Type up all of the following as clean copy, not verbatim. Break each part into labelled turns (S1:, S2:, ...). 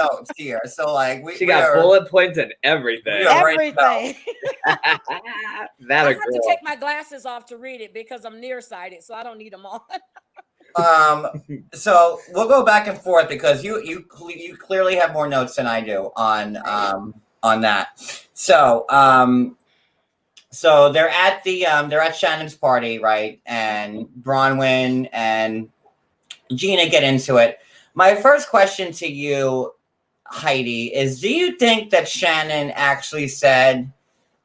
S1: notes here. So like
S2: she got bullet points and everything.
S3: Everything.
S2: That
S3: I have
S2: a
S3: to
S2: girl.
S3: take my glasses off to read it because I'm nearsighted, so I don't need them on.
S1: So we'll go back and forth because you clearly have more notes than I do on that. So they're at Shannon's party, right? And Bronwyn and Gina get into it. My first question to you, Heidi, is: do you think that Shannon actually said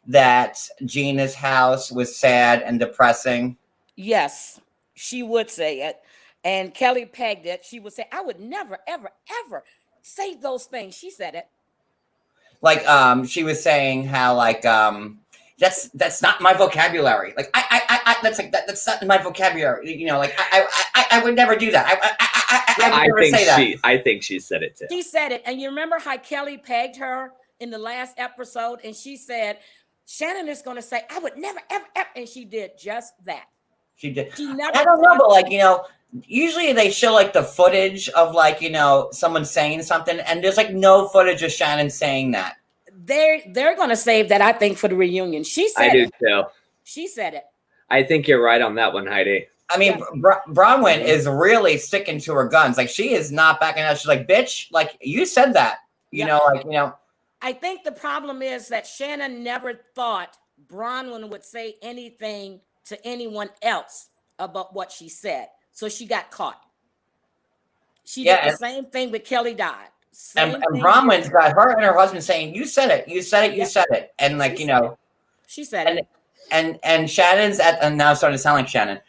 S1: that Gina's house was sad and depressing?
S3: Yes, she would say it. And Kelly pegged it. She would say, I would never, ever, ever say those things. She said it.
S1: Like she was saying how like that's not my vocabulary. Like I that's not my vocabulary. You know, like I would never do that. I would never say that.
S2: I think she said it too.
S3: She said it. And you remember how Kelly pegged her in the last episode? And she said, Shannon is going to say, I would never, ever, ever. And she did just that.
S1: She did.
S3: She never
S1: I don't know, but like, you know, usually they show like the footage of like, you know, someone saying something, and there's like no footage of Shannon saying that.
S3: They're going to save that, I think, for the reunion. She said
S2: I do too.
S3: She said it.
S2: I think you're right on that one, Heidi.
S1: I mean, Bronwyn is really sticking to her guns. Like, she is not backing out. She's like, bitch, like, you said that. You know, like, you know.
S3: I think the problem is that Shannon never thought Bronwyn would say anything to anyone else about what she said. So she got caught. She did the same thing with Kelly Dodd.
S1: And Bronwyn's got her and her husband saying, you said it, you said it, you said it. And like, you know.
S3: She said it.
S1: And Shannon's and now it's starting to sound like Shannon.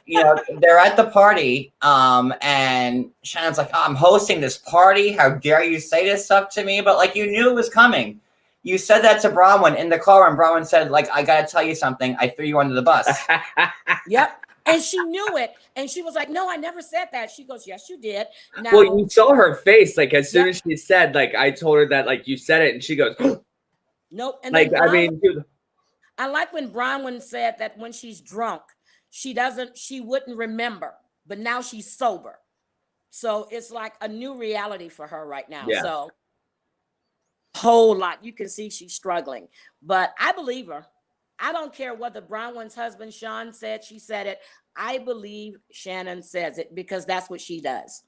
S1: You know, they're at the party, and Shannon's like, oh, I'm hosting this party. How dare you say this stuff to me? But like, you knew it was coming. You said that to Bronwyn in the car, and Bronwyn said, like, I gotta tell you something. I threw you under the bus.
S3: Yep. And she knew it. And she was like, no, I never said that. She goes, yes, you did. Now,
S2: well, you saw her face. Like, as soon as she said, like, I told her that, like, you said it. And she goes,
S3: nope. And
S2: like, I mean, dude.
S3: I like when Bronwyn said that when she's drunk, she wouldn't remember, but now she's sober. So it's like a new reality for her right now.
S2: Yeah.
S3: So whole lot. You can see she's struggling, but I believe her. I don't care whether Bronwyn's husband, Sean, said she said it. I believe Shannon says it because that's what she does.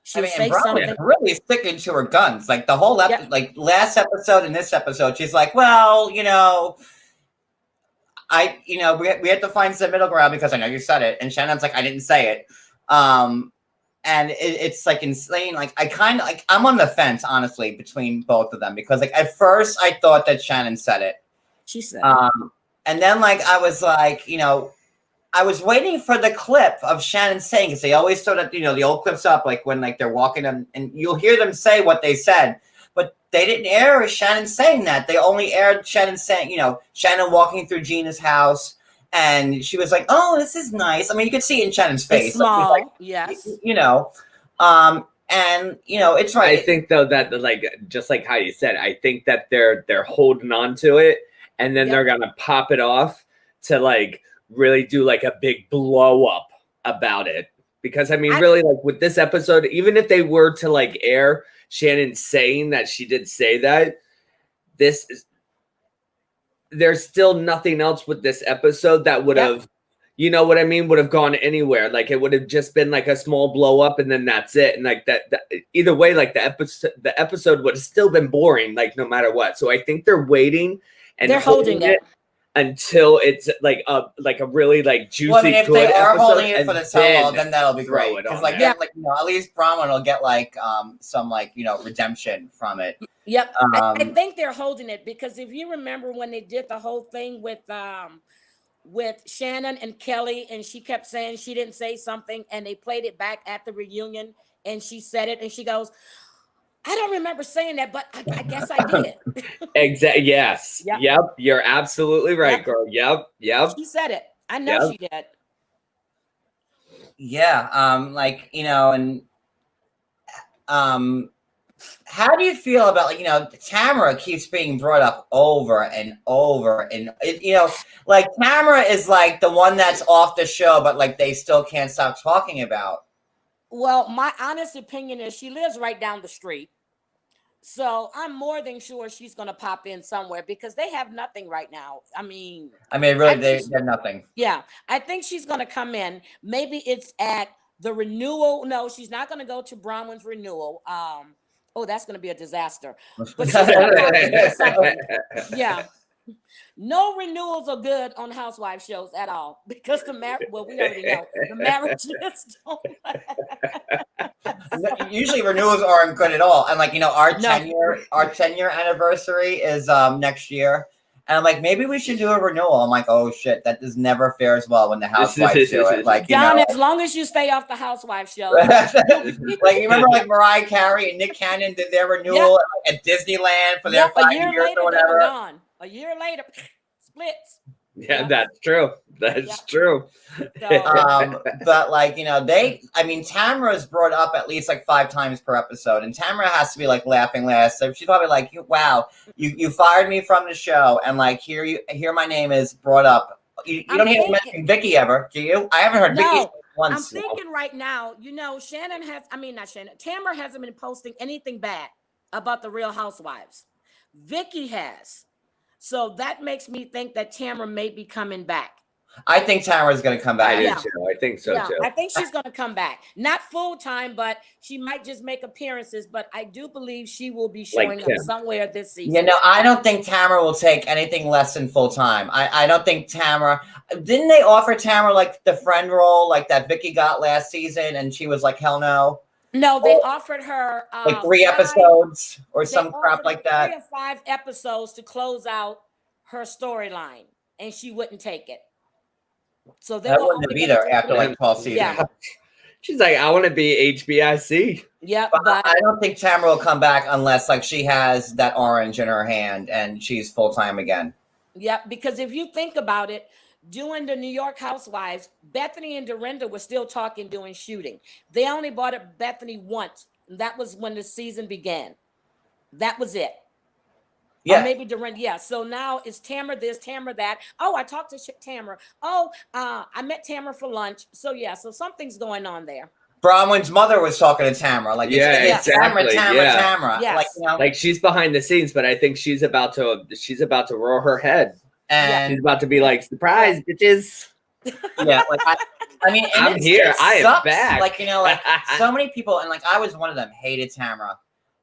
S3: She'll say something.
S1: Really sticking to her guns. Like the whole like last episode and this episode, she's like, well, you know, we had to find some middle ground because I know you said it. And Shannon's like, I didn't say it. And it's like insane. Like I kind of like, I'm on the fence, honestly, between both of them, because like at first I thought that Shannon said it.
S3: She said
S1: and then like I was like, you know, I was waiting for the clip of Shannon saying, because they always throw that, you know, the old clips up, like when like they're walking and you'll hear them say what they said, but they didn't air Shannon saying that. They only aired Shannon saying, you know, Shannon walking through Gina's house, and she was like, "Oh, this is nice." I mean, you could see it in Shannon's face,
S3: it's small,
S1: like,
S3: yes,
S1: you know, and you know, it's right.
S2: I think though that like just like how you said, I think that they're holding on to it, and then they're gonna pop it off to like really do like a big blow up about it. Because I mean, really, like with this episode, even if they were to like air Shannon saying that she did say that, there's still nothing else with this episode that would have, you know what I mean, would have gone anywhere. Like it would have just been like a small blow up and then that's it. And like that either way, like the episode would have still been boring, like no matter what. So I think they're waiting and
S3: they're holding it
S2: until it's like a really like juicy.
S1: Well, I mean, if they are holding it for the tell-all, then that'll be
S2: throw
S1: great.
S2: it
S1: Because
S2: on
S1: like,
S2: there.
S1: like, you know, at least Bronwyn will get like some like, you know, redemption from it.
S3: Yep. I think they're holding it because if you remember when they did the whole thing with Shannon and Kelly, and she kept saying she didn't say something, and they played it back at the reunion, and she said it, and she goes, I don't remember saying that, but I guess I did.
S2: Exactly. Yes. Yep. You're absolutely right, girl. Yep.
S3: She said it. I know she did.
S1: Yeah. Like, you know, and how do you feel about, like, you know, Tamara keeps being brought up over and over, and you know, like Tamara is like the one that's off the show, but like they still can't stop talking about.
S3: Well, my honest opinion is she lives right down the street. So I'm more than sure she's going to pop in somewhere because they have nothing right now. I mean,
S1: really,
S3: I think
S1: they're nothing.
S3: yeah, I think she's going to come in. Maybe it's at the renewal. No, she's not going to go to Bronwyn's renewal. Oh, that's going to be a disaster. But she's going to pop into something. Yeah. No renewals are good on housewife shows at all because the marriage, well, we already know the marriages don't.
S1: Usually renewals aren't good at all. And like, our
S3: No.
S1: 10-year anniversary is next year. And I'm like, maybe we should do a renewal. I'm like, oh shit, that just never fares well when the housewives do it. Like,
S3: John, as long as you stay off the housewife show.
S1: Like, you remember like Mariah Carey and Nick Cannon did their renewal at Disneyland for their 5 years or whatever.
S3: Gone. A year later, splits.
S2: Yeah, that's true. That's true.
S3: So,
S1: but like, Tamara's brought up at least like 5 times per episode, and Tamara has to be like laughing last. So she's probably like, wow, you fired me from the show, and like here my name is brought up. You don't hear mention Vicky ever, do you? I haven't heard Vicky once.
S3: I'm thinking right now, Tamara hasn't been posting anything bad about the Real Housewives. Vicky has. So that makes me think that Tamara may be coming back.
S1: I think Tamara's going to come back.
S2: I do too. I think so too.
S3: I think she's going to come back. Not full time, but she might just make appearances. But I do believe she will be showing up somewhere this season.
S1: I don't think Tamara will take anything less than full time. I don't think Tamara. Didn't they offer Tamara like the friend role like that Vicky got last season, and she was like, hell no.
S3: No, they offered her
S1: like 3 episodes or some crap like that.
S3: 3 or 5 episodes to close out her storyline, and she wouldn't take it. So they
S1: wouldn't be there after like 12 seasons. Yeah.
S2: She's like, I want to be HBIC.
S3: Yeah,
S1: but I don't think Tamara will come back unless like she has that orange in her hand and she's full time again.
S3: Yeah, because if you think about it, doing the New York Housewives, Bethany and Dorinda were still talking, doing shooting. They only brought up Bethany once. And that was when the season began. That was it. Yeah. Or maybe Dorinda. Yeah. So now it's Tamara this, Tamara that. Oh, I talked to Tamara. Oh, I met Tamara for lunch. So yeah. So something's going on there.
S1: Bronwyn's mother was talking to Tamara. Like, it's
S2: exactly.
S1: Tamara.
S3: Yes.
S2: Like she's behind the scenes, but I think she's about to roll her head. And she's about to be like, surprise, bitches.
S1: Yeah, like
S2: I'm here. I am back.
S1: Like, so many people, and like I was one of them, hated Tamara.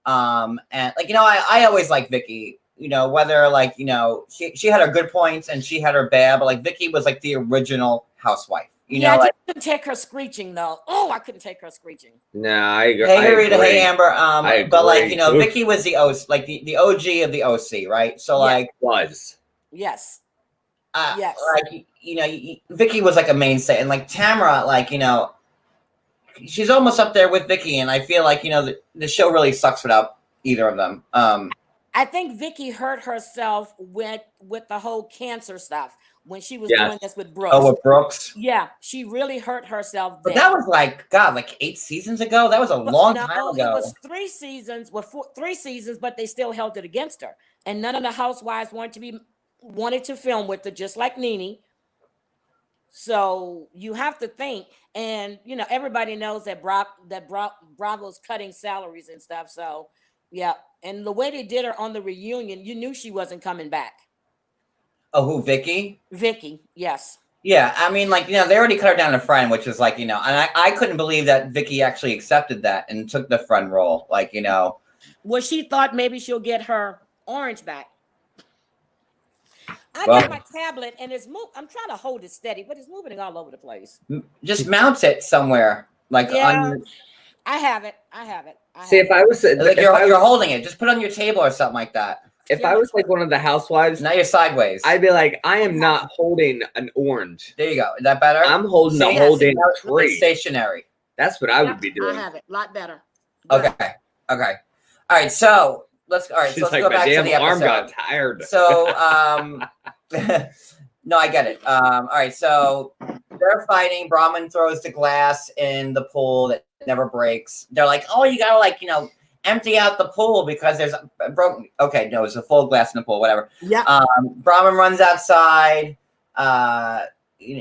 S1: And like, I always liked Vicky. Whether like, she had her good points and she had her bad, but like Vicky was like the original housewife.
S3: I just couldn't take her screeching though. Oh, I couldn't take her screeching.
S2: No, I agree.
S1: Hey Rita, hey Amber. But like, Vicky was the OC, like the OG of the OC, right? So like
S2: was.
S3: Yes.
S1: Yes. Like, Vicky was like a mainstay, and like Tamara, like, she's almost up there with Vicky, and I feel like, the show really sucks without either of them.
S3: I think Vicky hurt herself with the whole cancer stuff when she was doing this with Brooks.
S1: Oh, with Brooks?
S3: Yeah, she really hurt herself.
S1: But that was like, God, like 8 seasons ago? That was a long time ago.
S3: It was 3 seasons, 3 seasons, but they still held it against her. And none of the housewives wanted to film with her, just like Nene. So you have to think, and everybody knows that Bravo's cutting salaries and stuff. So yeah, and the way they did her on the reunion, you knew she wasn't coming back.
S1: Oh, who, Vicky?
S3: Vicky, yes.
S1: Yeah, I mean, like, they already cut her down to friend, which is like, and I couldn't believe that Vicky actually accepted that and took the friend role, like,
S3: Well, she thought maybe she'll get her orange back. I got my tablet and it's I'm trying to hold it steady, but it's moving all over the place.
S1: Just mount it somewhere, like
S3: I have it.
S2: See, if I was
S1: like you're holding it, just put it on your table or something like that.
S2: If I was like one of the housewives,
S1: now you're sideways.
S2: I'd be like, I am not holding an orange.
S1: There you go. Is that better?
S2: I'm holding a tree.
S1: Stationary.
S2: That's what I would be doing.
S3: I have it. A lot better.
S1: Okay. All right. So let's go back to the episode.
S2: Arm got tired.
S1: So no, I get it. All right. So they're fighting. Brahman throws the glass in the pool that never breaks. They're like, oh, you gotta like, empty out the pool because there's a broken. Okay, no, it's a full glass in the pool, whatever.
S3: Yeah.
S1: Brahman runs outside.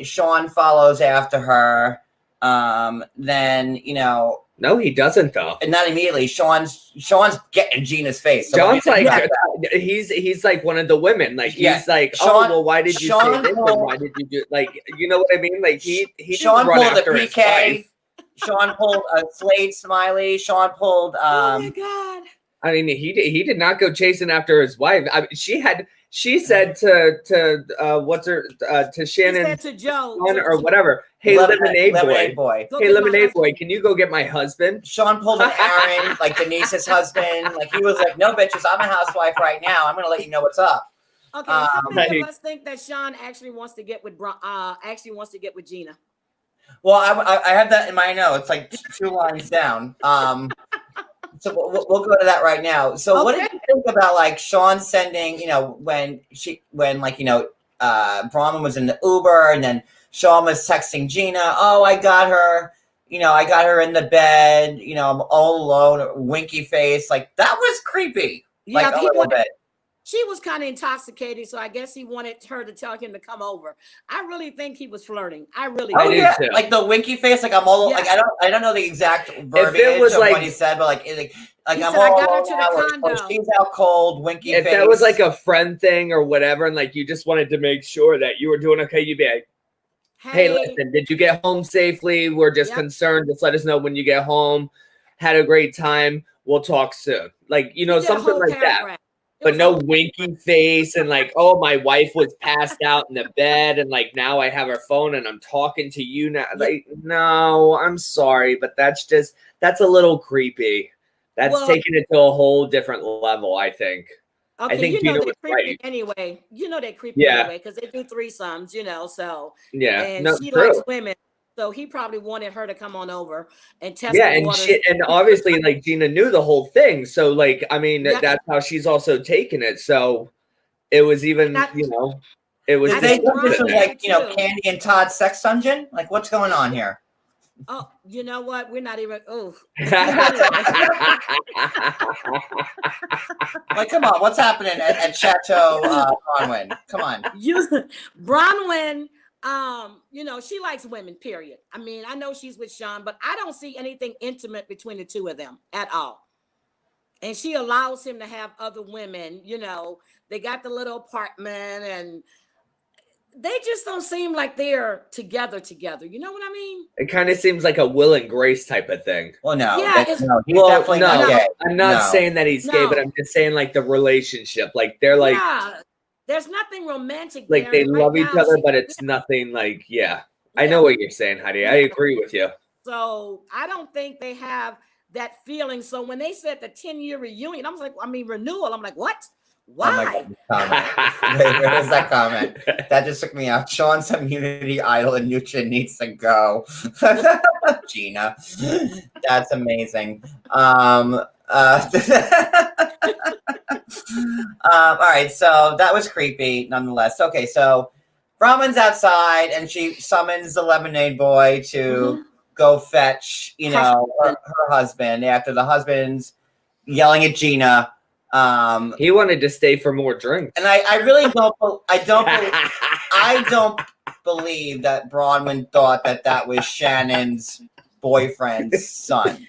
S1: Sean follows after her. then
S2: No, he doesn't though.
S1: and not immediately. Sean's getting in Gina's face. So
S2: John's like
S1: that?
S2: he's like one of the women. Like
S1: Yeah.
S2: he's like,
S1: Sean-
S2: oh well, why did you
S1: Sean
S2: say this? And
S1: pulled-
S2: why did you do like you know what I mean? Like he
S1: Sean
S2: didn't run
S1: pulled the
S2: after his
S1: PK.
S2: wife.
S1: Sean pulled a Slade Smiley. Sean pulled
S3: Oh my God.
S2: I mean, he did not go chasing after his wife. I mean, she said to what's her to
S3: He
S2: Shannon
S3: said to Joe
S2: or whatever. Hey, lemonade boy.
S3: "Go
S2: Hey,
S3: get my
S2: lemonade boy.
S3: husband."
S2: Can you go get my husband?
S1: Sean pulled an Aaron, like Denise's husband. Like he was like, "No, bitches, I'm a housewife right now. I'm gonna let you know what's up."
S3: Okay, how many
S2: Right.
S3: of us think that Sean actually wants to get with Gina?
S1: Well, I have that in my notes, like 2 lines down. So we'll go to that right now. So what did you think about like Sean sending, when Bronwyn was in the Uber and then Sean was texting Gina, oh, I got her, I got her in the bed, I'm all alone, winky face. Like that was creepy.
S3: Yeah,
S1: like a little bit.
S3: She was kind of intoxicated, so I guess he wanted her to tell him to come over. I really think he was flirting. I really
S1: Oh
S3: do.
S1: yeah,
S2: too.
S1: like the winky face. Like I'm all
S3: Yeah.
S1: like I don't know the exact verbiage
S2: was
S1: of
S2: like-
S1: what he said, but like
S3: He
S1: I'm
S3: said,
S1: all
S3: "I got her
S1: alone
S3: to the
S1: now," or
S3: condo.
S1: she's out cold, winky
S2: If
S1: face.
S2: that was like a friend thing or whatever, and like you just wanted to make sure that you were doing okay, you'd be like, hey, listen, did you get home safely? We're just
S3: Yep.
S2: concerned. Just let us know when you get home. Had a great time. We'll talk soon. Like,
S3: He did a
S2: something
S3: whole
S2: like that.
S3: paragraph. It
S2: But
S3: was
S2: no
S3: a whole
S2: winky face and like, oh, my wife was passed out in the bed and like now I have her phone and I'm talking to you now. Like, no, I'm sorry, but that's a little creepy. That's
S3: Well-
S2: taking it to a whole different level, I think.
S3: Okay,
S2: think
S3: Gina
S2: Gina
S3: they're
S2: was
S3: creepy
S2: right.
S3: anyway. They're creepy
S2: Yeah.
S3: anyway because they do threesomes, so
S2: Yeah.
S3: and
S2: No,
S3: she
S2: true.
S3: likes women. So he probably wanted her to come on over and test
S2: Yeah,
S3: the
S2: and
S3: waters.
S2: and obviously like Gina knew the whole thing. So like I mean
S3: Yeah.
S2: that's how she's also taken it. So it was even, it was
S1: Did they
S3: think
S1: think this was
S3: Brian
S1: like
S3: did too.
S1: Candy and Todd's sex dungeon? Like what's going on here?
S3: Oh, you know what? We're not even. Oh,
S1: Like come on, what's happening at Chateau Bronwyn? Come on.
S3: Bronwyn. She likes women. Period. I mean, I know she's with Sean, but I don't see anything intimate between the two of them at all. And she allows him to have other women. They got the little apartment, and they just don't seem like they're together. You know what I mean?
S2: It kind of seems like a Will and Grace type of thing.
S1: Well, no,
S3: Yeah,
S1: he's definitely not gay.
S2: I'm not
S1: No.
S2: saying that he's gay, but
S3: No.
S2: I'm just saying like the relationship. Like they're like
S3: there's nothing romantic.
S2: like
S3: there.
S2: they
S3: And right
S2: love each
S3: now,
S2: other,
S3: she-
S2: but it's nothing like I
S3: Yeah.
S2: know what you're saying, Heidi. I agree with you.
S3: So I don't think they have that feeling. So when they said the 10-year reunion, renewal. I'm like, what?
S1: Oh my
S3: Why?
S1: God, comment. Where was that comment? That just took me out. Sean's community idol and Nutra needs to go. Gina. That's amazing. All right, so that was creepy nonetheless. Okay, so Bronwyn's outside and she summons the lemonade boy to go fetch, her husband after the husband's yelling at Gina.
S2: He wanted to stay for more drinks.
S1: And I really don't believe that Bronwyn thought that was Shannon's boyfriend's son.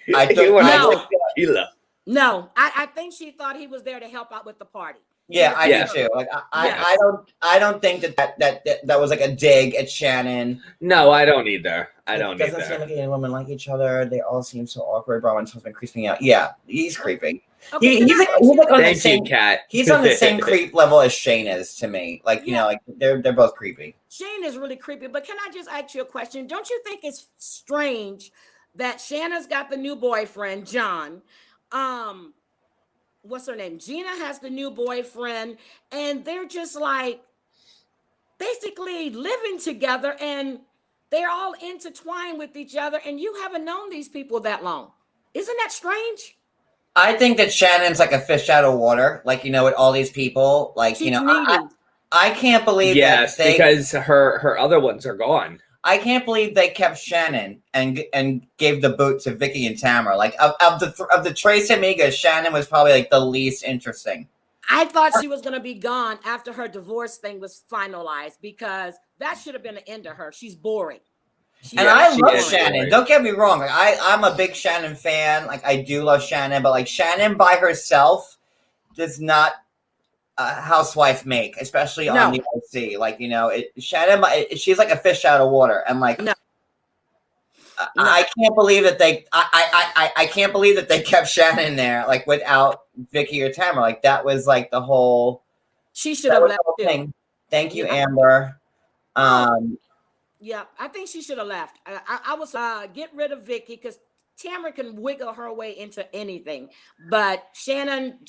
S3: No, I think she thought he was there to help out with the party.
S1: Yeah, I do too. Like I don't think that was like a dig at Shannon.
S2: No, I don't either. I don't
S1: It doesn't seem like any women like each other. They all seem so awkward. Bronwyn's husband creeps me out. Yeah, he's creepy.
S3: Okay,
S1: He's like on the same
S2: Kat.
S1: He's on the same creep level as Shane is to me. Like like they're both creepy.
S3: Shane is really creepy, but can I just ask you a question? Don't you think it's strange that Shanna's got the new boyfriend, John? What's her name? Gina has the new boyfriend, and they're just like basically living together, and they're all intertwined with each other, and you haven't known these people that long. Isn't that strange?
S1: I think that Shannon's like a fish out of water, like with all these people, like
S3: She's
S1: I can't believe
S2: yes,
S1: that
S2: because her other ones are gone.
S1: I can't believe they kept Shannon and gave the boot to Vicky and Tamara. Like of the Trace Amigas, Shannon was probably like the least interesting.
S3: I thought she was going to be gone after her divorce thing was finalized because that should have been the end of her. She's boring.
S1: And
S3: Yeah,
S1: I
S2: she
S1: love
S2: is
S1: Shannon.
S2: great.
S1: Don't get me wrong. Like, I'm a big Shannon fan. Like I do love Shannon, but like Shannon by herself does not a housewife make, especially on
S3: No.
S1: the OC. Like Shannon, she's like a fish out of water, and like
S3: No.
S1: I can't believe that I can't believe that they kept Shannon there, like without Vicky or Tamara. Like that was like the whole.
S3: She should
S1: That
S3: have
S1: was
S3: left
S1: the whole
S3: too.
S1: thing. Thank you,
S3: Yeah.
S1: Amber.
S3: Yeah, I think she should have left. I was get rid of Vicky because Tamara can wiggle her way into anything, but Shannon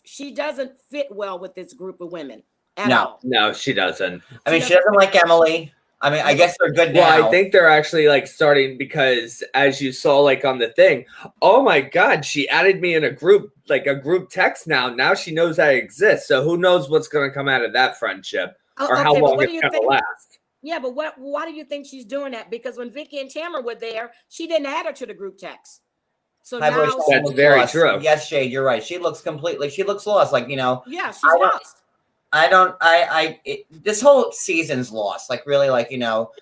S3: she doesn't fit well with this group of women at
S1: No.
S3: all.
S2: No, she doesn't.
S1: I mean, she doesn't like Emily. I mean, I guess they're good now.
S2: Well, I think they're actually like starting because as you saw like on the thing, oh my God, she added me in a group, like a group text now. Now she knows I exist. So who knows what's going to come out of that friendship or how long it's going to last.
S3: Yeah, but why do you think she's doing that? Because when Vicky and Tamara were there, she didn't add her to the group text. So
S1: Hi,
S3: now
S1: boys,
S2: that's very true.
S1: Yes, Jade, you're right. She looks lost. Like,
S3: yeah, she's lost.
S1: This whole season's lost. Like, really, like, OC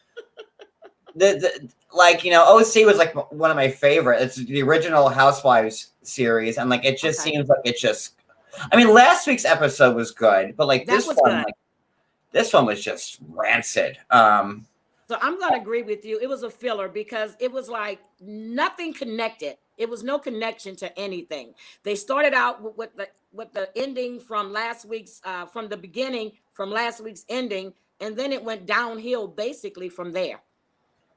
S1: was like one of my favorite. It's the original Housewives series, and like it just seems like I mean, last week's episode was good, but like this one was just rancid.
S3: So I'm going to agree with you. It was a filler because it was like nothing connected. It was no connection to anything. They started out with the ending from last week's from the beginning from last week's ending, and then it went downhill basically from there.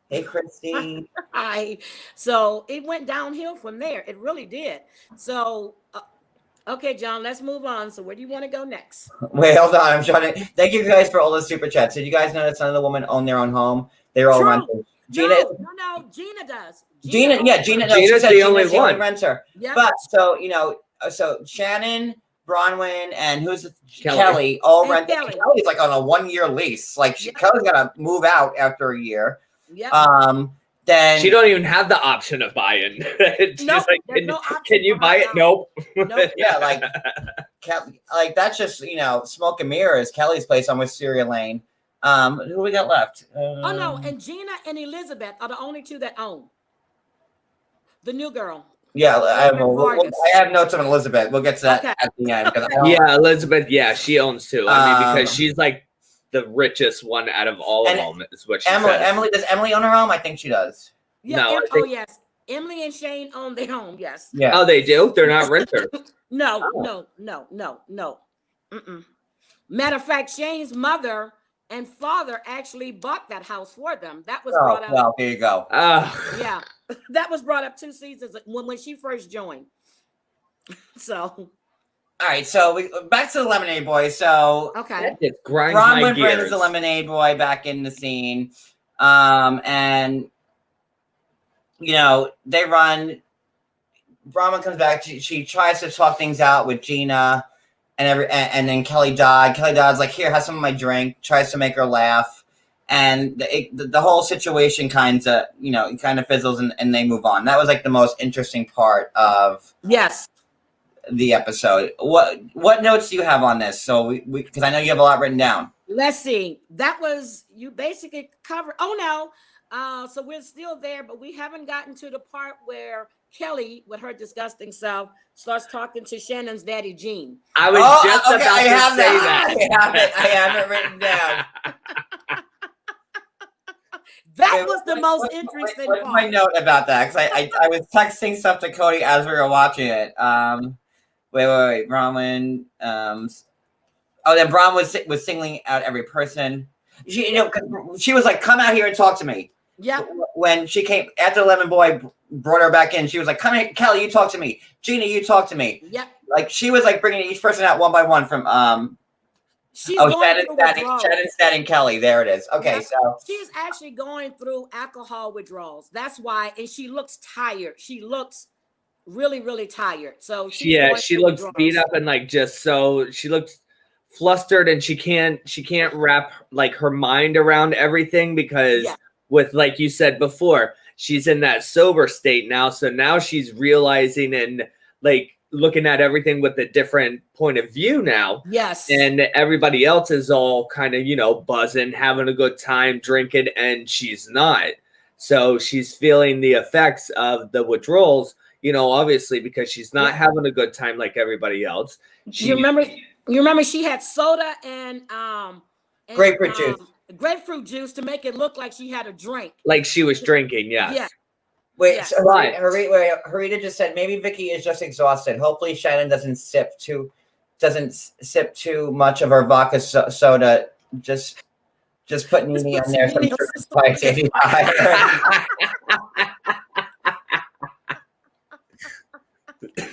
S1: Hey, Christy.
S3: Hi. So it went downhill from there. It really did. So, okay, John, let's move on. So where do you want to go next?
S1: Wait, hold on. I'm trying to. Thank you guys for all the super chats. Did you guys notice none of the women own their own home? They're all renters.
S3: Gina, no, Gina does.
S1: Gina's
S2: the only one
S1: renter.
S3: Yep.
S1: But so Shannon, Bronwyn, and Kelly all rent. Kelly's like on a 1-year lease. Like Kelly's gotta move out after a year.
S3: Yeah.
S1: Then
S2: she don't even have the option of buying. She's
S3: nope,
S2: like, can you buy it? Nope.
S1: Yeah, like that's just smoke and mirrors. Kelly's place on Wisteria Lane. Who we got left?
S3: Oh no, and Gina and Elizabeth are the only two that own. The new girl.
S1: Yeah, I have notes on Elizabeth. We'll get to that at the end.
S2: Yeah, Elizabeth. Yeah, she owns too. I mean, because she's like the richest one out of all of them. Is what she says.
S1: Does Emily own her home? I think she does.
S3: Yeah.
S2: No,
S3: oh yes, Emily and Shane own their home. Yes.
S1: Yeah.
S2: Oh, they do. They're not renters.
S3: No. Mm-mm. Matter of fact, Shane's mother and father actually bought that house for them. That was brought up.
S1: Well, there you go.
S3: Yeah, that was brought up 2 seasons when she first joined. So.
S1: All right, so back to the Lemonade Boy. So
S2: Bronwyn
S1: brings the Lemonade Boy back in the scene, and they run. Bronwyn comes back. She tries to talk things out with Gina, and then Kelly Dodd. Kelly Dodd's like, "Here, have some of my drink." Tries to make her laugh, and the whole situation kind of fizzles, and they move on. That was like the most interesting part of the episode. What notes do you have on this? So we because I know you have a lot written down.
S3: Let's see. That was you basically covered. Oh no. So we're still there, but we haven't gotten to the part where Kelly, with her disgusting self, starts talking to Shannon's daddy, Gene.
S2: I was just about to say that.
S1: I have it written down.
S3: That was the most interesting part.
S1: What's my note about that? Because I was texting stuff to Cody as we were watching it. Wait. Bronwyn. Then Bronwyn was singling out every person. She was like, "Come out here and talk to me."
S3: Yeah.
S1: When she came after Lemon Boy brought her back in, she was like, "Come here, Kelly, you talk to me. Gina, you talk to me."
S3: Yep.
S1: Like she was like bringing each person out one by one from Shannon, Shannon, Kelly. There it is. Okay, so
S3: she's actually going through alcohol withdrawals. That's why, and she looks tired. She looks really, really tired. So
S2: she looks beat up and like she looks flustered, and she can't wrap like her mind around everything because with, like you said before, she's in that sober state now. So now she's realizing and like looking at everything with a different point of view now.
S3: Yes.
S2: And everybody else is all kind of, buzzing, having a good time, drinking, and she's not. So she's feeling the effects of the withdrawals, you know, obviously because she's not having a good time like everybody else.
S3: You remember she had soda and
S1: grapefruit juice.
S3: Grapefruit juice to make it look like she had a drink.
S2: Like she was drinking, yes.
S3: Yeah.
S1: Wait,
S3: Yes.
S1: so Harita just said maybe Vicky is just exhausted. Hopefully Shannon doesn't sip too much of her vodka soda. Just put Nene on there. Some Spice 85.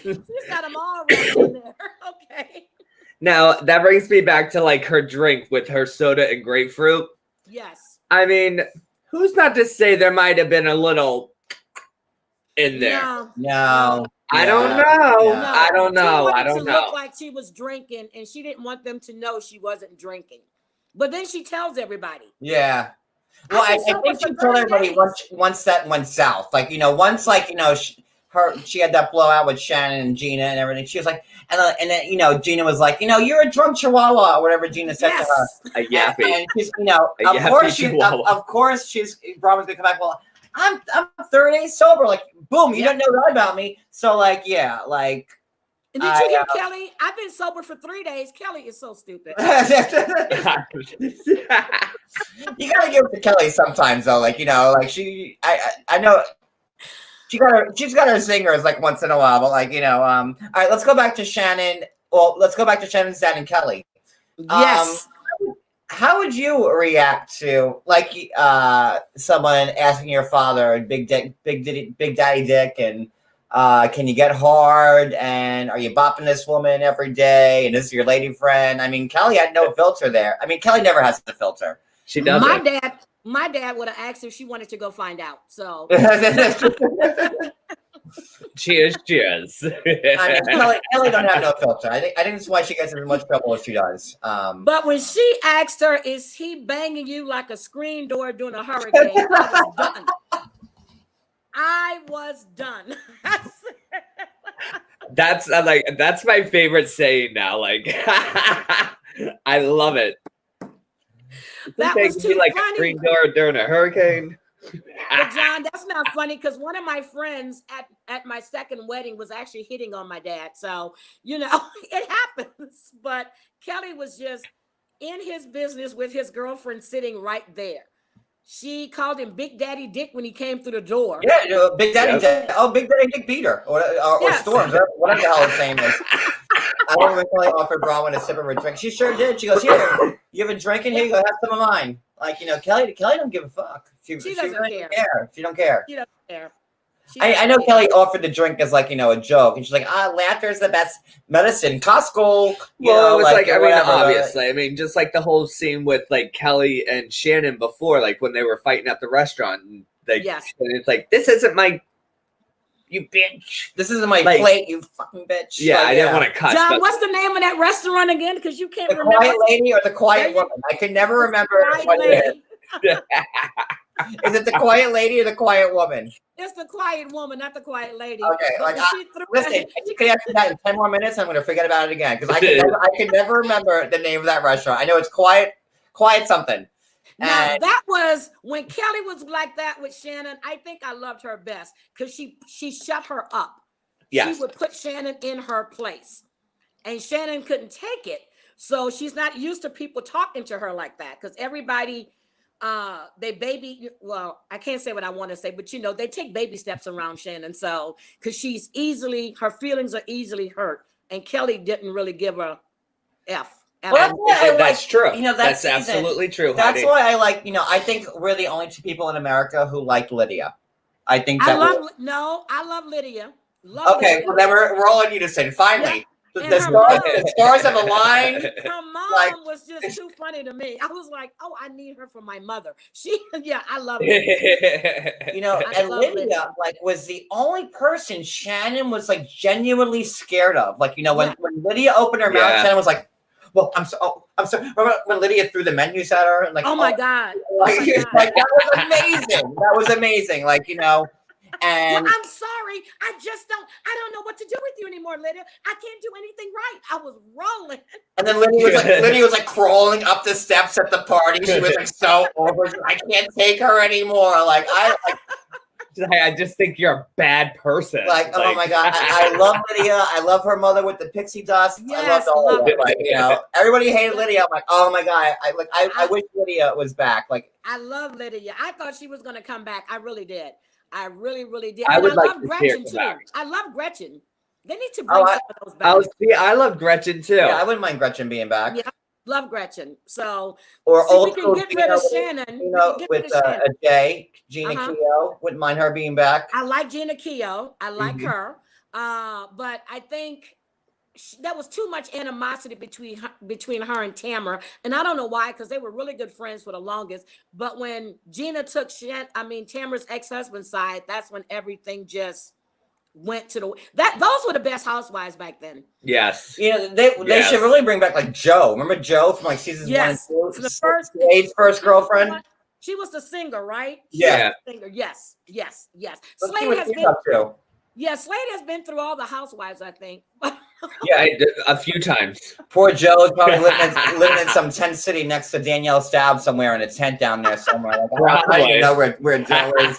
S3: She's got them all right in there. Okay.
S2: Now that brings me back to like her drink with her soda and grapefruit.
S3: Yes.
S2: I mean, who's not to say there might have been a little in there?
S1: No.
S2: I don't know. I don't know. I don't know.
S3: Look like she was drinking, and she didn't want them to know she wasn't drinking. But then she tells everybody.
S1: Yeah. Well, I think she told everybody once that went south. Like, you know, once like, you know, she had that blowout with Shannon and Gina and everything. She was like, and then, you know, Gina was like, you know, you're a drunk chihuahua or whatever Gina said to her.
S2: A yappy.
S1: And she's, you know, of course she's Robin's gonna come back. Well, I'm 30 days sober. Like, boom, you don't know that about me. So like, yeah, like.
S3: And did you hear Kelly? I've been sober for 3 days. Kelly is so stupid.
S1: You gotta give it to Kelly sometimes, though. Like, you know, like I know she's got her zingers like once in a while, but like, you know, all right, let's go back to Shannon. Well, let's go back to Shannon's dad and Kelly.
S3: Yes.
S1: How would you react to like someone asking your father, Big Daddy Dick, and can you get hard? And are you bopping this woman every day? And this is your lady friend? I mean, Kelly had no filter there. I mean, Kelly never has the filter.
S2: She does.
S3: My dad would have asked if she wanted to go find out. So.
S2: Cheers.
S1: I mean, Kelly don't have no filter. I think that's why she gets in as much trouble as she does.
S3: But when she asked her, "Is he banging you like a screen door during a hurricane?" I was done.
S2: That's that's my favorite saying now. Like, I love it.
S3: That was too
S2: like
S3: funny.
S2: A screen door during a hurricane.
S3: But John, that's not funny because one of my friends at my second wedding was actually hitting on my dad. So, you know, it happens. But Kelly was just in his business with his girlfriend sitting right there. She called him Big Daddy Dick when he came through the door.
S1: Yeah, Big Daddy Dick. Oh, Big Daddy Dick Peter or Storms, whatever the hell his name is. I remember Kelly offered Bronwyn a sip of her drink. She sure did. She goes, "Here, you have a drink in here. You go have some of mine." Like, you know, Kelly don't give a fuck. She doesn't care. She don't care.
S3: She doesn't care.
S1: I know Kelly offered the drink as like, you know, a joke, and she's like, laughter is the best medicine. Costco.
S2: Well, it was like I mean, obviously, I mean, just like the whole scene with like Kelly and Shannon before, like when they were fighting at the restaurant, and and it's like, this isn't my, you bitch.
S1: This isn't my plate, you fucking bitch.
S2: Yeah, I didn't want to cuss.
S3: John, what's the name of that restaurant again? Because you can't remember.
S1: The Quiet Lady or the Quiet Woman? I can never remember what it is. Is it the Quiet Lady or the Quiet Woman?
S3: It's the Quiet Woman, not the Quiet Lady.
S1: Okay, like listen, you can ask me that in 10 more minutes. I'm going to forget about it again because I can never remember the name of that restaurant. I know it's Quiet something.
S3: Now that was when Kelly was like that with Shannon. I think I loved her best because she shut her up. Yes. She would put Shannon in her place, and Shannon couldn't take it. So she's not used to people talking to her like that because everybody. Well, I can't say what I want to say, but you know, they take baby steps around Shannon. So, because her feelings are easily hurt, and Kelly didn't really give her F.
S2: Well, that's true. You know, that's absolutely true.
S1: That's why I like, you know, I think we're the only two people in America who like Lydia. I think I
S3: love Lydia.
S1: Lydia. Well, then we're all in unison. Finally. Yeah. The stars have aligned.
S3: Her mom was just too funny to me. I was like, oh, I need her for my mother. I love her.
S1: You know, and Lydia like was the only person Shannon was like genuinely scared of. Like, you know, when Lydia opened her mouth, Shannon was like, well, I'm sorry. Remember when Lydia threw the menus at her and like,
S3: oh my God.
S1: Like that was amazing. That was amazing. Like, you know. And
S3: I'm sorry. I don't know what to do with you anymore, Lydia. I can't do anything right. I was rolling.
S1: And then Lydia was like crawling up the steps at the party. She was like so over. I can't take her anymore.
S2: I just think you're a bad person.
S1: Oh my god, I love Lydia. I love her mother with the pixie dust.
S3: Yes,
S1: I love all of
S3: her.
S1: it. Everybody hated Lydia. I'm like, oh my god, I wish Lydia was back.
S3: I love Lydia. I thought she was going to come back. I really did. I really, really did.
S2: I would like
S3: love
S2: to
S3: Gretchen
S2: see
S3: too.
S2: her back.
S3: I love Gretchen. They need to bring some of those back.
S2: I love Gretchen too.
S1: Yeah, I wouldn't mind Gretchen being back.
S3: Yeah, love Gretchen. So
S1: old
S3: we can
S1: school
S3: get rid of Shannon.
S1: with Gina Keogh. Wouldn't mind her being back.
S3: I like Gina Keogh. I like her. But I think that was too much animosity between her and Tamara, and I don't know why, because they were really good friends for the longest. But when Gina took Tamara's ex-husband's side, that's when everything just went to those were the best housewives back then.
S2: Yes.
S1: They should really bring back Joe. Remember Joe from seasons 1 and 2?
S3: The first
S1: Slade's first girlfriend.
S3: She was the singer, right?
S1: Yeah.
S3: Singer. Yes.
S1: Slade
S3: has been through all the housewives, I think.
S2: Yeah, a few times.
S1: Poor Joe is probably living in some tent city next to Danielle Staub somewhere in a tent down there somewhere. I don't even know where Joe is.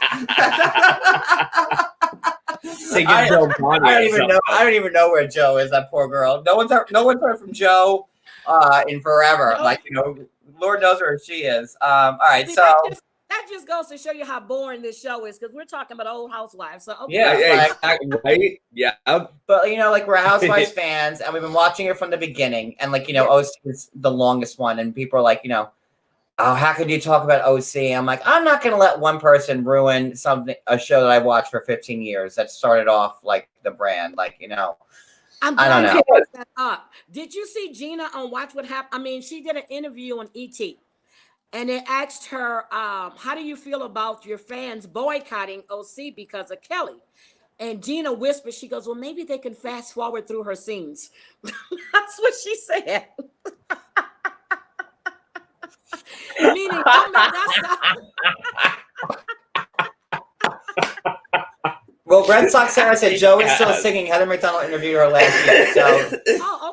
S1: I don't even know where Joe is. That poor girl. No one's heard from Joe in forever. Lord knows where she is. All right,
S3: that just goes to show you how boring this show is, because we're talking about old housewives. So okay.
S2: Yeah, exactly, right. Yeah,
S1: but we're Housewives fans, and we've been watching it from the beginning, and OC is the longest one, and people are like, oh, how could you talk about OC? I'm like, I'm not going to let one person ruin a show that I've watched for 15 years that started off like the brand,
S3: I'm
S1: I don't know.
S3: you brought that up. Did you see Gina on Watch What Happened? I mean, she did an interview on ET, and they asked her, how do you feel about your fans boycotting OC because of Kelly? And Gina whispered, she goes, well, maybe they can fast forward through her scenes. That's what she said. Meaning,
S1: well, Red Sox Sarah said Joe is still singing. Heather McDonald interviewed her last year. So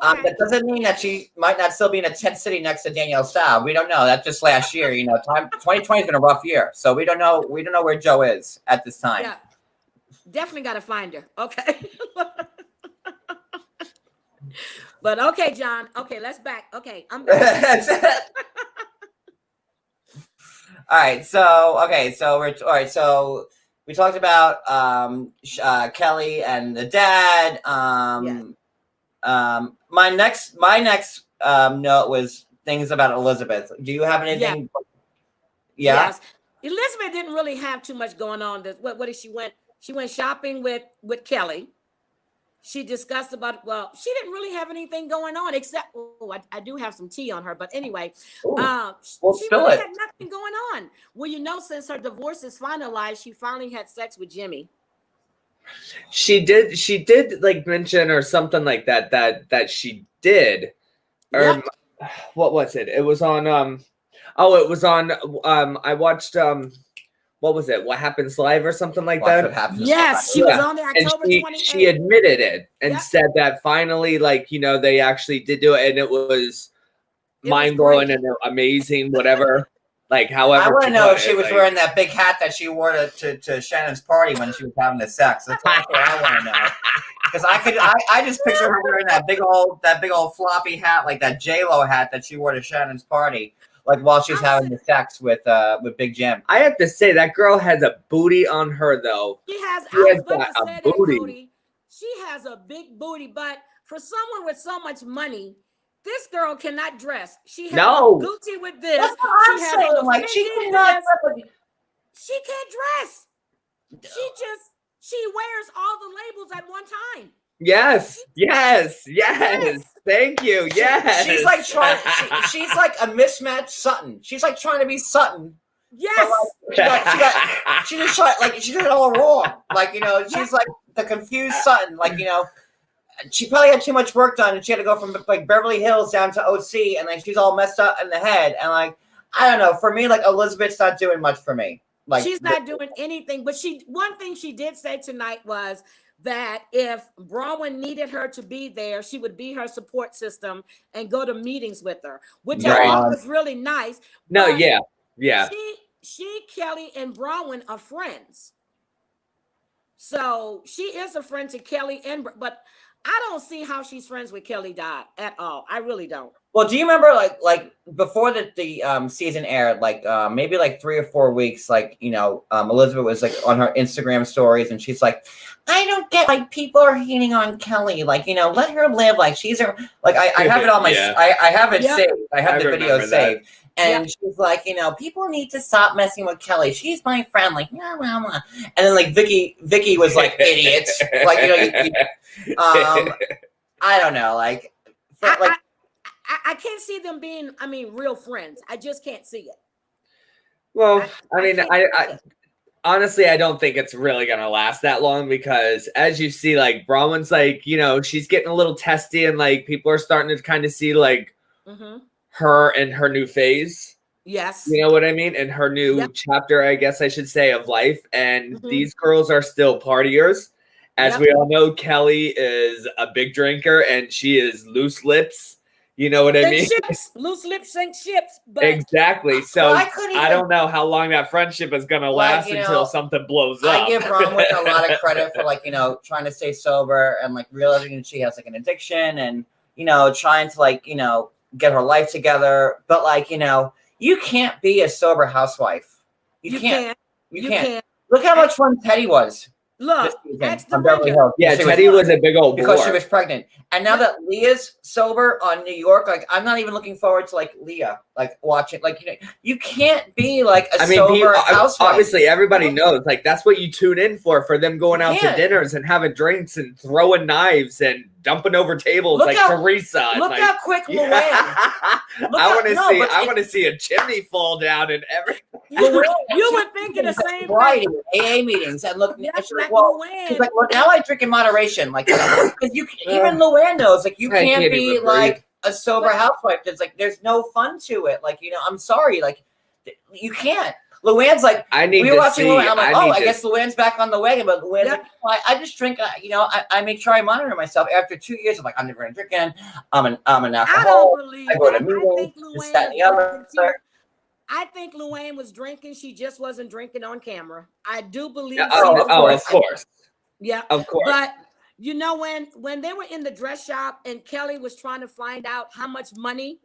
S1: that doesn't mean that she might not still be in a tent city next to Danielle Staub. We don't know. That's just last year. 2020 has been a rough year. So we don't know where Joe is at this time.
S3: Yeah. Definitely got to find her. Okay. But okay, John. Okay, let's back. Okay, I'm back.
S1: All right. So we talked about Kelly and the dad. My next note was things about Elizabeth. Do you have anything? Yeah.
S3: Yes. Elizabeth didn't really have too much going on. What did she went? She went shopping with Kelly. She discussed she didn't really have anything going on except, I do have some tea on her, but anyway, she really had nothing going on. Well, since her divorce is finalized, she finally had sex with Jimmy.
S2: She did mention or something like that she did. Or what was it? It was on, I watched, what was it? What Happens Live or something like that?
S3: Yes, she was on there October 28th.
S2: She admitted it and said that finally, they actually did do it, and it was mind-blowing and amazing, whatever. However.
S1: I want to know if she was wearing that big hat that she wore to Shannon's party when she was having the sex. That's what I want to know. Because I just picture her wearing that big old floppy hat, like that J-Lo hat that she wore to Shannon's party. While she's having the sex with Big Jim.
S2: I have to say that girl has a booty on her though.
S3: She has a booty. She has a big booty, but for someone with so much money, this girl cannot dress. She has a Gucci with this.
S1: That's what I'm saying. She cannot dress.
S3: She can't dress. She wears all the labels at one time.
S2: Yes. Thank you. Yes.
S1: She's like a mismatched Sutton. She's like trying to be Sutton.
S3: Yes.
S1: She did it all wrong. She's like the confused Sutton. She probably had too much work done, and she had to go from Beverly Hills down to OC, and she's all messed up in the head. And I don't know. For me, Elizabeth's not doing much for me. Like
S3: she's not doing anything. But one thing she did say tonight was that if Braun needed her to be there, she would be her support system and go to meetings with her, which I thought was really nice.
S2: No,
S3: But
S2: yeah.
S3: She, Kelly, and Braun are friends. So she is a friend to Kelly, but I don't see how she's friends with Kelly Dodd at all. I really don't.
S1: Well, do you remember like before the season aired, like maybe like 3 or 4 weeks, like Elizabeth was like on her Instagram stories, and she's like, I don't get like people are hating on Kelly, like let her live, like she's her, like I have it on my I have it saved, I have the video saved. And she's like, people need to stop messing with Kelly. She's my friend. Like, nah, nah, nah. And then like Vicky was like, idiots. Like, I don't know. Like,
S3: I can't see them being, real friends. I just can't see it.
S2: Well, I honestly, I don't think it's really going to last that long because as you see, like Braun's like, she's getting a little testy and like people are starting to kind of see like, her and her new phase.
S3: Yes.
S2: You know what I mean? And her new chapter, I guess I should say, of life. And these girls are still partiers. As we all know, Kelly is a big drinker and she is loose lips. You know what I mean?
S3: Ships. Loose lips sink ships. But
S2: exactly. So I don't know how long that friendship is going to last until something blows up.
S1: I give Bronwyn a lot of credit for like, trying to stay sober and like realizing that she has like an addiction and, trying to like, get her life together, but like you can't be a sober housewife. You can't. Look how much fun Teddy was.
S3: Look,
S2: Teddy was a big old
S1: because she was pregnant, and now that Leah's sober on New York, like I'm not even looking forward to like Leah, like watching, like you can't be like a sober housewife.
S2: Obviously, everybody knows, like that's what you tune in for them going out to dinners and having drinks and throwing knives and dumping over tables Teresa.
S1: Look how quick Luann.
S2: I want to see a chimney fall down and everything.
S3: You were thinking the same thing.
S1: AA meetings and look. She's like, well, now I drink in moderation, like because even Luann knows, like you can't be like a sober housewife. There's no fun to it. Like I'm sorry, like you can't. Luann's like, we were watching Luann. I'm like, I guess Luann's back on the wagon, but Luann's like, well, I just drink. I make sure I monitor myself. After 2 years, I'm like, I'm never gonna drink again. I'm an alcoholic.
S3: I don't believe.
S1: I go to meetings. This, that, and the other.
S3: I think Luann was drinking. She just wasn't drinking on camera. I do believe.
S2: Of course.
S3: Yeah,
S2: of course.
S3: But when they were in the dress shop and Kelly was trying to find out how much money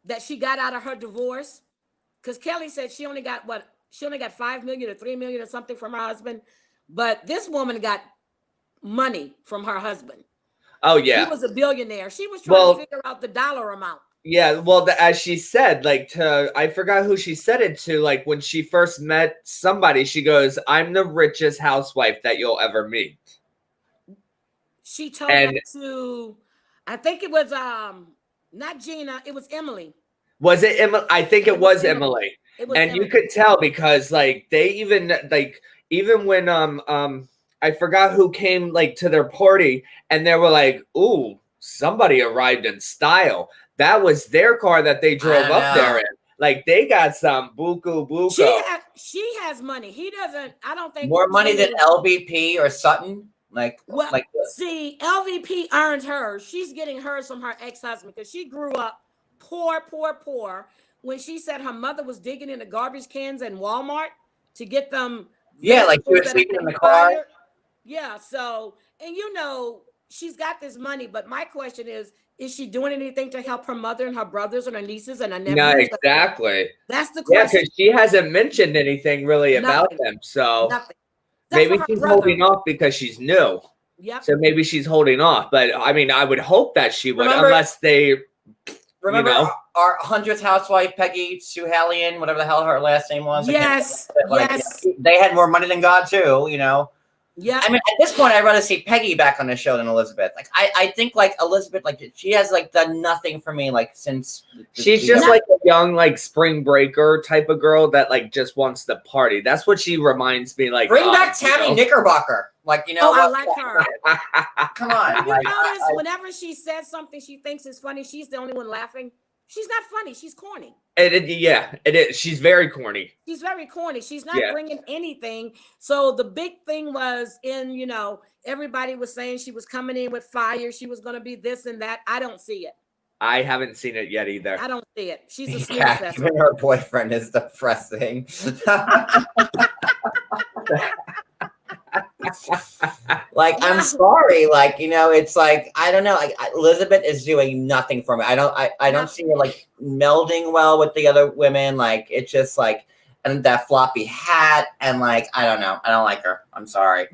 S3: that she got out of her divorce, because Kelly said she only got $5 million or $3 million or something from her husband, but this woman got money from her husband.
S2: Oh yeah,
S3: he was a billionaire. She was trying to figure out the dollar amount.
S2: Yeah, well, as she said, like I forgot who she said it to. Like when she first met somebody, she goes, "I'm the richest housewife that you'll ever meet."
S3: She told that to, I think it was not Gina, it was Emily.
S2: Was it Emily? I think it was Emily. And you could tell because like they even when I forgot who came like to their party and they were like, "Ooh, somebody arrived in style." That was their car that they drove up there in. Like they got some buku.
S3: She has money. He doesn't. I don't think
S1: more money than LVP or Sutton.
S3: See, LVP earned hers. She's getting hers from her ex-husband because she grew up poor. When she said her mother was digging in the garbage cans in Walmart to get them.
S1: Yeah, like she was sleeping in the car.
S3: Yeah. So, and she's got this money, but my question is she doing anything to help her mother and her brothers and her nieces and her nephews?
S2: No, exactly.
S3: That's the question.
S2: Yeah, because she hasn't mentioned anything really about them. So maybe she's holding off because she's new.
S3: Yep.
S2: So maybe she's holding off. But I mean, I would hope that she would, unless they.
S1: Remember our 100th housewife, Peggy Suhalian, whatever the hell her last name was?
S3: Yes. Yes.
S1: They had more money than God, too,
S3: Yeah.
S1: I mean, at this point, I'd rather see Peggy back on the show than Elizabeth. Like, I think, like, Elizabeth, like, she has, like, done nothing for me, like, since...
S2: She's just, like, a young, like, spring breaker type of girl that, like, just wants to party. That's what she reminds me, like...
S1: Bring back Tammy Knickerbocker. Like,
S3: I like her.
S1: Come on.
S3: You notice whenever she says something she thinks is funny, she's the only one laughing. She's not funny. She's corny.
S2: It is. She's very corny.
S3: She's very corny. She's not bringing anything. So the big thing was everybody was saying she was coming in with fire. She was going to be this and that. I don't see it.
S2: I haven't seen it yet either.
S3: I don't see it. She's a snooze fest.
S1: Even her boyfriend is depressing. Like, I'm sorry. Like, it's like, I don't know. Like, Elizabeth is doing nothing for me. I don't see her like melding well with the other women. Like, it's just like, and that floppy hat, and like, I don't know. I don't like her. I'm sorry.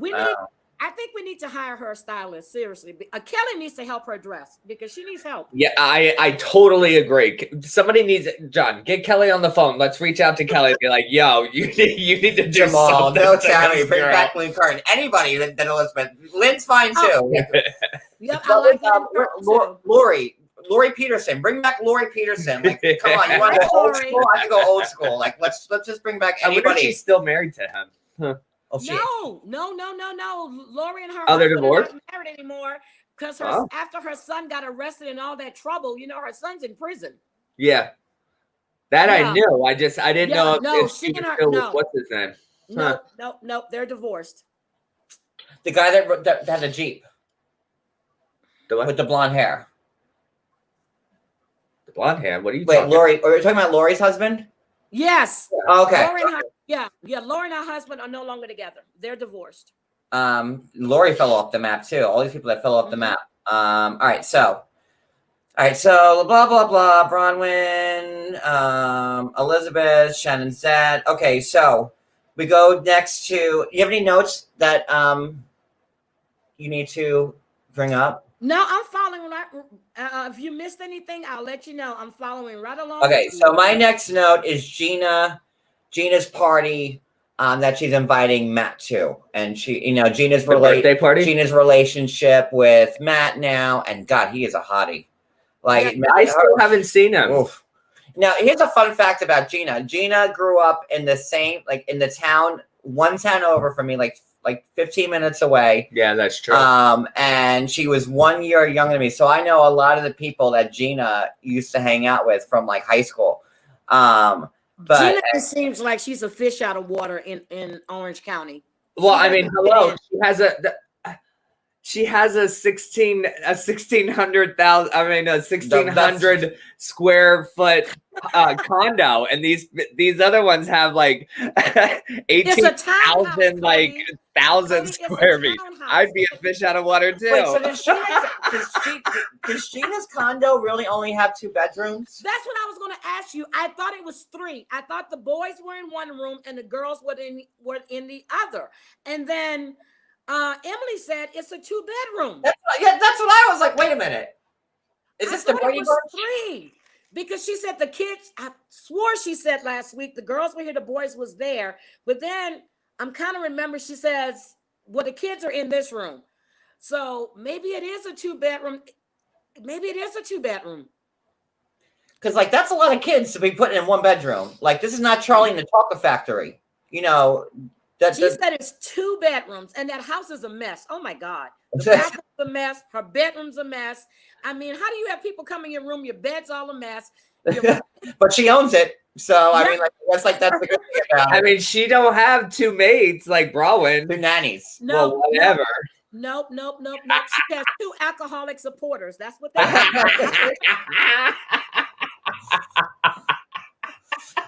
S3: I think we need to hire her a stylist. Seriously, Kelly needs to help her dress because she needs help.
S2: Yeah, I totally agree. Somebody needs John. Get Kelly on the phone. Let's reach out to Kelly and be like, "Yo, you need to do
S1: Jamal,
S2: something."
S1: no Tammy, bring back Lynn Carton. Anybody that Elizabeth. Lynn's fine too.
S3: Yep, I like
S1: Lori Peterson, bring back Lori Peterson. Like, come on, you want to go old school? I can go old school. Like, let's just bring back anybody.
S2: I wonder if she's still married to him. Huh.
S1: Oh,
S3: no. Lori and her
S2: they're
S3: husband
S2: divorced?
S3: are not married anymore because
S2: Oh.
S3: after her son got arrested and all that trouble, her son's in prison.
S2: Yeah, that I knew. I didn't know. If
S3: she and her.
S2: still, what's his name?
S3: No, they're divorced.
S1: The guy that had a Jeep with the blonde hair.
S2: The blonde hair. What are you?
S1: Wait,
S2: talking
S1: Lori? Are you talking about Lori's husband?
S3: Yes.
S1: Okay.
S3: Lori and her, Lori and her husband are no longer together. They're divorced.
S1: Lori fell off the map too. All these people that fell off the map. All right, so blah blah blah. Bronwyn, Elizabeth, Shannon's dad. Okay, so we go next to. You have any notes that you need to bring up?
S3: No, I'm following right. If you missed anything, I'll let you know. I'm following right along.
S1: Okay, so my next note is Gina's party that she's inviting Matt to, and Gina's
S2: birthday party.
S1: Gina's relationship with Matt now, and God, he is a hottie. Like,
S2: I still haven't seen him.
S1: Oof. Now, here's a fun fact about Gina. Gina grew up in the same, like, in the town, one town over from me, like 15 minutes away.
S2: Yeah, that's true.
S1: And she was 1 year younger than me. So I know a lot of the people that Gina used to hang out with from like high school. But
S3: Gina seems like she's a fish out of water in Orange County.
S2: Well, I mean, hello. She has a 1,600 square foot condo, and these other ones have like 18,000 1,000 square feet. I'd be a fish out of water too.
S1: Wait, so does Gina's condo really only have 2 bedrooms?
S3: That's what I was going to ask you. I thought it was 3. I thought the boys were in one room and the girls were in the other. And then Emily said it's a 2-bedroom.
S1: That's what I was like. Wait a minute. Is this the Brady Bunch?
S3: 3 because she said the kids. I swore she said last week the girls were here, the boys was there. But then I'm kind of remember she says, "Well, the kids are in this room." So maybe it is a 2-bedroom. Maybe it is a 2-bedroom.
S1: Because like that's a lot of kids to be putting in 1 bedroom. Like this is not Charlie and the Chocolate Factory. She
S3: said it's 2 bedrooms, and that house is a mess. Oh my God, the bathroom's a mess. Her bedroom's a mess. I mean, how do you have people coming in your room? Your bed's all a mess.
S1: But she owns it, so I mean, that's the good thing about it.
S2: I mean, she don't have 2 maids like Bronwyn.
S1: 2 nannies.
S2: No, well, whatever.
S3: Nope. She has 2 alcoholic supporters. That's what they are.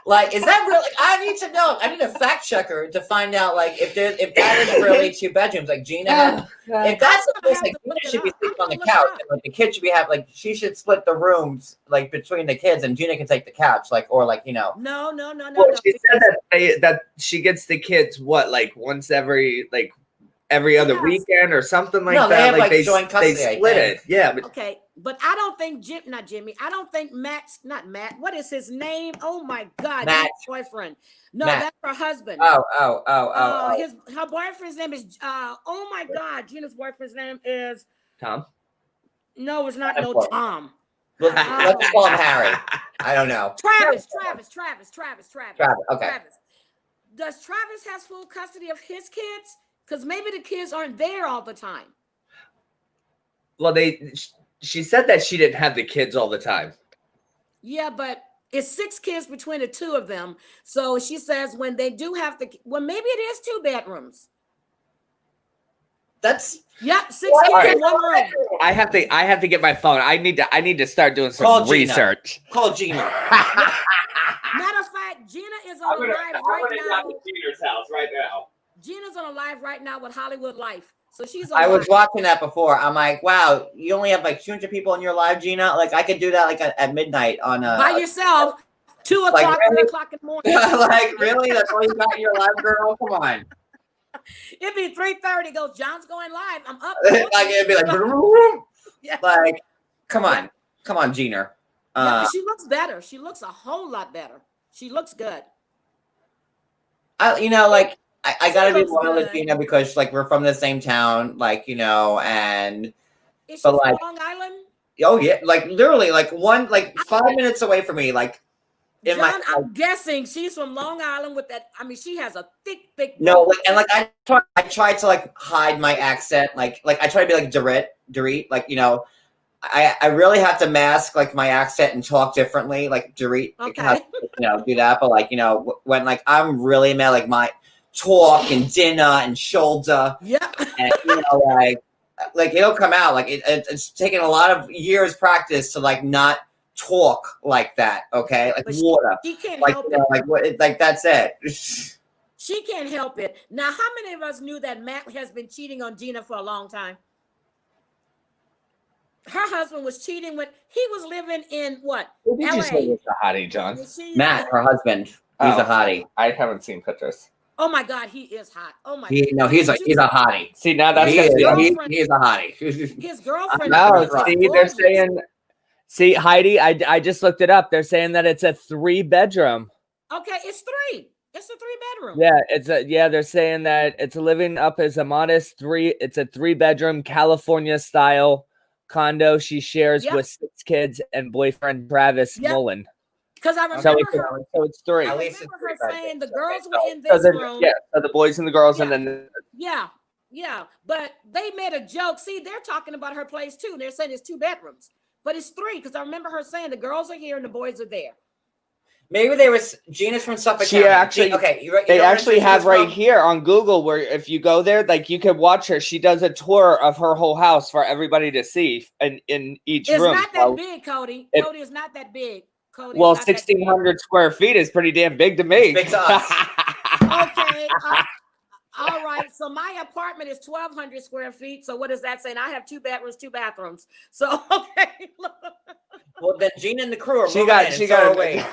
S1: Like, is that really? I need to know. I need a fact checker to find out, like, if that is really 2 bedrooms. Like Gina had, if that's the case, like Gina should be sleeping on the couch, and like the kids should be she should split the rooms like between the kids, and Gina can take the couch, No.
S2: Well, she said that she gets the kids once every other weekend or something like that.
S1: They have like joint custody.
S2: They split it. Yeah. But
S3: okay. But I don't think I don't think not Matt. What is his name? Oh my God.
S1: Matt's
S3: boyfriend. No,
S1: Matt.
S3: That's her husband.
S1: Oh.
S3: Her boyfriend's name is, oh my God. Gina's boyfriend's name is.
S2: Tom?
S3: No, it's not Tom.
S1: Let's call him Harry. I don't know.
S3: Travis.
S1: Okay.
S3: Travis. Does Travis has full custody of his kids? Because maybe the kids aren't there all the time.
S2: Well, she said that she didn't have the kids all the time.
S3: Yeah, but it's 6 kids between the two of them. So she says when they do have to, well, maybe it is 2 bedrooms.
S1: That's
S3: Yep, 6
S1: All
S3: kids
S2: right.
S3: in 1 room.
S2: I have to get my phone. I need to start doing some
S1: Call Gina.
S2: research.
S1: call Gina.
S3: Matter of fact, Gina is on a live right now.
S2: Gina's house right now.
S3: Gina's on a live right now with Hollywood Life. So she's
S1: I
S3: on
S1: was
S3: live.
S1: watching that before. I'm like, wow, you only have like 200 people in your live, Gina. Like I could do that like at midnight on
S3: By yourself, 2
S1: Like,
S3: o'clock,
S1: really?
S3: 3 o'clock in the morning.
S1: like really? That's all you got in your live, girl? Come on.
S3: It'd be 3:30. Goes, John's going live. I'm up.
S1: Like it'd be
S3: Yeah.
S1: like, come on, Gina.
S3: Yeah, she looks better. She looks a whole lot better. She looks good.
S1: I gotta be
S3: looks
S1: loyal to
S3: good.
S1: Gina because like we're from the same town, like and
S3: Is she
S1: But,
S3: from
S1: like-
S3: Long Island?
S1: oh yeah, like literally like 5 minutes away from me, like in
S3: John,
S1: my
S3: I'm guessing she's from Long Island with that. I mean, she has a thick.
S1: no,
S3: throat.
S1: like, and like I tried to like hide my accent, like I try to be like Dorit, like I really have to mask like my accent and talk differently, like Dorit,
S3: Okay.
S1: do that. But like when like I'm really mad, like my talk and dinner and shoulder,
S3: Yeah.
S1: and like it'll come out. Like it's taken a lot of years practice to like not talk like that. Okay, like
S3: But
S1: water,
S3: She can't
S1: like
S3: help it.
S1: like what, like that's it.
S3: She can't help it. Now, how many of us knew that Matt has been cheating on Gina for a long time? Her husband was cheating when he was living in what?
S2: Who did you
S3: LA.
S2: say was the hottie, John?
S3: Was she-
S1: Matt, her husband, he's a hottie.
S2: I haven't seen pictures.
S3: Oh my God, he is hot. Oh my.
S1: He's a hottie.
S2: See, now that's
S1: He
S2: gonna
S1: is,
S2: be
S3: girlfriend-
S1: he is a hottie.
S3: His girlfriend.
S2: no.
S3: is
S2: See, they're
S3: gorgeous.
S2: saying. See, Heidi, I just looked it up. They're saying that it's a 3-bedroom.
S3: Okay, it's 3. It's a 3-bedroom.
S2: Yeah, they're saying that it's living up as a modest 3. It's a 3-bedroom California style condo she shares
S3: Yep.
S2: with 6 kids and boyfriend Travis
S3: Yep.
S2: Mullen.
S3: Because I
S2: So
S3: remember her.
S2: it's 3.
S3: I
S1: At least
S3: remember
S1: it's
S3: her
S1: 3
S3: saying the
S1: bedrooms.
S3: girls were in
S2: So
S3: this
S2: then,
S3: room.
S2: so the boys and the girls,
S3: Yeah.
S2: and then
S3: Yeah. But they made a joke. See, they're talking about her place too. They're saying it's 2 bedrooms, but it's 3 because I remember her saying the girls are here and the boys are there.
S1: Maybe they was Gina's from Suffolk
S2: She
S1: County.
S2: actually-
S1: They
S2: they actually have right here on Google where if you go there, like you can watch her. She does a tour of her whole house for everybody to see in each
S3: It's
S2: room.
S3: not that big, Cody.
S2: If-
S3: Cody is not that big. Cody.
S2: Well,
S3: is not that big.
S2: 1,600 square feet is pretty damn big to me.
S1: Big to us.
S3: Okay. All right. So my apartment is 1,200 square feet. So what does that say? And I have 2 bedrooms, 2 bathrooms. So okay.
S1: Well, then Gina and the crew are
S2: she
S1: moving
S2: got
S1: in,
S2: she
S1: so
S2: got
S1: are we.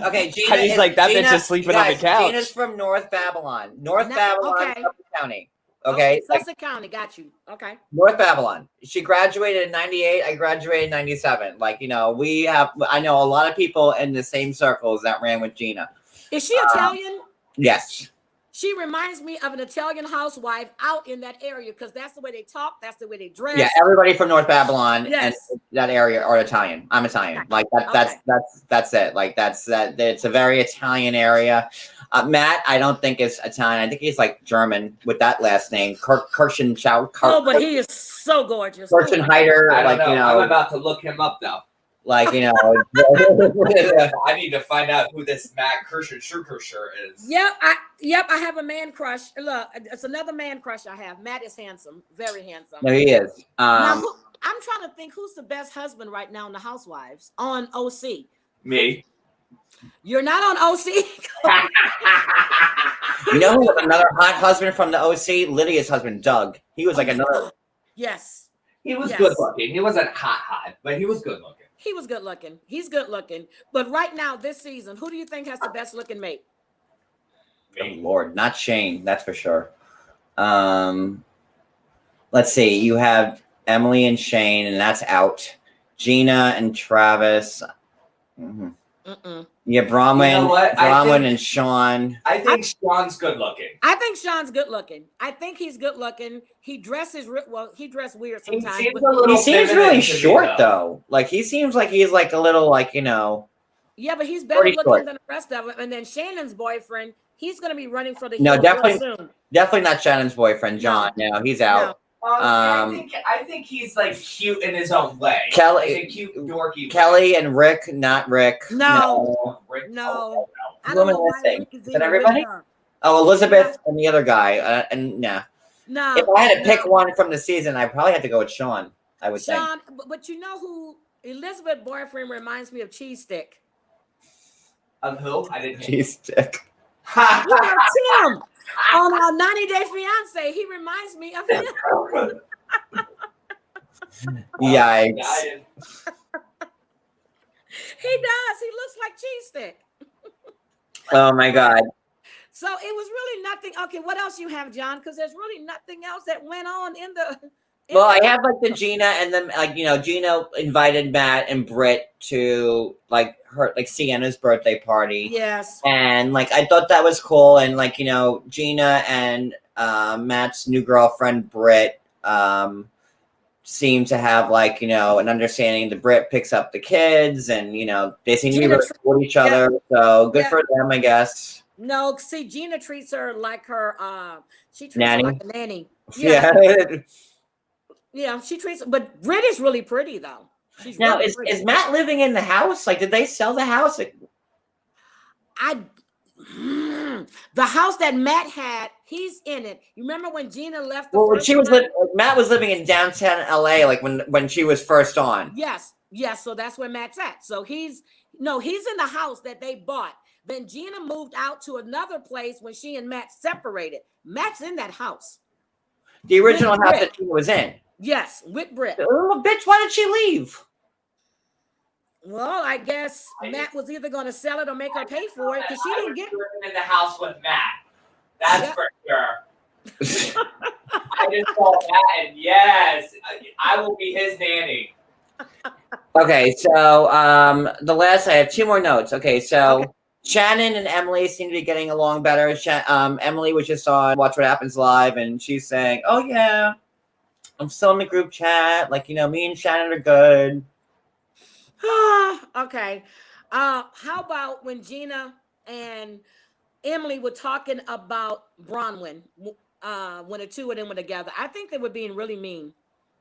S1: Okay, Gina.
S2: He's like, that bitch is sleeping on the couch.
S1: Gina's from North Babylon. North
S3: No,
S1: Babylon,
S3: okay.
S1: Suffolk County. Okay, like
S3: Sussex County. Got you. Okay.
S1: North Babylon. She graduated in 98. I graduated in 97. Like, I know a lot of people in the same circles that ran with Gina.
S3: Is she Italian?
S1: Yes.
S3: She reminds me of an Italian housewife out in that area because that's the way they talk, that's the way they dress.
S1: Yeah, everybody from North Babylon
S3: Yes.
S1: and that area are Italian. I'm Italian. Like that's it. Like that's it's a very Italian area. Matt, I don't think is Italian. I think he's like German with that last name. Kirschenschau.
S3: Oh, but he is so gorgeous.
S1: Kirschenheiter.
S2: I don't
S1: Like,
S2: know. I'm about to look him up though.
S1: like,
S2: I need to find out who this Matt Kirschenschurker is.
S3: Yep, I have a man crush. Look, it's another man crush I have. Matt is handsome, very handsome.
S1: no, he is.
S3: Now, I'm trying to think who's the best husband right now in the Housewives on OC.
S2: Me.
S3: You're not on OC.
S1: You know who was another hot husband from the OC? Lydia's husband, Doug. He was like another.
S3: Yes,
S2: He was
S3: Yes.
S2: good looking. He wasn't hot, but he was good looking.
S3: he was good looking. He's good looking. But right now, this season, who do you think has the best looking mate?
S1: Oh, Lord, not Shane, that's for sure. Let's see. You have Emily and Shane, and that's out. Gina and Travis.
S3: Mm-mm.
S1: Yeah, Bronwyn,
S2: You know what?
S1: Bronwyn and Sean.
S2: I think Sean's good looking.
S3: I think Sean's good looking. I think he's good looking. He dresses he dressed weird sometimes.
S2: seems
S3: but-
S2: a little
S1: He seems
S2: feminine
S1: really
S2: to me,
S1: short, though. Like, he seems like he's like a little, like,
S3: Yeah, but he's better
S1: Pretty
S3: looking
S1: short.
S3: than the rest of them. And then Shannon's boyfriend, he's going to be running for the
S1: No,
S3: hills real
S1: definitely-
S3: soon.
S1: definitely not Shannon's boyfriend, John. No, he's out.
S2: I think he's like cute in his own way.
S1: Kelly,
S2: like a cute dorky.
S1: Kelly and Rick, not Rick.
S3: No.
S2: Rick,
S3: No. I
S1: Who
S3: don't
S1: am I
S3: know why
S1: missing?
S3: Rick is
S1: Is that
S3: even with
S1: everybody?
S3: her.
S1: Oh, Elizabeth and the other guy. And nah.
S3: No.
S1: If I had to pick one from the season, I probably had to go with Sean. I would think.
S3: Sean, but you know who Elizabeth's boyfriend reminds me of Cheese Stick.
S2: Of who? I didn't.
S1: Cheese stick.
S3: You know Tim on 90 Day Fiance. He reminds me of him.
S1: Yikes.
S3: He does. He looks like Cheese Stick.
S1: Oh my God.
S3: So it was really nothing. Okay, what else you have, John? Because there's really nothing else that went on in the.
S1: Well, I have like the Gina, and then like Gina invited Matt and Britt to like her Sienna's birthday party.
S3: Yes.
S1: And like I thought that was cool, and like Gina and Matt's new girlfriend Britt seem to have like an understanding. The Britt picks up the kids, and they seem to be really cool with each other. So good for them, I guess.
S3: No, see, Gina treats her like her. She treats
S1: nanny.
S3: her like a nanny.
S1: Yeah.
S3: Yeah, she treats. But Britt is really pretty though. She's
S1: Now
S3: really
S1: is
S3: pretty.
S1: is Matt living in the house? Like, did they sell the house? Like,
S3: the house that Matt had, he's in it. You remember when Gina left?
S1: Well, when Matt was living in downtown LA, like when she was first on.
S3: Yes. So that's where Matt's at. So he's in the house that they bought. Then Gina moved out to another place when she and Matt separated. Matt's in that house.
S1: The original house that Gina was in.
S3: Yes, with Britt.
S1: Oh, bitch, why did she leave?
S3: Well, I guess Matt was either going to sell it or make her pay for it because she didn't get
S2: in the house with Matt. That's for sure. I just saw that, and yes, I will be his nanny.
S1: Okay, so I have two more notes. Okay, so Shannon and Emily seem to be getting along better. Emily was just on Watch What Happens Live, and she's saying, "Oh yeah, I'm still in the group chat. Like me and Shannon are good."
S3: Okay. How about when Gina and Emily were talking about Bronwyn when the two of them were together? I think they were being really mean.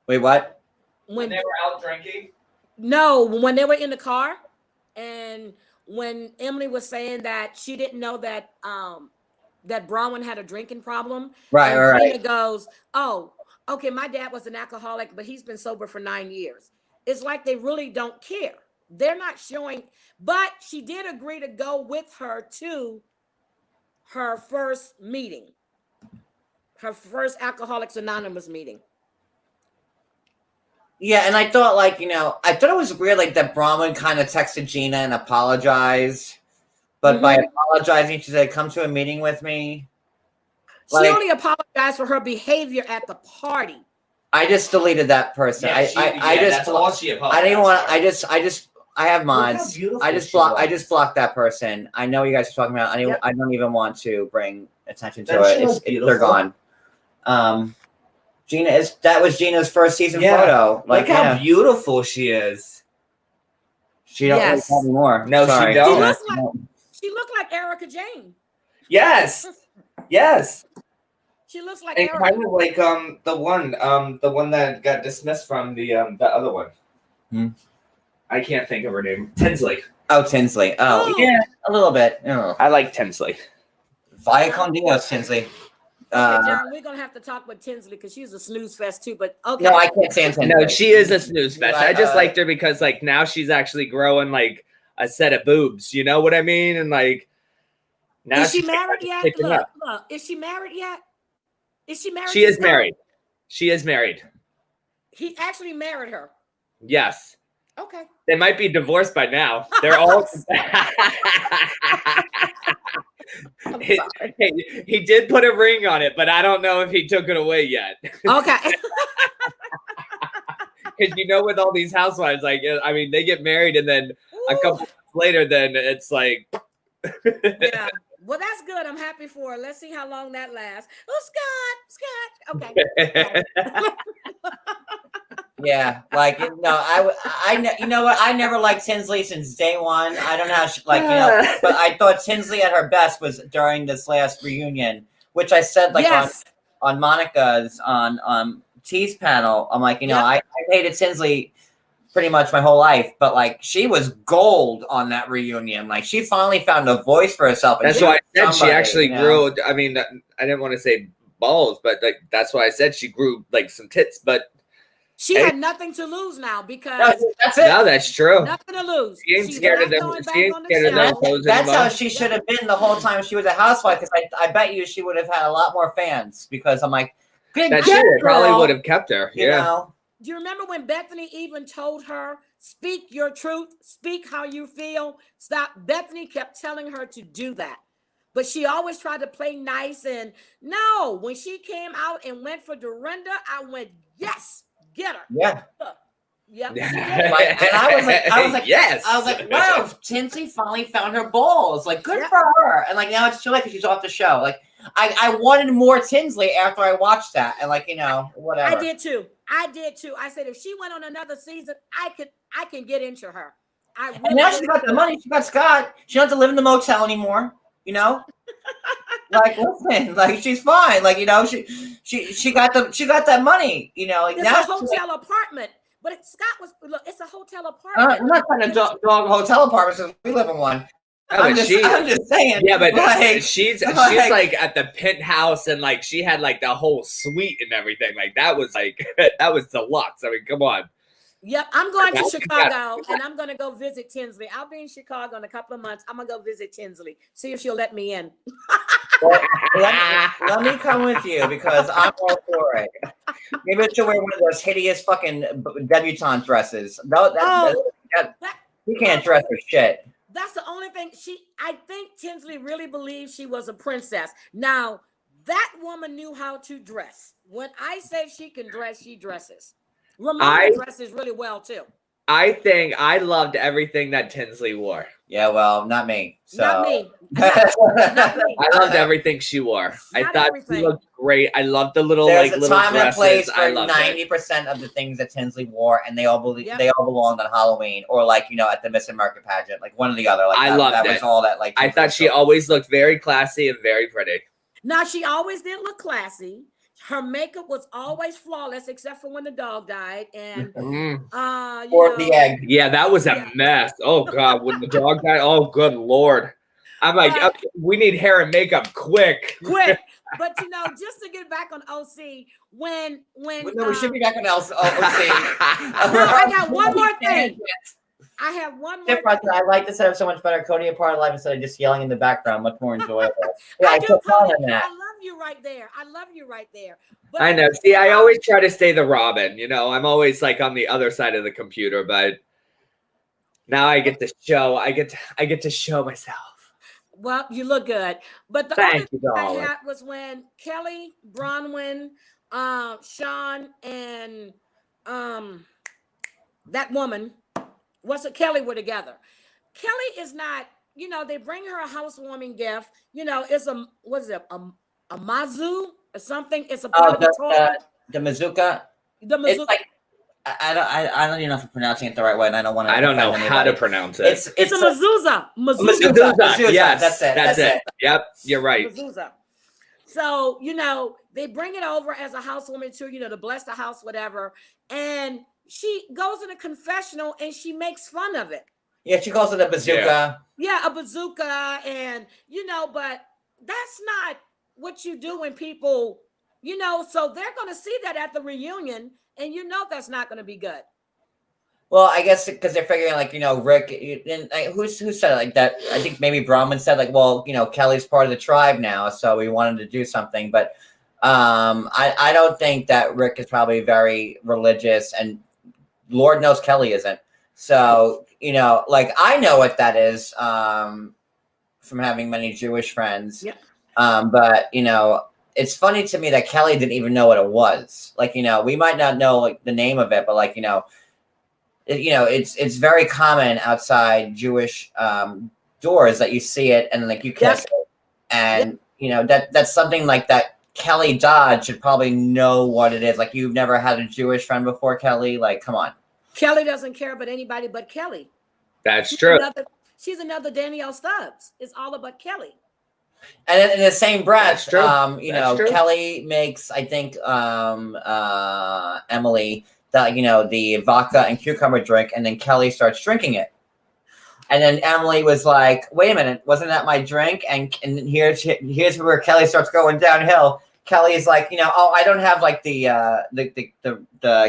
S1: Wait, what?
S2: When they were out drinking?
S3: No, when they were in the car, and when Emily was saying that she didn't know that that Bronwyn had a drinking problem.
S1: Right,
S3: and
S1: right.
S3: Gina goes, "Oh, okay, my dad was an alcoholic, but he's been sober for 9 years." It's like they really don't care. They're not showing, but she did agree to go with her to her first meeting, her first Alcoholics Anonymous meeting.
S1: Yeah, and I thought I thought it was weird that Bronwyn kind of texted Gina and apologized. But by apologizing, she said, "Come to a meeting with me."
S3: She only apologized for her behavior at the party.
S1: I just deleted that person.
S2: That's all she apologized.
S1: I didn't want. I have mods. I just blocked that person. I know what you guys are talking about. I don't even want to bring attention to it. They're gone. That was Gina's first season photo.
S2: Look how beautiful she is.
S1: She don't really have anymore.
S2: No,
S1: sorry.
S2: She don't.
S3: She looked like Erica Jane.
S2: Yes. Yes.
S3: She looks like
S2: and
S3: Erica.
S2: Kind of like the one that got dismissed from the other one. I can't think of her name. Tinsley.
S1: Oh, Tinsley. Oh, yeah, a little bit. Oh.
S2: I like Tinsley.
S1: Vaya con Dios, Tinsley.
S3: Okay, John, we're gonna have to talk with Tinsley because she's a snooze fest too. But okay.
S1: No, I can't stand Tinsley.
S2: No, she is a snooze fest. I just liked her because now she's actually growing a set of boobs. You know what I mean? And now
S3: is she married yet? Look, is she married yet? Is she married?
S2: She is married. She is married.
S3: He actually married her.
S2: Yes.
S3: Okay.
S2: They might be divorced by now. They're all. He did put a ring on it, but I don't know if he took it away yet.
S3: Okay.
S2: Because with all these housewives, they get married and then a couple months later, then it's like.
S3: Yeah. Well, that's good. I'm happy for her. Let's see how long that lasts. Oh, Scott. Okay.
S1: Yeah, you know what? I never liked Tinsley since day one. I don't know how she, but I thought Tinsley at her best was during this last reunion, which I said on Monica's on Tease panel, I'm like,
S3: Yep.
S1: I hated Tinsley pretty much my whole life, but like she was gold on that reunion. Like she finally found a voice for herself. And
S2: That's why I said she
S1: somebody,
S2: actually grew. I mean, I didn't want to say balls, but like that's why I said she grew like some tits. But
S3: She had nothing to lose now because
S1: that's it.
S2: No, that's true.
S3: nothing to lose.
S2: She ain't
S3: She's
S2: scared
S3: not
S2: of them.
S3: going
S2: She
S3: back
S2: ain't
S3: on the
S2: scared of
S3: show.
S2: them hoes
S1: That's how
S2: anymore.
S1: she should have been the whole time she was a housewife. Because I bet you she would have had a lot more fans. Because I'm like, good
S2: That
S1: girl,
S2: shit probably would have kept her.
S1: you
S2: Yeah.
S1: know?
S3: Do you remember when Bethany even told her, speak your truth, speak how you feel? Stop. Bethany kept telling her to do that. But she always tried to play nice. And no, when she came out and went for Dorinda, I went, yes, get her.
S1: Yeah.
S3: Yep.
S2: Yeah.
S3: She did it.
S1: Like, and I was like,
S2: yes.
S1: I was like, wow, Tinsley finally found her balls. Like, good for her. And like now it's too late because she's off the show. Like, I wanted more Tinsley after I watched that, and like whatever.
S3: I did too. I said if she went on another season, I can get into her. I really,
S1: And now
S3: really
S1: she's got
S3: could.
S1: the money. She got Scott. She don't have to live in the motel anymore. Like listen, like she's fine. Like she got that money. Like
S3: It's
S1: now
S3: a hotel apartment. But Scott was look. It's a hotel
S1: I'm
S3: apartment.
S1: not trying to dog hotel apartments because we live in one. I'm just saying.
S2: Yeah, but
S1: like,
S2: she's like at the penthouse and like she had like the whole suite and everything. Like that was deluxe. I mean, come on.
S3: Yep, I'm going to Chicago and I'm going to go visit Tinsley. I'll be in Chicago in a couple of months. I'm going to go visit Tinsley, see if she'll let me in.
S1: well, let me come with you because I'm all for it. Maybe she'll wear one of those hideous fucking debutante dresses. No, you can't dress for shit.
S3: That's the only thing I think Tinsley really believed she was a princess. Now, that woman knew how to dress. When I say she can dress, she dresses. Ramona dresses really well too.
S2: I think I loved everything that Tinsley wore.
S1: Yeah, well, not me. So.
S3: Not me. Not me.
S2: I loved everything she wore. I thought she looked great. I loved the little
S1: There's
S2: little
S1: time
S2: dresses.
S1: and place for
S2: I loved
S1: 90% of the things that Tinsley wore, and they all belonged on Halloween or like at the Miss America pageant, like one or the other. Like
S2: I loved
S1: that.
S2: It.
S1: Was all that like.
S2: I thought she always looked very classy and very pretty.
S3: Now she always did look classy. Her makeup was always flawless, except for when the dog died, and
S1: or the egg.
S2: Yeah, that was a mess. Oh God, when the dog died. Oh, good Lord. I'm like, we need hair and makeup quick.
S3: But just to get back on OC, when
S1: no, we should be back on OC.
S3: No, I got one more thing. I have one more.
S1: I like to set up so much better. Cody a part of life instead of just yelling in the background. Much more enjoyable.
S3: I do, Cody. I love you right there. But
S2: I know. See, I always try to stay the Robin. I'm always like on the other side of the computer, but now I get to show. I get to show myself.
S3: Well, you look good. But the other thing I had was when Kelly, Bronwyn, Sean, and that woman, Kelly were together. Kelly is not, they bring her a housewarming gift. It's a mazu or something. It's a part of the toy.
S1: The Mazuka. It's like I don't even know if I'm pronouncing it the right way, and I don't want to.
S2: I don't know how to pronounce it.
S3: It's a mezuzah.
S1: Mezuzah.
S2: Yes,
S1: that's it.
S2: Yep, you're right.
S3: Mezuzah. So they bring it over as a housewoman too, to bless the house, whatever. And she goes in a confessional and she makes fun of it.
S1: Yeah, she calls it a bazooka.
S3: Yeah, a bazooka, and but that's not what you do when people, so they're going to see that at the reunion, and that's not going to be good.
S1: Well, I guess because they're figuring like, Rick, and who said it like that? I think maybe Bronwyn said like, well, Kelly's part of the tribe now, so we wanted to do something. But I don't think that Rick is probably very religious, and Lord knows Kelly isn't. So, like I know what that is from having many Jewish friends.
S3: Yeah.
S1: But, it's funny to me that Kelly didn't even know what it was. Like, we might not know like the name of it, but like, it's very common outside Jewish doors that you see it and like you kiss it. And, that's something like that. Kelly Dodd should probably know what it is. Like, you've never had a Jewish friend before, Kelly? Like, come on.
S3: Kelly doesn't care about anybody but Kelly.
S2: That's true.
S3: She's another Danielle Stubbs. It's all about Kelly.
S1: And then in the same breath,
S2: That's true.
S1: you
S2: That's
S1: know,
S2: true.
S1: Kelly makes, I think, Emily, the vodka and cucumber drink, and then Kelly starts drinking it. And then Emily was like, "Wait a minute, wasn't that my drink?" And here's where Kelly starts going downhill. Kelly's like, "Oh, I don't have like the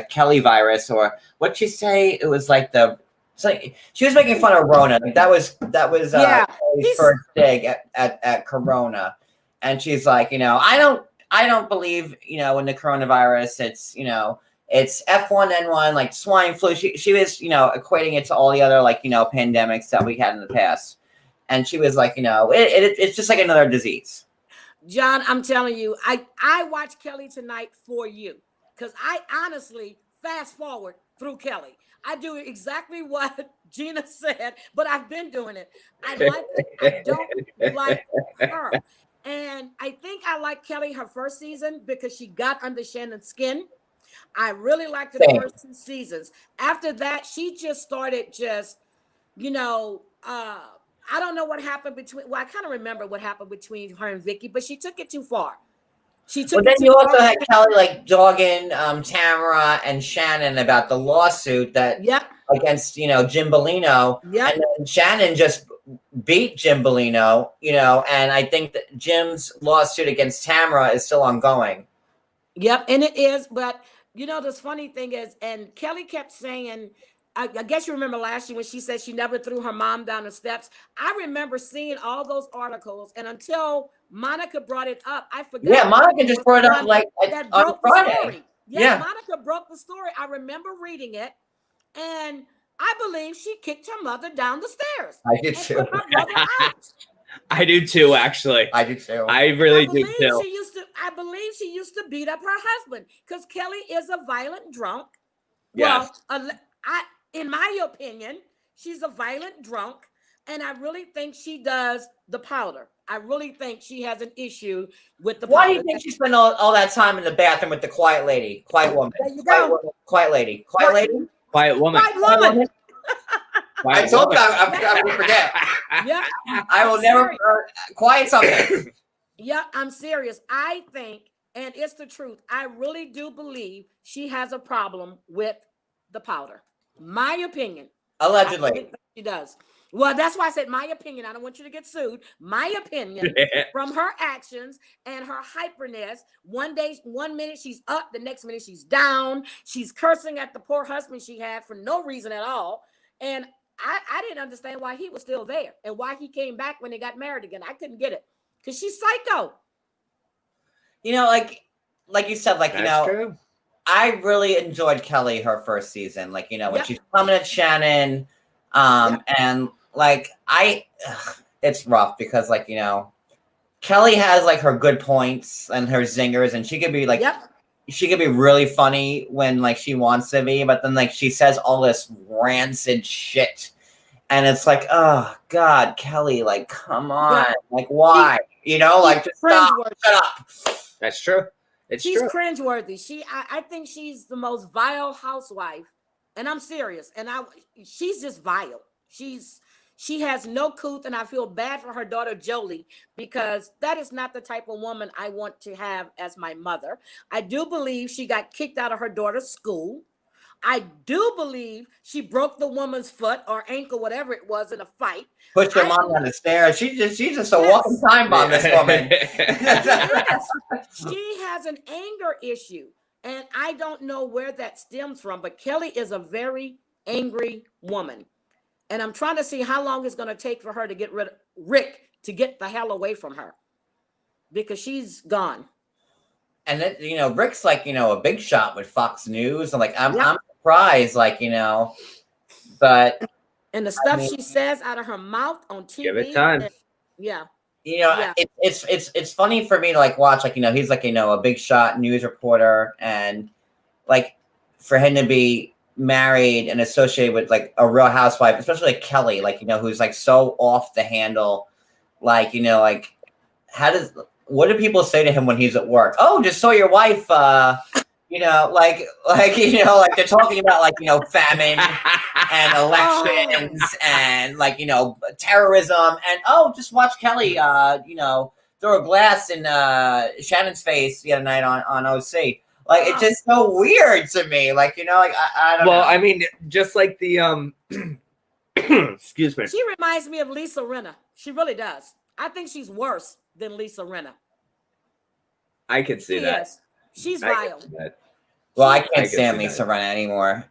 S1: Kelly virus, or what'd she say? It was like it's like she was making fun of Rona. Like that was
S3: Yeah,
S1: Kelly's first dig at Corona, and she's like, I don't believe in the coronavirus. It's F1N1, like swine flu. She was, equating it to all the other, like, pandemics that we had in the past. And she was like, it's just like another disease.
S3: John, I'm telling you, I watched Kelly tonight for you because I honestly fast forward through Kelly. I do exactly what Gina said, but I've been doing it. I like it. I don't like her. And I think I like Kelly her first season because she got under Shannon's skin. I really liked the
S1: Same.
S3: first 2 seasons. After that, she just started I don't know what happened between. Well, I kind of remember what happened between her and Vicky, but she took it too far. She took
S1: But then
S3: it too
S1: you also
S3: far.
S1: had Kelly like dogging Tamara and Shannon about the lawsuit that
S3: Yep.
S1: against Jim Bellino.
S3: Yep.
S1: And then Shannon just beat Jim Bellino, and I think that Jim's lawsuit against Tamara is still ongoing.
S3: Yep, and it is. But this funny thing is, and Kelly kept saying, I guess you remember last year when she said she never threw her mom down the steps. I remember seeing all those articles, and until Monica brought it up, I forgot.
S1: Yeah, Monica just brought it up like
S3: that
S1: on
S3: broke
S1: Friday.
S3: the story.
S1: Yeah,
S3: Monica broke the story. I remember reading it, and I believe she kicked her mother down the stairs.
S1: I did too.
S3: Put her brother out.
S2: I do too, actually.
S1: I do too.
S2: I really do
S3: believe
S2: too.
S3: I believe she used to beat up her husband because Kelly is a violent drunk.
S2: Yes.
S3: Well, in my opinion, she's a violent drunk, and I really think she does the powder. I really think she has an issue with the powder.
S1: Why do you think she spent all that time in the bathroom with the quiet lady? Quiet woman.
S3: There you go.
S1: Quiet lady. Quiet lady.
S2: Quiet woman.
S3: Quiet woman.
S1: I told you I'm gonna forget.
S3: Yeah.
S1: I will never quiet something.
S3: Yeah, I'm serious. I think, and it's the truth, I really do believe she has a problem with the powder. My opinion.
S1: Allegedly.
S3: I think she does. Well, that's why I said my opinion. I don't want you to get sued. My opinion from her actions and her hyperness. One minute she's up, the next minute she's down. She's cursing at the poor husband she had for no reason at all. And I didn't understand why he was still there and why he came back when they got married again. I couldn't get it because she's psycho.
S1: Like you said,
S2: That's true.
S1: I really enjoyed Kelly her first season. When she's coming at Shannon, and it's rough because Kelly has her good points and her zingers, and she could be she could be really funny when she wants to be, but then she says all this rancid shit, and it's like, oh God, Kelly, come on, why? Just stop, shut up.
S2: That's true.
S3: She's cringeworthy. I think she's the most vile housewife, and I'm serious. And she's just vile. She has no couth, and I feel bad for her daughter Jolie because that is not the type of woman I want to have as my mother. I do believe she got kicked out of her daughter's school. I do believe she broke the woman's foot or ankle, whatever it was, in a fight.
S1: Pushed her mom down the stairs. She's just a walking time bomb, this woman.
S3: She has an anger issue, and I don't know where that stems from, but Kelly is a very angry woman. And I'm trying to see how long it's going to take for her to get rid of Rick, to get the hell away from her, because she's gone.
S1: And then, Rick's a big shot with Fox News. And I'm surprised, but.
S3: And the stuff she says out of her mouth on TV.
S2: Give it time.
S1: It's funny for me to watch, he's a big shot news reporter, and for him to be married and associated with a Real Housewife, especially Kelly, who's so off the handle, what do people say to him when he's at work? Oh, just saw your wife, they're talking about famine and elections and terrorism, and just watch Kelly throw a glass in Shannon's face the other night on OC. Like it's just so weird to me. Like I don't know.
S2: Well, I mean, just like the excuse me.
S3: She reminds me of Lisa Rinna. She really does. I think she's worse than Lisa Rinna.
S2: I could see that.
S3: Yes, she's vile.
S1: Well, I can't stand Lisa Rinna anymore.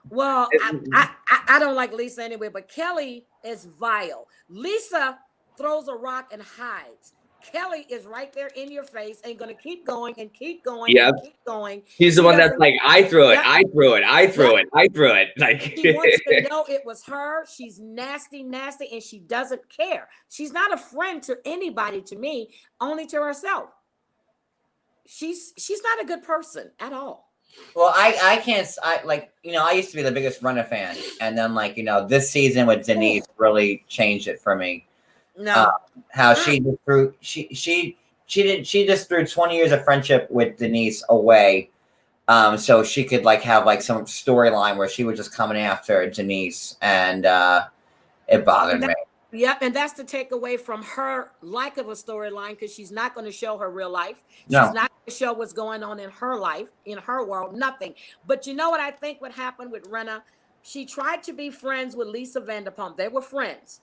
S3: Well, I don't like Lisa anyway, but Kelly is vile. Lisa throws a rock and hides. Kelly is right there in your face and going to keep going and keep going and keep going.
S2: She's the one that's like, I threw it, I threw it, I threw it, I threw it. Like
S3: she wants to know it was her. She's nasty, and she doesn't care. She's not a friend to anybody, to me, only to herself. She's not a good person at all.
S1: Well, I can't. I used to be the biggest Runner fan, and then this season with Denise really changed it for me.
S3: No,
S1: how she just threw she just threw 20 years of friendship with Denise away, so she could have some storyline where she was just coming after Denise, and it bothered me.
S3: Yep, and that's to take away from her lack of a storyline, because she's not going to show her real life.
S1: No.
S3: She's not going to show what's going on in her life, in her world, nothing. But you know what I think what happened with Rinna? She tried to be friends with Lisa Vanderpump. They were friends.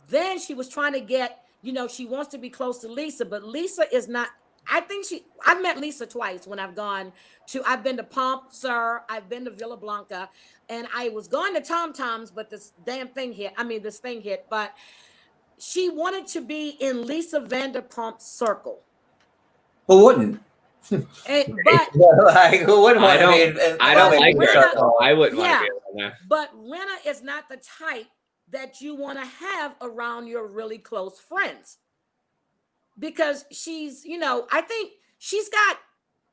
S3: Then she was trying to get, she wants to be close to Lisa, but Lisa is not. I've met Lisa twice when I've been to Pomp, Sir, I've been to Villa Blanca, and I was going to Tom Tom's, but this thing hit, but she wanted to be in Lisa Vanderpump's circle.
S2: Who wouldn't?
S3: But
S1: who wouldn't want to be?
S2: I don't like her. So I wouldn't want to be in there.
S3: But Rinna is not the type that you want to have around your really close friends, because she's, I think she's got.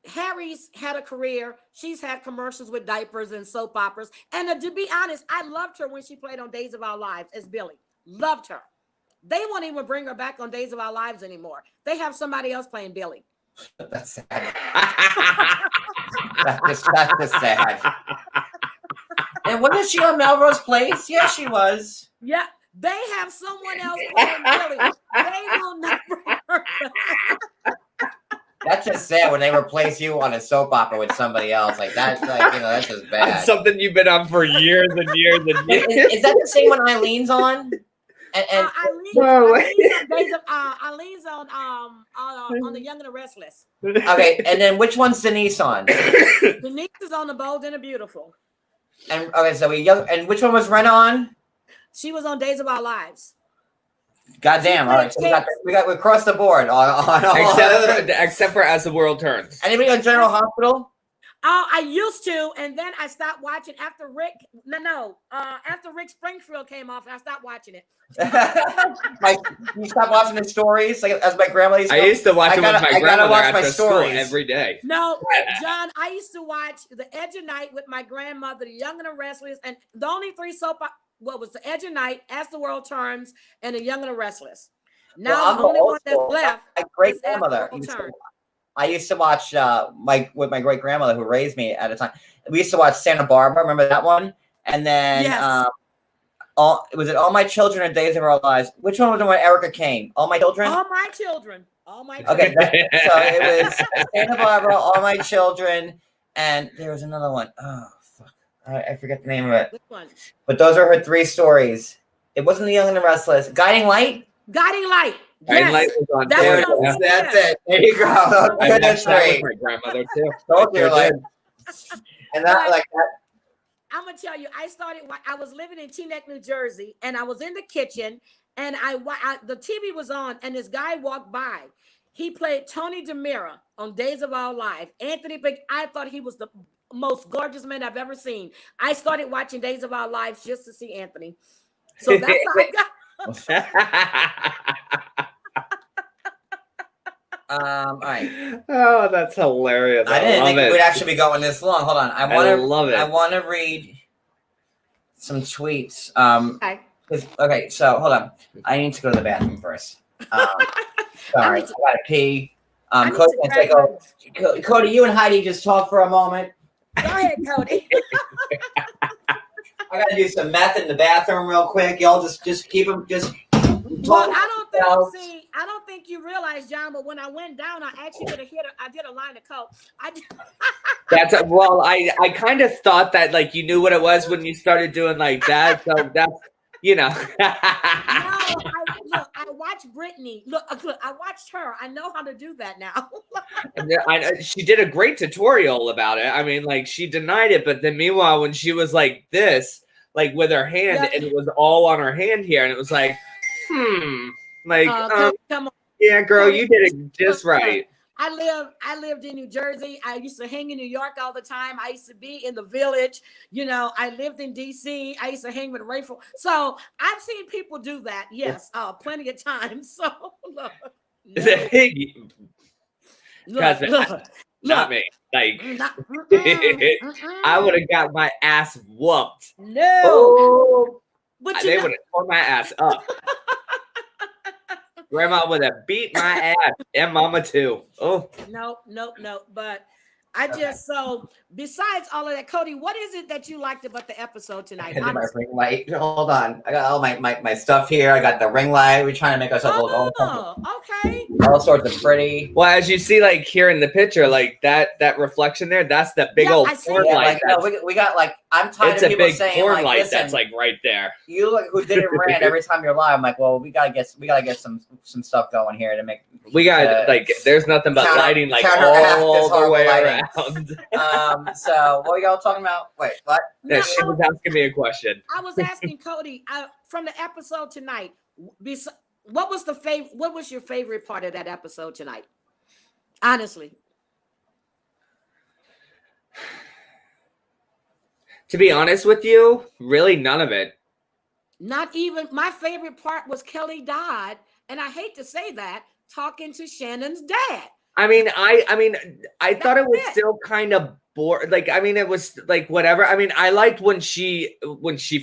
S3: Harry's had a career. She's had commercials with diapers and soap operas. And to be honest, I loved her when she played on Days of Our Lives as Billy. Loved her. They won't even bring her back on Days of Our Lives anymore. They have somebody else playing Billy.
S1: That's sad. that's just sad. And wasn't she on Melrose Place? Yeah, she was.
S3: Yeah, they have someone else playing Billy. They will not bring her back.
S1: That's just sad when they replace you on a soap opera with somebody else. That's that's just bad.
S2: Something you've been on for years and years and years.
S1: Is that the same one Eileen's on?
S3: Eileen's on The Young and the Restless.
S1: Okay, and then which one's Denise on?
S3: Denise is on The Bold and the Beautiful.
S1: And okay, so and which one was Rinna on?
S3: She was on Days of Our Lives.
S1: Goddamn! All right, so we crossed the board on
S2: except for As the World Turns.
S1: Anybody on General Hospital?
S3: Oh, I used to, and then I stopped watching after Rick. After Rick Springfield came off, I stopped watching it.
S1: You stopped watching the stories, as my grandma used to.
S2: I used to watch them with my grandmother after school every day.
S3: No, John, I used to watch The Edge of Night with my grandmother, The Young and the Restless, and the only three soap operas. What was The Edge of Night, As the World Turns, and The Young and the Restless. Now the only one that's left.
S1: My great grandmother. I used to watch with my great grandmother who raised me at a time. We used to watch Santa Barbara. Remember that one? And then was it All My Children or Days of Our Lives? Which one was the one with Erica Kane? All My Children.
S3: All My Children. All My Children.
S1: Okay, so it was Santa Barbara, All My Children, and there was another one. Oh. I forget the name of it.
S3: Which one?
S1: But those are her three stories. It wasn't The Young and the Restless. Guiding Light?
S3: Guiding Light.
S2: Guiding Light was on
S1: there. That's it. There you go. That's
S2: great. My grandmother too.
S1: And that like that.
S3: I'm gonna tell you, I was living in Teaneck, New Jersey, and I was in the kitchen, and the TV was on, and this guy walked by. He played Tony DeMira on Days of Our Lives. Anthony Big. I thought he was the most gorgeous man I've ever seen. I started watching Days of Our Lives just to see Anthony. So that's how I got.
S1: All right.
S2: Oh, that's hilarious.
S1: I didn't think we'd actually be going this long. Hold on. I
S2: love it.
S1: I want to read some tweets.
S3: Okay.
S1: Okay, so hold on. I need to go to the bathroom first. Sorry, I gotta pee. Cody, you and Heidi just talk for a moment.
S3: Go ahead, Cody.
S1: I gotta do some meth in the bathroom real quick. Y'all just keep them. Just
S3: well, I I don't think you realize, John, but when I went down, I actually did a line of coke.
S2: Well, I kind of thought that like you knew what it was when you started doing like that. So that's No,
S3: I watched Brittany. Look, I watched her. I know how to do that now.
S2: She did a great tutorial about it. I mean, like she denied it, but then meanwhile, when she was like this, like with her hand, and it was all on her hand here, and it was like, like,
S3: come on.
S2: Yeah, girl, you did it just right.
S3: I lived in New Jersey. I used to hang in New York all the time. I used to be in the Village. I lived in DC. I used to hang with Rayful. So I've seen people do that. Yes, plenty of times. So look,
S2: not me. Like I would have got my ass whooped.
S3: No,
S2: but they would have torn my ass up. Grandma would have beat my ass, and Mama too. Oh
S3: no. But I just so besides all of that, Cody, what is it that you liked about the episode tonight?
S1: I my ring light. Hold on, I got all my stuff here. I got the ring light. We're trying to make ourselves look
S3: okay.
S1: All sorts of pretty.
S2: Well, as you see, like here in the picture, like that reflection there, that's the big old porn light.
S1: Like, we got like I'm tired of people saying
S2: porn
S1: like,
S2: light
S1: listen,
S2: that's like right there.
S1: You look who didn't rant every time you're live. I'm like, well, we gotta get some stuff going here to make.
S2: We got like there's nothing but lighting like all the way around.
S1: So what are y'all talking about? Wait, what?
S2: No, she was asking me a question.
S3: I was asking Cody from the episode tonight. What was your favorite part of that episode tonight? Honestly.
S2: To be honest with you, really none of it.
S3: Not even my favorite part was Kelly Dodd, and I hate to say that, talking to Shannon's dad.
S2: I mean, I thought it was still kind of bored. Like, I mean, it was like whatever. I mean, I liked when she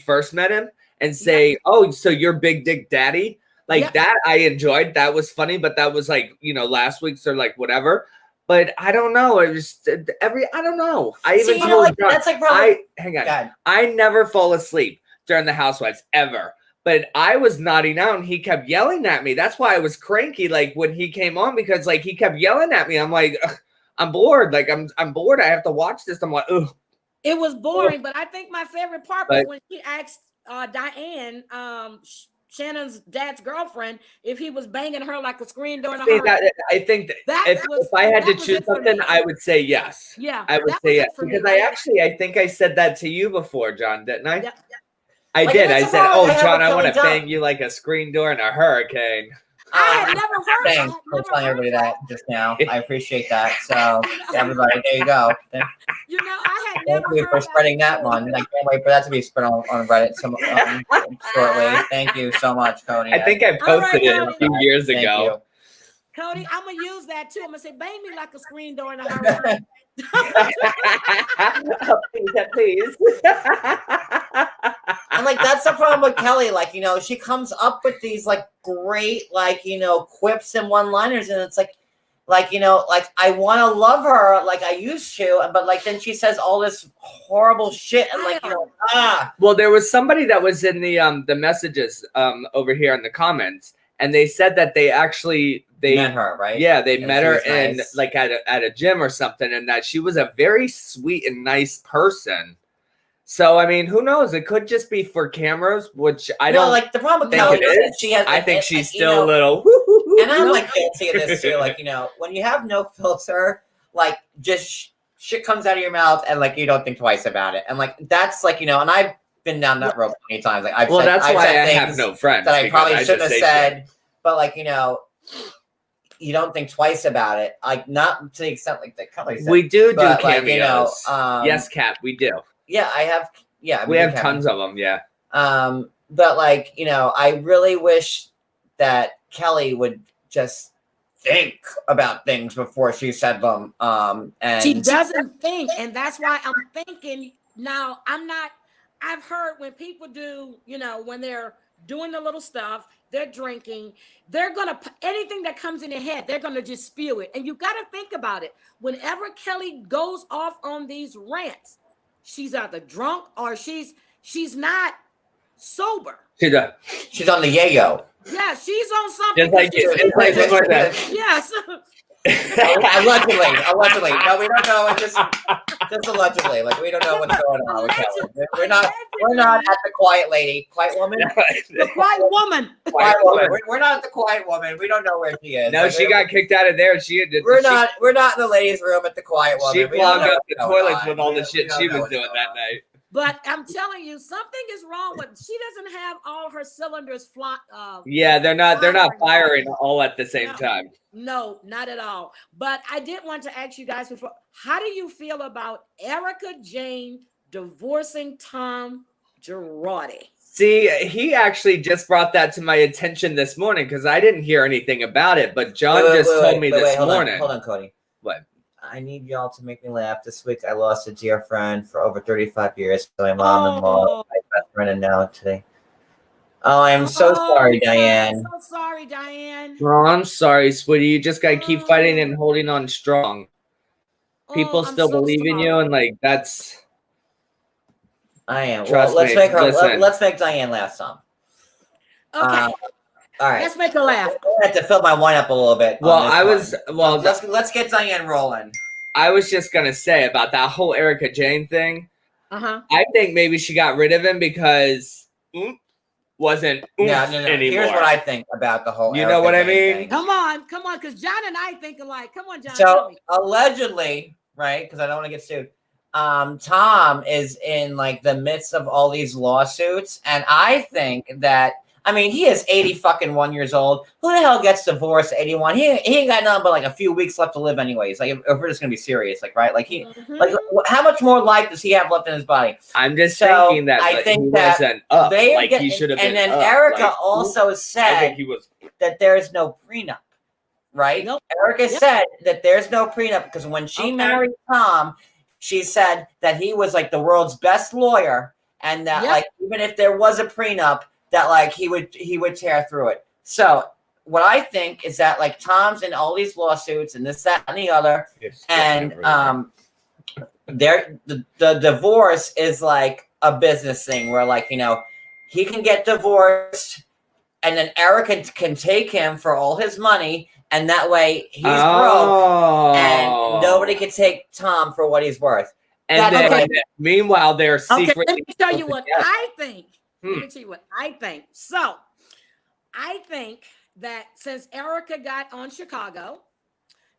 S2: first met him and say, "Oh, so you're Big Dick Daddy." Like that, I enjoyed. That was funny, but that was like last week's or like whatever. But I don't know. It was I don't know. I even told John,
S1: that's like probably.
S2: Hang on. I never fall asleep during the Housewives ever. But I was nodding out and he kept yelling at me. That's why I was cranky like when he came on because like he kept yelling at me. I'm like, I'm bored. Like I'm bored. I have to watch this. I'm like, ugh.
S3: It was boring, but I think my favorite part was when she asked Diane, Shannon's dad's girlfriend, if he was banging her like a screen door in a hurricane.
S2: I think that if I had to choose something, I would say yes.
S3: Yeah,
S2: I would say yes because I think I said that to you before, John, didn't I?
S3: Yeah.
S2: I did. I said, "Oh, John, I want to bang you like a screen door in a hurricane."
S3: I had never heard.
S1: Thanks for telling everybody that just now. I appreciate that. So, everybody, there you go.
S3: I had never
S1: Thank you for spreading that one. I can't wait for that to be spread on Reddit shortly. Thank you so much, Cody.
S2: I think I posted it a few years ago.
S3: Cody, I'm gonna use that too. I'm gonna say, "Bang me like a screen door in a hurricane."
S2: Please.
S1: And like that's the problem with Kelly. Like she comes up with these like great like quips and one-liners, and it's like I want to love her like I used to, but like then she says all this horrible shit, and like
S2: Well, there was somebody that was in the messages over here in the comments, and they said that they met
S1: her, right?
S2: Yeah, they met her in like at a gym or something, and that she was a very sweet and nice person. So I mean, who knows? It could just be for cameras, which I don't
S1: like the problem with
S2: think
S1: Kelly
S2: is.
S1: She has,
S2: I think she's still a little.
S1: And I'm like guilty of this too. Like when you have no filter, like just shit comes out of your mouth, and like you don't think twice about it, and like that's like and I've been down that road many times. Like
S2: that's why I have no friends
S1: that I probably shouldn't have said, but like you don't think twice about it. Like not to the extent like that Kelly said.
S2: We do
S1: but,
S2: cameos.
S1: Like,
S2: yes, Kat, we do.
S1: Yeah, I have. Yeah,
S2: we have tons of them. Yeah.
S1: But like I really wish that Kelly would just think about things before she said them. And
S3: she doesn't think, and that's why I'm thinking now. I've heard when people do, when they're doing the little stuff, they're drinking, they're gonna anything that comes in their head, they're gonna just spew it. And you got to think about it. Whenever Kelly goes off on these rants, she's either drunk or she's not sober.
S1: She's on the yayo.
S3: Yeah, she's on something.
S2: Just like that.
S3: Yes.
S1: Allegedly. No, we don't know. It's just allegedly. Like we don't know what's going on with Kelly. We're not at the quiet lady, quiet woman.
S3: The quiet woman.
S1: Quiet woman. We're not at the quiet woman. We don't know where she is.
S2: No,
S1: Like,
S2: she got kicked out of there.
S1: We're not in the ladies' room at the quiet woman.
S2: She
S1: We don't
S2: plugged
S1: know
S2: up the
S1: what's going
S2: toilets
S1: on.
S2: with all the
S1: We
S2: shit
S1: don't
S2: she
S1: know
S2: was
S1: what's
S2: doing
S1: going
S2: that
S1: on.
S2: night.
S3: But I'm telling you, something is wrong with. She doesn't have all her cylinders fly.
S2: Yeah, they're not firing all at the same time.
S3: No, not at all. But I did want to ask you guys before. How do you feel about Erica Jane divorcing Tom Girardi?
S2: See, he actually just brought that to my attention this morning because I didn't hear anything about it. But John told me this morning.
S1: Hold on, Cody.
S2: What?
S1: I need y'all to make me laugh. This week I lost a dear friend for over 35 years. My mom-in-law, my best friend, and now today. Oh, I'm so sorry, Diane.
S3: I'm so sorry, Diane.
S2: Oh, I'm sorry, sweetie. You just gotta keep fighting and holding on strong. People still believe in you, and like that's.
S1: I am.
S2: Trust
S1: well,
S2: me.
S1: let's make Diane laugh some.
S3: Okay.
S1: All right.
S3: Let's make her laugh.
S1: I have to fill my wine up a little bit. Let's get Diane rolling.
S2: I was just gonna say about that whole Erica Jane thing. I think maybe she got rid of him because wasn't anymore.
S1: Here's what I think about the whole.
S2: You know what I mean?
S1: Thing.
S3: Come on, because John and I think alike. Come on, John.
S1: So allegedly, right? Because I don't want to get sued. Tom is in like the midst of all these lawsuits, and I think that. I mean, he is 81 years old. Who the hell gets divorced at 81? He ain't got nothing but like a few weeks left to live anyways. Like, if we're just going to be serious, like, right? Like, how much more life does he have left in his body?
S2: I'm just thinking that
S1: I think
S2: he
S1: that
S2: wasn't up.
S1: he
S2: should have been
S1: up. And then
S2: up.
S1: Erica also said that there's no prenup, right?
S3: Nope.
S1: Erica said that there's no prenup because when she married Tom, she said that he was like the world's best lawyer and that like even if there was a prenup, that like he would tear through it. So what I think is that like Tom's in all these lawsuits and this, that, and the other, and the divorce is like a business thing where like he can get divorced, and then Erica can take him for all his money, and that way he's broke, and nobody can take Tom for what he's worth.
S2: And then, meanwhile, they're secretly.
S3: Let me tell you what I think. Let me tell you what I think. So, I think that since Erica got on Chicago,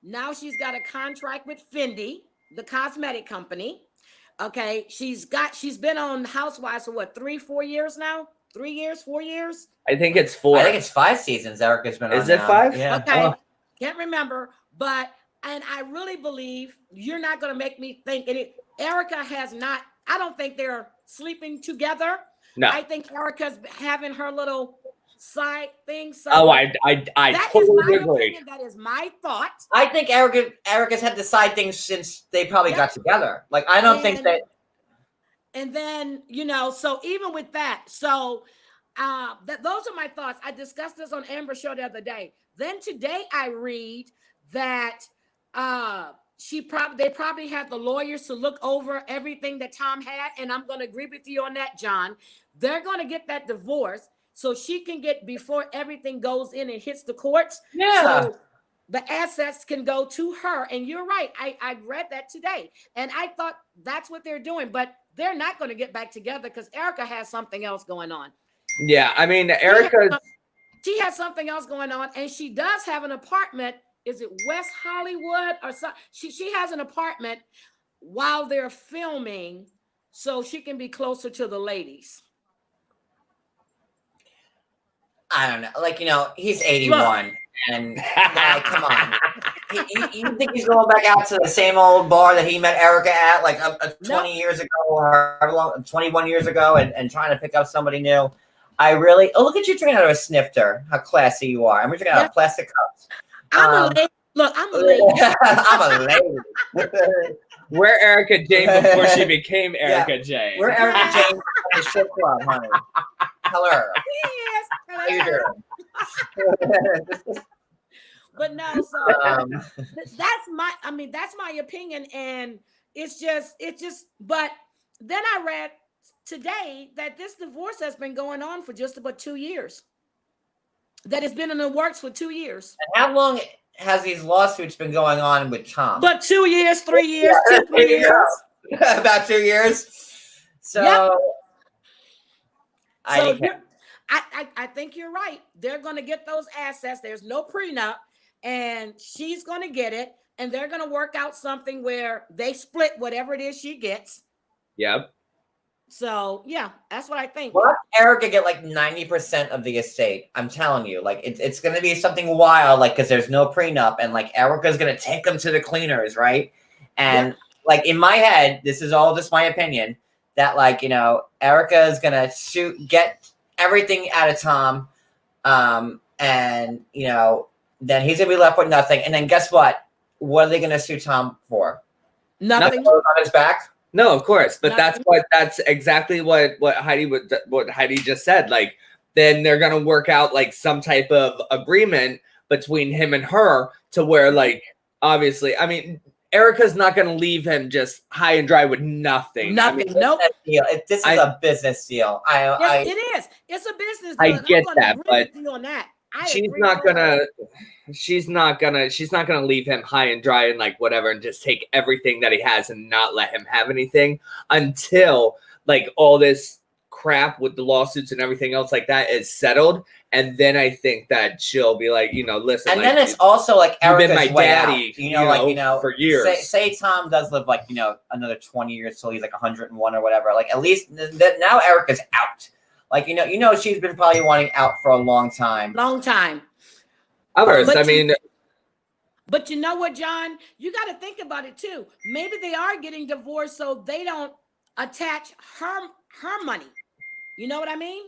S3: now she's got a contract with Fendi, the cosmetic company. Okay, she's been on Housewives for what, 3-4 years now? 3 years, 4 years?
S2: I think it's 4.
S1: I think it's 5 seasons. Erica's been on.
S2: Is it 5?
S1: Yeah.
S3: Okay, can't remember, and I really believe you're not going to make me think Erica has not. I don't think they're sleeping together.
S2: No.
S3: I think Erica's having her little side thing. So
S2: I totally agree.
S3: Opinion. That is my thought.
S1: I think Erica's had the side things since they probably got together. Like I don't think that.
S3: And then so even with that, so those are my thoughts. I discussed this on Amber's show the other day. Then today I read that they probably had the lawyers to look over everything that Tom had, and I'm going to agree with you on that, John. They're going to get that divorce so she can get before everything goes in and hits the courts.
S1: Yeah.
S3: So the assets can go to her. And you're right. I read that today, and I thought that's what they're doing, but they're not going to get back together because Erica has something else going on.
S2: Yeah, I mean, Erica.
S3: She has something else going on, and she does have an apartment. Is it West Hollywood or something? She has an apartment while they're filming so she can be closer to the ladies.
S1: I don't know. Like, he's 81. And come on. You think he's going back out to the same old bar that he met Erica at like 20 years ago or 21 years ago and trying to pick up somebody new? Look at you drinking out of a snifter. How classy you are. I'm drinking out of plastic cups.
S3: I'm a lady. Look, I'm a lady.
S1: I'm a lady.
S2: We're Erica Jane before she became Erica Jane.
S1: We're Erica Jane at the strip club, honey. Tell her.
S3: Yes.
S1: How you doing?
S3: But no, so that's my opinion, and it's just. But then I read today that this divorce has been going on for just about 2 years. that has been in the works for 2 years.
S1: And how long has these lawsuits been going on with Tom?
S3: But 2 years, 3 years,
S1: Yeah,
S3: 2, 3 years.
S1: About 2 years. So,
S3: Yep.
S1: I,
S3: I think you're right. They're going to get those assets. There's no prenup, and she's going to get it, and they're going to work out something where they split whatever it is she gets.
S2: Yep.
S3: So yeah, that's what I think.
S1: What Erica get like 90% of the estate? I'm telling you, like it's gonna be something wild, like because there's no prenup, and like Erica's gonna take them to the cleaners, right? And like in my head, this is all just my opinion, that like Erica is gonna get everything out of Tom, and then he's gonna be left with nothing. And then guess what? What are they gonna sue Tom for?
S3: Nothing
S1: on his back.
S2: No, of course, but
S3: Nothing.
S2: that's exactly what Heidi just said. Like, then they're gonna work out like some type of agreement between him and her to where, like, obviously, I mean, Erica's not gonna leave him just high and dry with nothing.
S3: Nothing.
S2: I mean,
S3: Nope.
S1: This is a business deal.
S3: Yes, it is. It's a business
S2: I
S3: deal. and
S2: get
S3: I'm gonna
S2: that,
S3: agree
S2: but
S3: with you on that.
S2: she's not gonna leave him high and dry and like whatever and just take everything that he has and not let him have anything until like all this crap with the lawsuits and everything else like that is settled. And then I think that she'll be like, listen.
S1: And
S2: like,
S1: then it's also like Erica's
S2: been my
S1: way
S2: daddy,
S1: out.
S2: for years.
S1: Say Tom does live like another 20 years till he's like 101 or whatever. Like at least now Erica's out. Like she's been probably wanting out for a long time.
S3: Long time.
S2: Others,
S3: But
S2: I mean,
S3: but you know what, John? You got to think about it too. Maybe they are getting divorced so they don't attach her money. You know what I mean?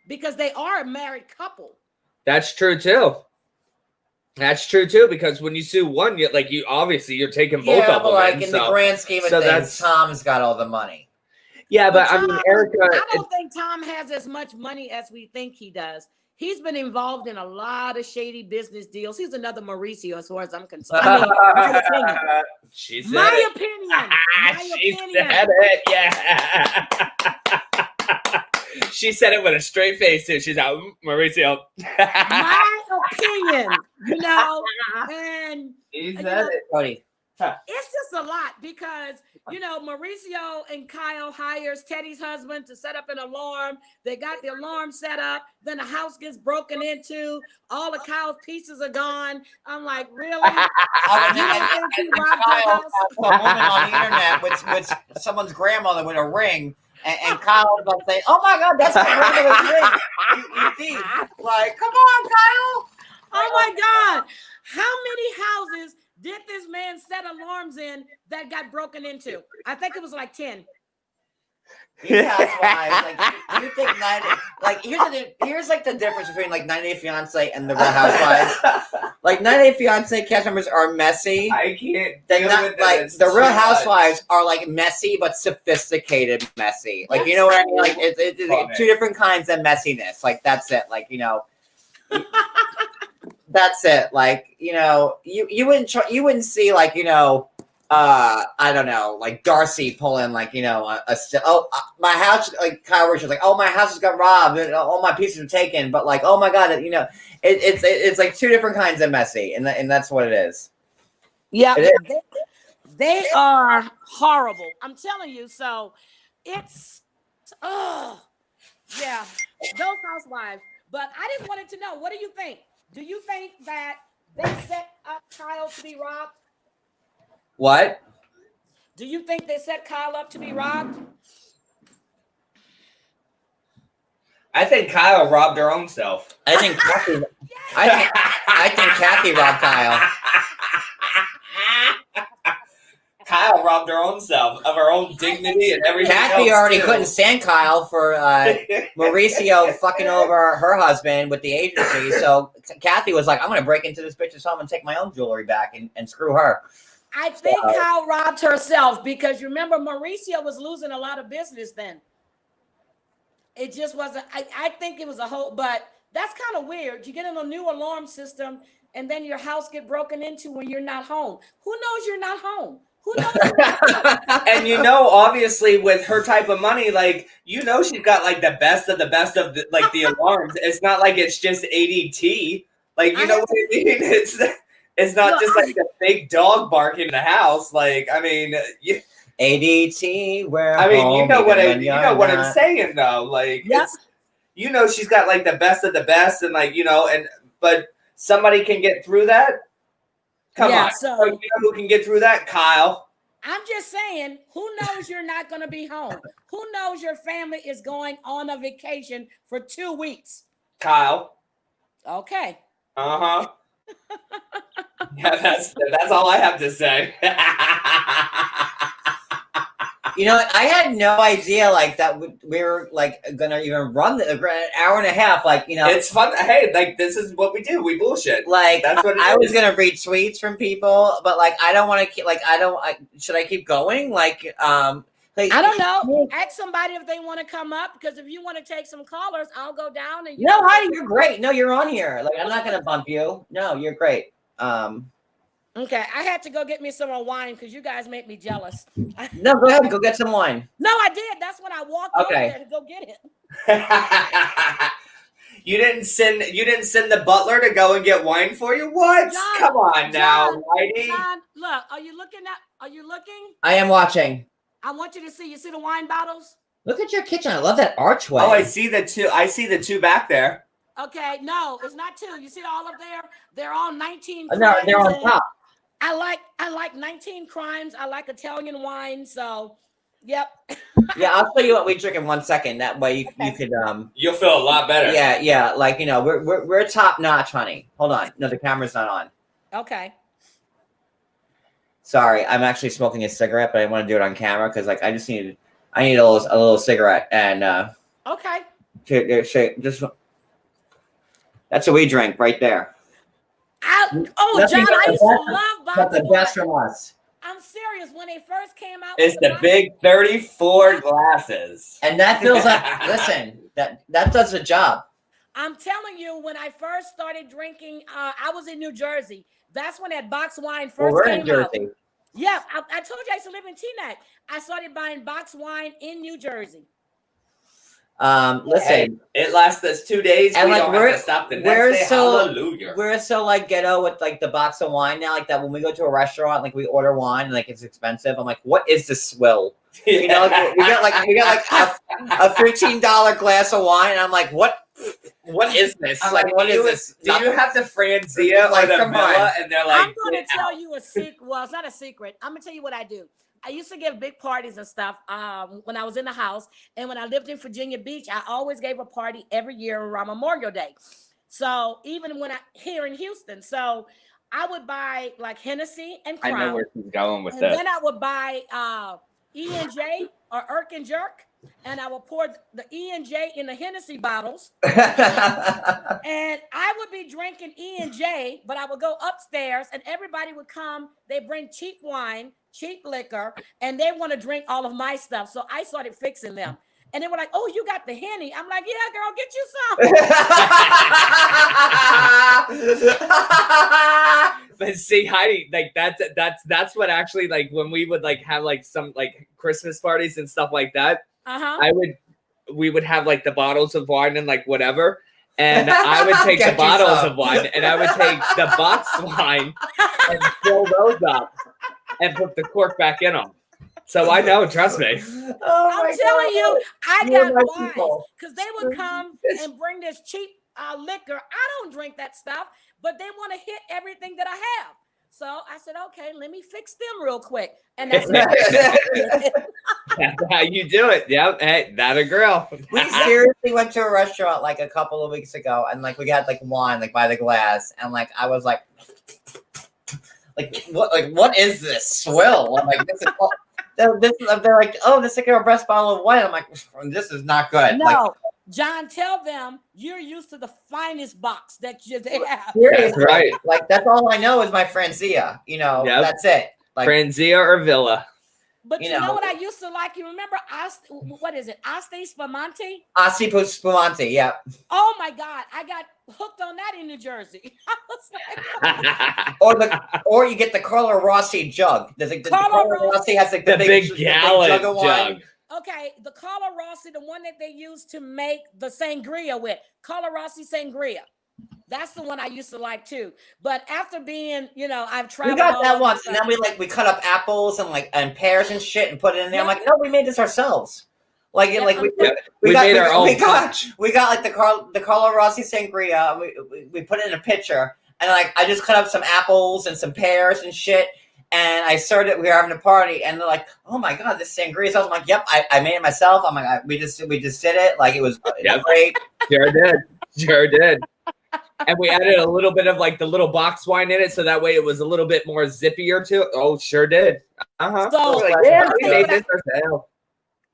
S3: Because they are a married couple.
S2: that's true too. That's true too, because when you sue one, you're taking both of them.
S1: Like in the grand scheme of things, Tom's got all the money.
S2: Yeah, but
S3: Tom,
S2: I mean, Erica.
S3: I don't think Tom has as much money as we think he does. He's been involved in a lot of shady business deals. He's another Mauricio, as far as I'm concerned. I mean, my opinion.
S2: She said
S3: My
S2: it.
S3: opinion. My
S2: She
S3: opinion.
S2: said it. Yeah. She said it with a straight face too. She's out,
S3: My
S2: Mauricio.
S3: opinion. And
S1: He said it, Cody.
S3: it's just a lot because Mauricio and Kyle hires Teddy's husband to set up an alarm. They got the alarm set up, then the house gets broken into, all of Kyle's pieces are gone. I'm like, really? You don't think he robbed your house?
S1: A woman on the internet with someone's grandmother with a ring, and Kyle was like saying, "Oh my God, that's my grandmother's ring." You see, like, come on, Kyle.
S3: Oh my God. How many houses did this man set alarms in that got broken into? I think it was like 10.
S1: These housewives, like, you think here's like the difference between like 90 Day Fiance and the Real Housewives. Like 90 Day Fiance cast members are messy.
S2: I can't.
S1: They're not like the Real Housewives are like messy but sophisticated messy. Like you know what I mean? Like it's like two different kinds of messiness. Like that's it. Like that's it. Like you wouldn't see like I don't know, like Darcy pulling like my house, like Kyle Richards, like, oh, my house just got robbed and all my pieces are taken, but like, oh my God, it's like two different kinds of messy, and that's what it is.
S3: Yeah, they are horrible. I'm telling you. So it's yeah, those housewives. But I just wanted to know, what do you think? Do you think that they set up Kyle to be robbed?
S1: What?
S3: Do you think they set Kyle up to be robbed?
S2: I think Kyle robbed her own self.
S1: I think Kathy. I think Kathy robbed Kyle.
S2: Kyle robbed her own self of her own dignity and everything.
S1: Kathy
S2: else
S1: already
S2: too.
S1: couldn't stand Kyle for Mauricio fucking over her husband with the agency. So Kathy was like, I'm going to break into this bitch's home and take my own jewelry back and screw her.
S3: I think Kyle robbed herself because you remember Mauricio was losing a lot of business then. It just wasn't, I think it was a whole, but that's kind of weird. You get in a new alarm system and then your house get broken into when you're not home. Who knows you're not home? Who knows?
S2: And you know, obviously, with her type of money, like you know, she's got like the best of the best of like the alarms. It's not like it's just ADT. Like you know what I mean? It's not just like a big dog barking in the house. Like I mean,
S1: ADT. Where
S2: I mean, you know what I'm
S1: not.
S2: saying though. Like
S3: Yep.
S2: it's you know she's got like the best of the best, and like you know, and but somebody can get through that. Come on,
S3: So
S2: you know who can get through that? Kyle.
S3: I'm just saying, who knows you're not going to be home? Who knows your family is going on a vacation for 2 weeks?
S2: Kyle.
S3: Okay.
S2: Uh-huh. Yeah, that's all I have to say.
S1: You know, I had no idea like that we were like gonna even run an hour and a half. Like, you know,
S2: it's fun. Hey, like this is what we do. We bullshit.
S1: Like
S2: that's what
S1: I was gonna read tweets from people, but like I don't want to keep. Like should I keep going? Like
S3: I don't know. Ask somebody if they want to come up, because if you want to take some callers, I'll go down and
S1: No, Heidi, you're great. No, you're on here. Like I'm not gonna bump you. No, you're great.
S3: Okay, I had to go get me some more wine because you guys make me jealous.
S1: No, go ahead, go get some wine.
S3: No, I did. That's when I walked over there to go get it.
S2: You didn't send the butler to go and get wine for you? What?
S3: John,
S2: come on now, Heidi.
S3: John, look, are you looking?
S1: I am watching.
S3: I want you to see. You see the wine bottles?
S1: Look at your kitchen. I love that archway.
S2: Oh, I see the two back there.
S3: Okay, no, it's not two. You see all up there? They're all 19.
S1: No, they're on top.
S3: I like 19 crimes. I like Italian wine. So, yep.
S1: Yeah, I'll tell you what we drink in 1 second. That way you could
S2: you'll feel a lot better.
S1: Yeah. Like you know, we're top notch, honey. Hold on. No, the camera's not on.
S3: Okay.
S1: Sorry, I'm actually smoking a cigarette, but I want to do it on camera because like I need a little cigarette and
S3: okay.
S1: Just that's what we drink right there.
S3: John, I used to love
S1: That's the best from us.
S3: I'm serious. When they first came out,
S2: it's the big 34 glasses,
S1: and that feels like listen, that does the job.
S3: I'm telling you, when I first started drinking, I was in New Jersey. That's when that box wine first came
S1: in Jersey.
S3: out. Yeah, I told you I used to live in Teaneck. I started buying box wine in New Jersey.
S1: Listen,
S2: hey, it lasts us 2 days,
S1: and
S2: we
S1: like
S2: don't have to stop the next day. Hallelujah.
S1: We're so like ghetto with like the box of wine now, like that when we go to a restaurant, like we order wine and like it's expensive. I'm like, what is this swill? You know, we got like a $15 glass of wine, and I'm like, what is this?
S2: I'm
S1: like, what is this?
S2: Do you have the Franzia
S1: like,
S2: or the Villa? And they're like,
S3: I'm going to tell you a secret. Well, it's not a secret. I'm going to tell you what I do. I used to give big parties and stuff when I was in the house. And when I lived in Virginia Beach, I always gave a party every year around Memorial Day. So even when here in Houston, so I would buy like Hennessy and Crown.
S2: I know where she's going with
S3: and
S2: this.
S3: Then I would buy E&J or Irk and Jerk. And I would pour the E&J in the Hennessy bottles. And I would be drinking E&J, but I would go upstairs and everybody would come. They bring cheap wine, cheap liquor, and they want to drink all of my stuff. So I started fixing them. And they were like, oh, you got the Henny. I'm like, yeah, girl, get you some.
S2: But see, Heidi, like that's what actually like when we would like have like some like Christmas parties and stuff like that. We would have like the bottles of wine and like whatever, and I would take the bottles of wine and I would take the box wine and fill those up and put the cork back in them. So I know, trust me.
S3: I'm telling you, I got wise because they would come and bring this cheap liquor. I don't drink that stuff, but they want to hit everything that I have. So I said, okay, let me fix them real quick. And that's
S2: that's how you do it. Yep. Hey, that a girl.
S1: We seriously went to a restaurant like a couple of weeks ago, and like we got like wine like by the glass, and like I was like what is this swill? I'm like, this is they're like, oh, this is like a breast bottle of wine. I'm like, this is not good.
S3: No.
S1: Like,
S3: John, tell them you're used to the finest box that they have.
S1: Seriously,
S2: right.
S1: Like that's all I know is my Franzia. You know, that's it. Like
S2: Franzia or Villa.
S3: But you know what I used to like? You remember what is it? Asti Spumante?
S1: Asti Spumante, yeah.
S3: Oh my God, I got hooked on that in New Jersey. I
S1: was like, or you get the Carlo Rossi jug. The Carlo Rossi has like
S2: the big gallon jug of wine.
S3: Okay, the Carlo Rossi, the one that they used to make the sangria with, Carlo Rossi sangria. That's the one I used to like too. But after being, I've traveled.
S1: We got that once, and then we cut up apples and pears and shit and put it in there. Yep. I'm like, no, we made this ourselves. We made our own. We got like the Carlo Rossi sangria. We put it in a pitcher, and I just cut up some apples and some pears and shit. And I served it. We were having a party, and they're like, "Oh my God, this sangria!" So I'm like, "Yep, I made it myself." I'm like, "We just did it. Like it was great."
S2: Sure did. And we added a little bit of like the little box wine in it, so that way it was a little bit more zippier to it. Oh, sure did.
S3: So
S2: we made this ourselves.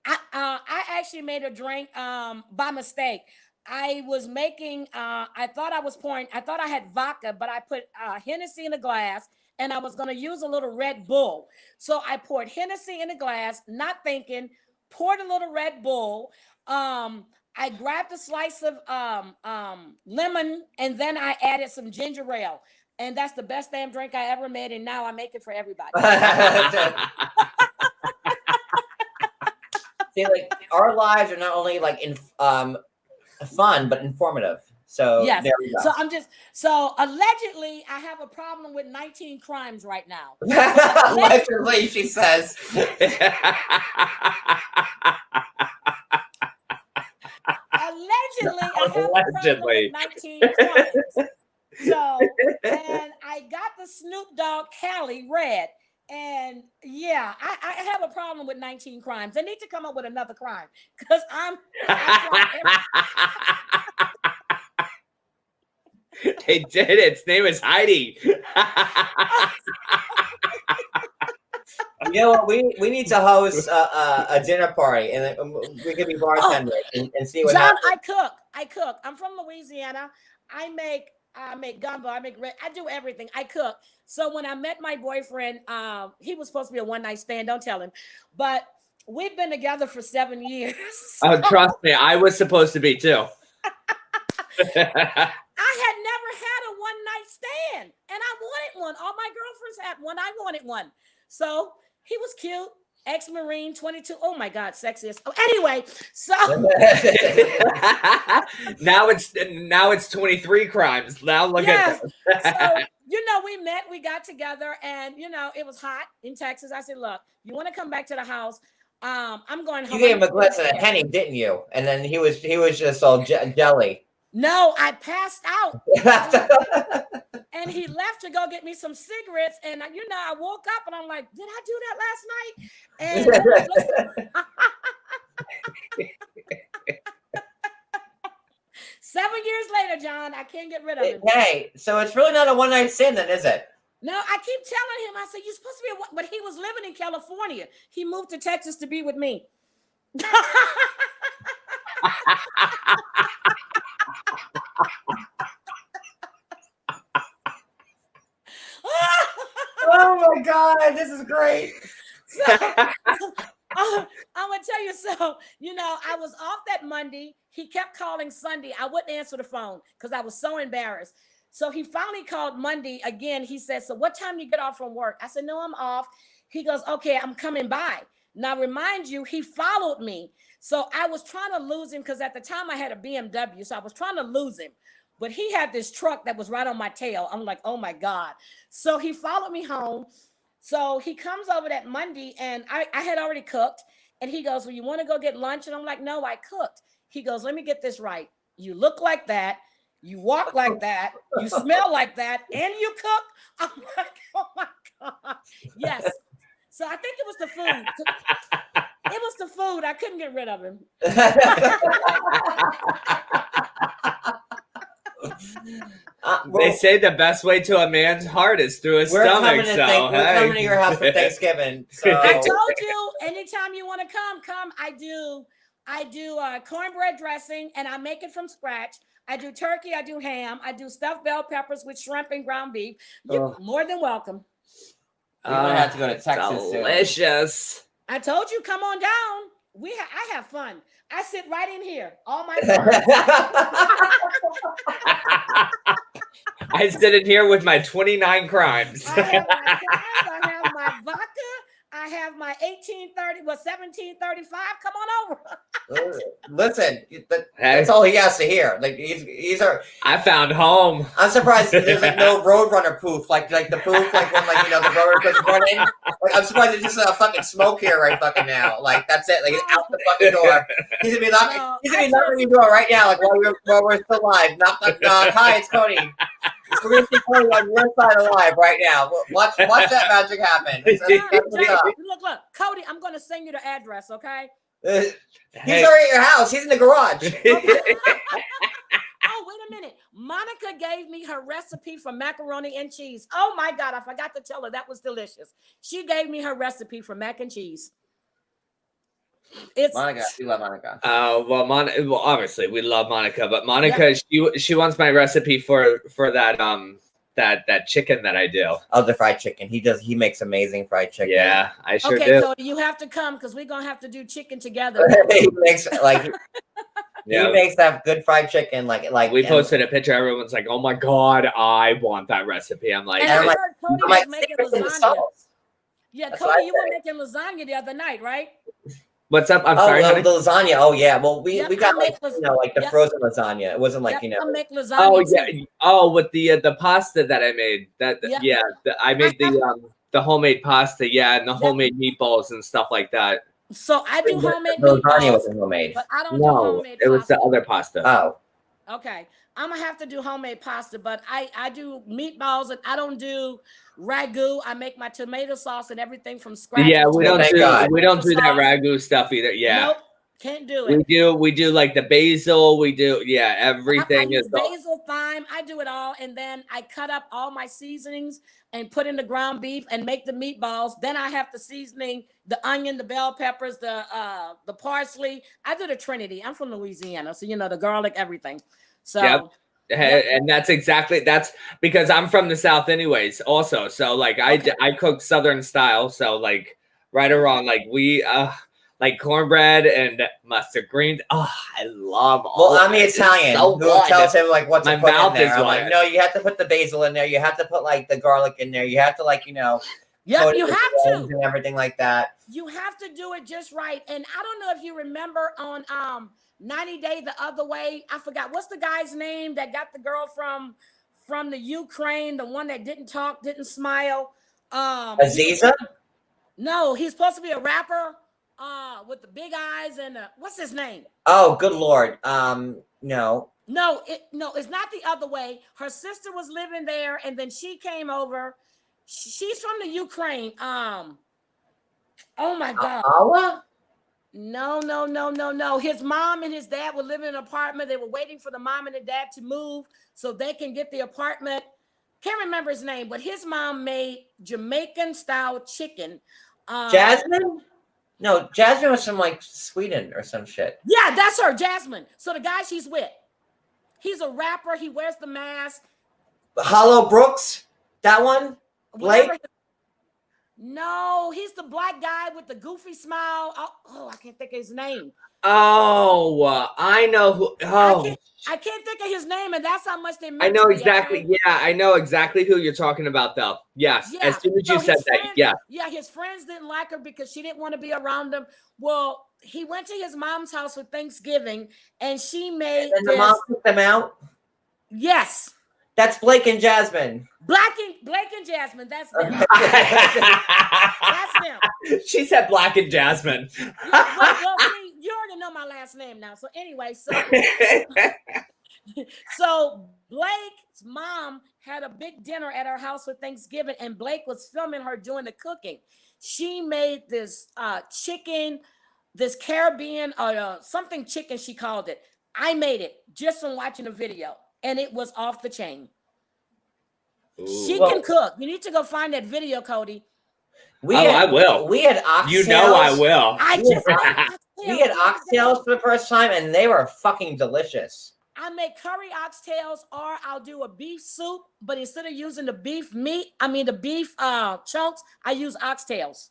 S3: I actually made a drink by mistake. I was making. I thought I had vodka, but I put Hennessy in a glass, and I was going to use a little Red Bull. So I poured Hennessy in a glass, not thinking. Poured a little Red Bull. I grabbed a slice of lemon, and then I added some ginger ale. And that's the best damn drink I ever made, and now I make it for everybody.
S1: See, like our lives are not only like fun, but informative. So
S3: yes.
S1: There we go.
S3: So allegedly, I have a problem with 19 crimes right now.
S1: Allegedly, she says.
S3: Allegedly, I have a problem with 19 crimes. So, and I got the Snoop Dogg Cali red. And yeah, I have a problem with 19 crimes. They need to come up with another crime because
S2: They did it. Its name is Heidi.
S1: You know what? We need to host a dinner party, and we could be bartenders and see what happens.
S3: I cook. I'm from Louisiana. I make gumbo. I make red. I do everything. I cook. So when I met my boyfriend, he was supposed to be a one-night stand. Don't tell him, but we've been together for 7 years.
S2: Oh, trust me, I was supposed to be too.
S3: I had never had a one-night stand, and I wanted one. All my girlfriends had one. I wanted one. So he was cute, ex-Marine, 22. Oh my God, sexiest. Oh, anyway, so
S2: now it's 23 crimes. Now look at this.
S3: So we met, we got together, and it was hot in Texas. I said, look, you want to come back to the house? I'm going home.
S1: You gave him a glass of Henny, didn't you? And then he was just all jelly.
S3: No, I passed out. And he left to go get me some cigarettes. And, I woke up and I'm like, did I do that last night? And 7 years later, John, I can't get rid of him.
S1: Hey, so it's really not a one-night stand then, is it?
S3: No, I keep telling him, I said, you're supposed to be but he was living in California. He moved to Texas to be with me.
S1: Oh my God, this is great.
S3: So, I'm gonna tell you, I was off that Monday. He kept calling Sunday. I wouldn't answer the phone because I was so embarrassed. So he finally called Monday again. He said, so what time do you get off from work? I said, no, I'm off. He goes, okay, I'm coming by. Now, remind you, he followed me. So I was trying to lose him because at the time I had a BMW. So I was trying to lose him. But he had this truck that was right on my tail. I'm like, oh my God. So he followed me home. So he comes over that Monday and I had already cooked. And he goes, well, you want to go get lunch? And I'm like, no, I cooked. He goes, let me get this right. You look like that. You walk like that. You smell like that. And you cook. I'm like, oh my God. Yes. So I think it was the food. It was the food. I couldn't get rid of him.
S2: They say the best way to a man's heart is through his stomach.
S1: We're coming to your house for Thanksgiving. So.
S3: I told you, anytime you want to come. I do cornbread dressing, and I make it from scratch. I do turkey. I do ham. I do stuffed bell peppers with shrimp and ground beef. You're more than welcome.
S1: You're gonna have to go to Texas soon.
S2: Delicious.
S3: I told you, come on down. I have fun. I sit right in here. All my fun.
S2: I sit in here with my 29 crimes.
S3: I have my crimes. I have my vodka. I have my 1735. Come on over.
S1: Listen, that's all he has to hear. Like
S2: I found home.
S1: I'm surprised there's like no Roadrunner poof, like the poof, like when like the Roadrunner goes running. Like I'm surprised there's just a fucking smoke here right fucking now. Like that's it. Like it's out the fucking door. He's gonna be knocking. He's gonna be knocking on your door right now, like while we're still live. Knock. Hi, it's Cody. We're gonna see Cody on your side of live right now. Watch that magic happen.
S3: Look, Cody. I'm gonna send you the address, okay?
S1: He's already at your house. He's in the garage.
S3: Oh, wait a minute. Monica gave me her recipe for macaroni and cheese. Oh my God, I forgot to tell her that was delicious. She gave me her recipe for mac and cheese.
S1: Monica, we love Monica.
S2: Well, obviously we love Monica, but Monica, she wants my recipe for that that chicken that I do.
S1: Oh, the fried chicken. He makes amazing fried chicken.
S2: Yeah, I sure do.
S3: Okay, Cody, you have to come because we're gonna have to do chicken together.
S1: He makes he makes that good fried chicken. Like
S2: we posted a picture. Everyone's like, "Oh my God, I want that recipe." I'm like,
S3: and I heard Cody was making lasagna. Yeah,
S1: That's
S3: Cody, you were making lasagna the other night, right?
S2: What's up? I'm sorry, honey.
S1: The lasagna. Oh yeah. Well, we got like the
S3: yep.
S1: frozen lasagna. It wasn't like
S3: I make lasagna.
S2: Oh yeah. Oh, with the pasta that I made. I made the homemade pasta. Yeah, and the homemade meatballs and stuff like that.
S3: So I do homemade
S1: meatballs. Lasagna
S3: wasn't
S1: homemade.
S3: But I don't do homemade
S2: pasta. It was the other pasta.
S1: Oh.
S3: Okay. I'm gonna have to do homemade pasta, but I do meatballs and I don't do ragu. I make my tomato sauce and everything from scratch.
S2: Yeah, we don't do that ragu stuff either. Yeah.
S3: Nope, can't do it.
S2: We do like the basil. We do everything
S3: I use basil, thyme. I do it all, and then I cut up all my seasonings and put in the ground beef and make the meatballs. Then I have the seasoning, the onion, the bell peppers, the parsley. I do the Trinity. I'm from Louisiana, so the garlic, everything. So
S2: and that's because I'm from the South anyways also. So like I cook Southern style. So like right or wrong, like we like cornbread and mustard greens. Oh, I love all.
S1: Well, I'm the Italian who tells him like what to put in there. I'm like, no, you have to put the basil in there. You have to put like the garlic in there. You have to
S3: Yep, you have to.
S1: And everything like that.
S3: You have to do it just right. And I don't know if you remember on 90 Day the Other Way. I forgot what's the guy's name that got the girl from the Ukraine, the one that didn't talk, didn't smile.
S1: Aziza?
S3: No, he's supposed to be a rapper with the big eyes and what's his name?
S1: Oh, good Lord. No,
S3: it's not The Other Way. Her sister was living there, and then she came over. She's from the Ukraine. Oh my God.
S1: Allah?
S3: No. His mom and his dad were living in an apartment. They were waiting for the mom and the dad to move so they can get the apartment. Can't remember his name, but his mom made Jamaican style chicken.
S1: Jasmine? No, Jasmine was from like Sweden or some shit.
S3: Yeah, that's her, Jasmine. So the guy she's with, he's a rapper. He wears the mask.
S1: Hollow Brooks? That one? Blake?
S3: No, he's the black guy with the goofy smile. Oh, I can't think of his name.
S2: Oh, I know who. Oh,
S3: I can't think of his name, and that's how much they.
S2: I know exactly. Yeah, I know exactly who you're talking about, though. Yes, yeah. As soon as you said that, yeah.
S3: Yeah, his friends didn't like her because she didn't want to be around them. Well, he went to his mom's house for Thanksgiving, and she made.
S1: And the mom took them out.
S3: Yes.
S1: That's Blake and Jasmine.
S3: Blake and Jasmine. That's them. That's them.
S2: She said Black and Jasmine.
S3: Well, you already know my last name now. So anyway, so Blake's mom had a big dinner at her house for Thanksgiving, and Blake was filming her doing the cooking. She made this chicken, this Caribbean something chicken, she called it. I made it just from watching the video. And it was off the chain. Ooh. She can cook. You need to go find that video, Cody.
S2: I will.
S1: We had oxtails.
S2: You know I will.
S1: We had oxtails for the first time, and they were fucking delicious.
S3: I make curry oxtails, or I'll do a beef soup, but instead of using the beef chunks, I use oxtails.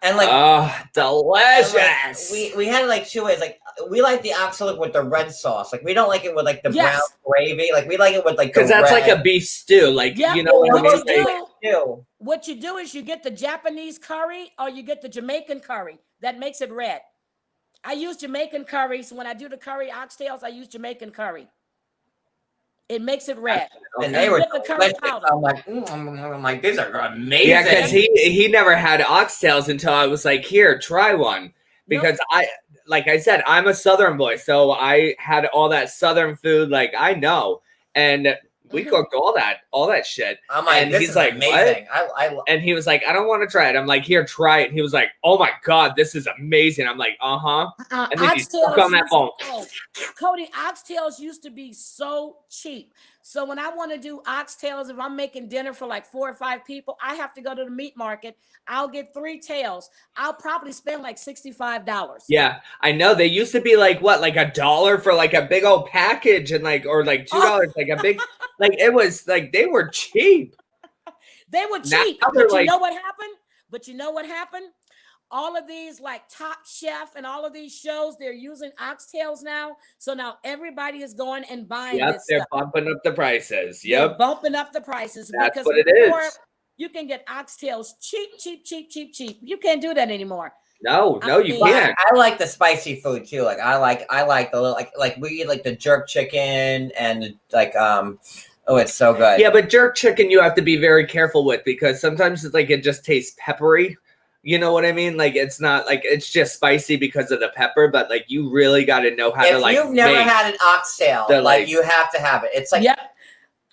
S1: And like,
S2: oh, delicious.
S1: and, like, we had it like 2 ways. Like we like the oxtail with the red sauce. Like we don't like it with like the brown gravy. Like we like it with like
S2: because
S1: the
S2: that's
S1: red.
S2: like a beef stew. Like you know what I
S1: Almost
S2: mean?
S1: like stew.
S3: What you do is you get the Japanese curry or you get the Jamaican curry. That makes it red. I use Jamaican curry. So when I do the curry oxtails, I use Jamaican curry. It makes it red.
S1: And they were
S3: get the curry powder.
S1: I'm like, these are amazing.
S2: Yeah, because he never had oxtails until I was like, here, try one. Because like I said, I'm a Southern boy, so I had all that Southern food. Like I know, and we cooked all that shit.
S1: I'm like,
S2: and
S1: this
S2: he's
S1: is
S2: like,
S1: amazing.
S2: what? And he was like, I don't want to try it. I'm like, here, try it. And he was like, oh my god, this is amazing. I'm like, and then he stuck on that phone.
S3: Cody, oxtails used to be so cheap. So when I want to do oxtails, if I'm making dinner for like 4 or 5 people, I have to go to the meat market. I'll get 3 tails. I'll probably spend like $65.
S2: Yeah, I know. They used to be like what, like $1 for like a big old package, and like, or like $2, like a big, like it was like they were cheap.
S3: They were cheap, but you know what happened? But you know what happened? All of these like Top Chef and all of these shows, they're using oxtails now. So now everybody is going and buying this
S2: they're
S3: stuff.
S2: bumping up the prices.
S3: They're bumping up the prices.
S2: That's
S3: because
S2: what it is.
S3: You can get oxtails cheap. You can't do that anymore.
S2: No, you can't.
S1: I like the spicy food too. Like I like the little like we eat like the jerk chicken and like oh, it's so good.
S2: Yeah, but jerk chicken you have to be very careful with because sometimes it's like it just tastes peppery. You know what I mean? Like it's not like it's just spicy because of the pepper, but like you really got to know how to like.
S1: If you've never had an oxtail, like you have to have it. It's like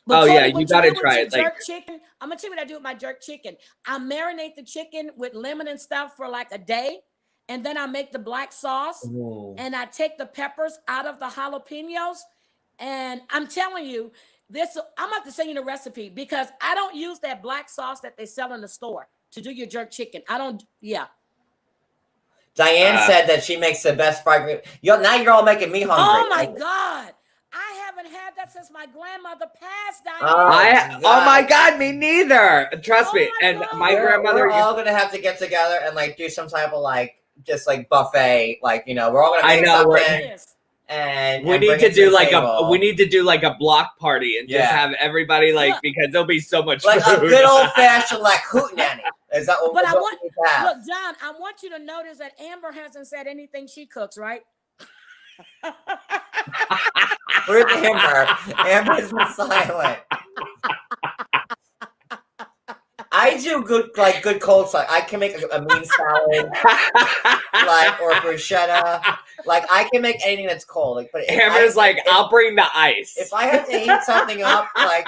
S3: But
S2: you got to try it.
S3: Jerk chicken. I'm gonna tell you what I do with my jerk chicken. I marinate the chicken with lemon and stuff for like a day, and then I make the black sauce, and I take the peppers out of the jalapenos, and I'm telling you, I'm about to send you the recipe because I don't use that black sauce that they sell in the store to do your jerk chicken. I don't. Yeah.
S1: Diane said that she makes the best fried green. Now you're all making me hungry.
S3: Oh my god. I haven't had that since my grandmother passed, Diane.
S2: Oh my god, me neither. Trust me. And my grandmother.
S1: We're all gonna have to get together and like do some type of like just like buffet. Like we're all gonna make something. And
S2: we need to do like a block party and just have everybody like because there'll be so much
S1: like
S2: food.
S1: a good old fashioned like hootenanny. Is that what?
S3: But
S1: look,
S3: John, I want you to notice that Amber hasn't said anything she cooks, right?
S1: Where's Amber? Amber's been silent. I do good cold salad. I can make a mean salad, or bruschetta. Like I can make anything that's cold. Like, but
S2: Amber's I'll bring the ice.
S1: If I have to heat something up, like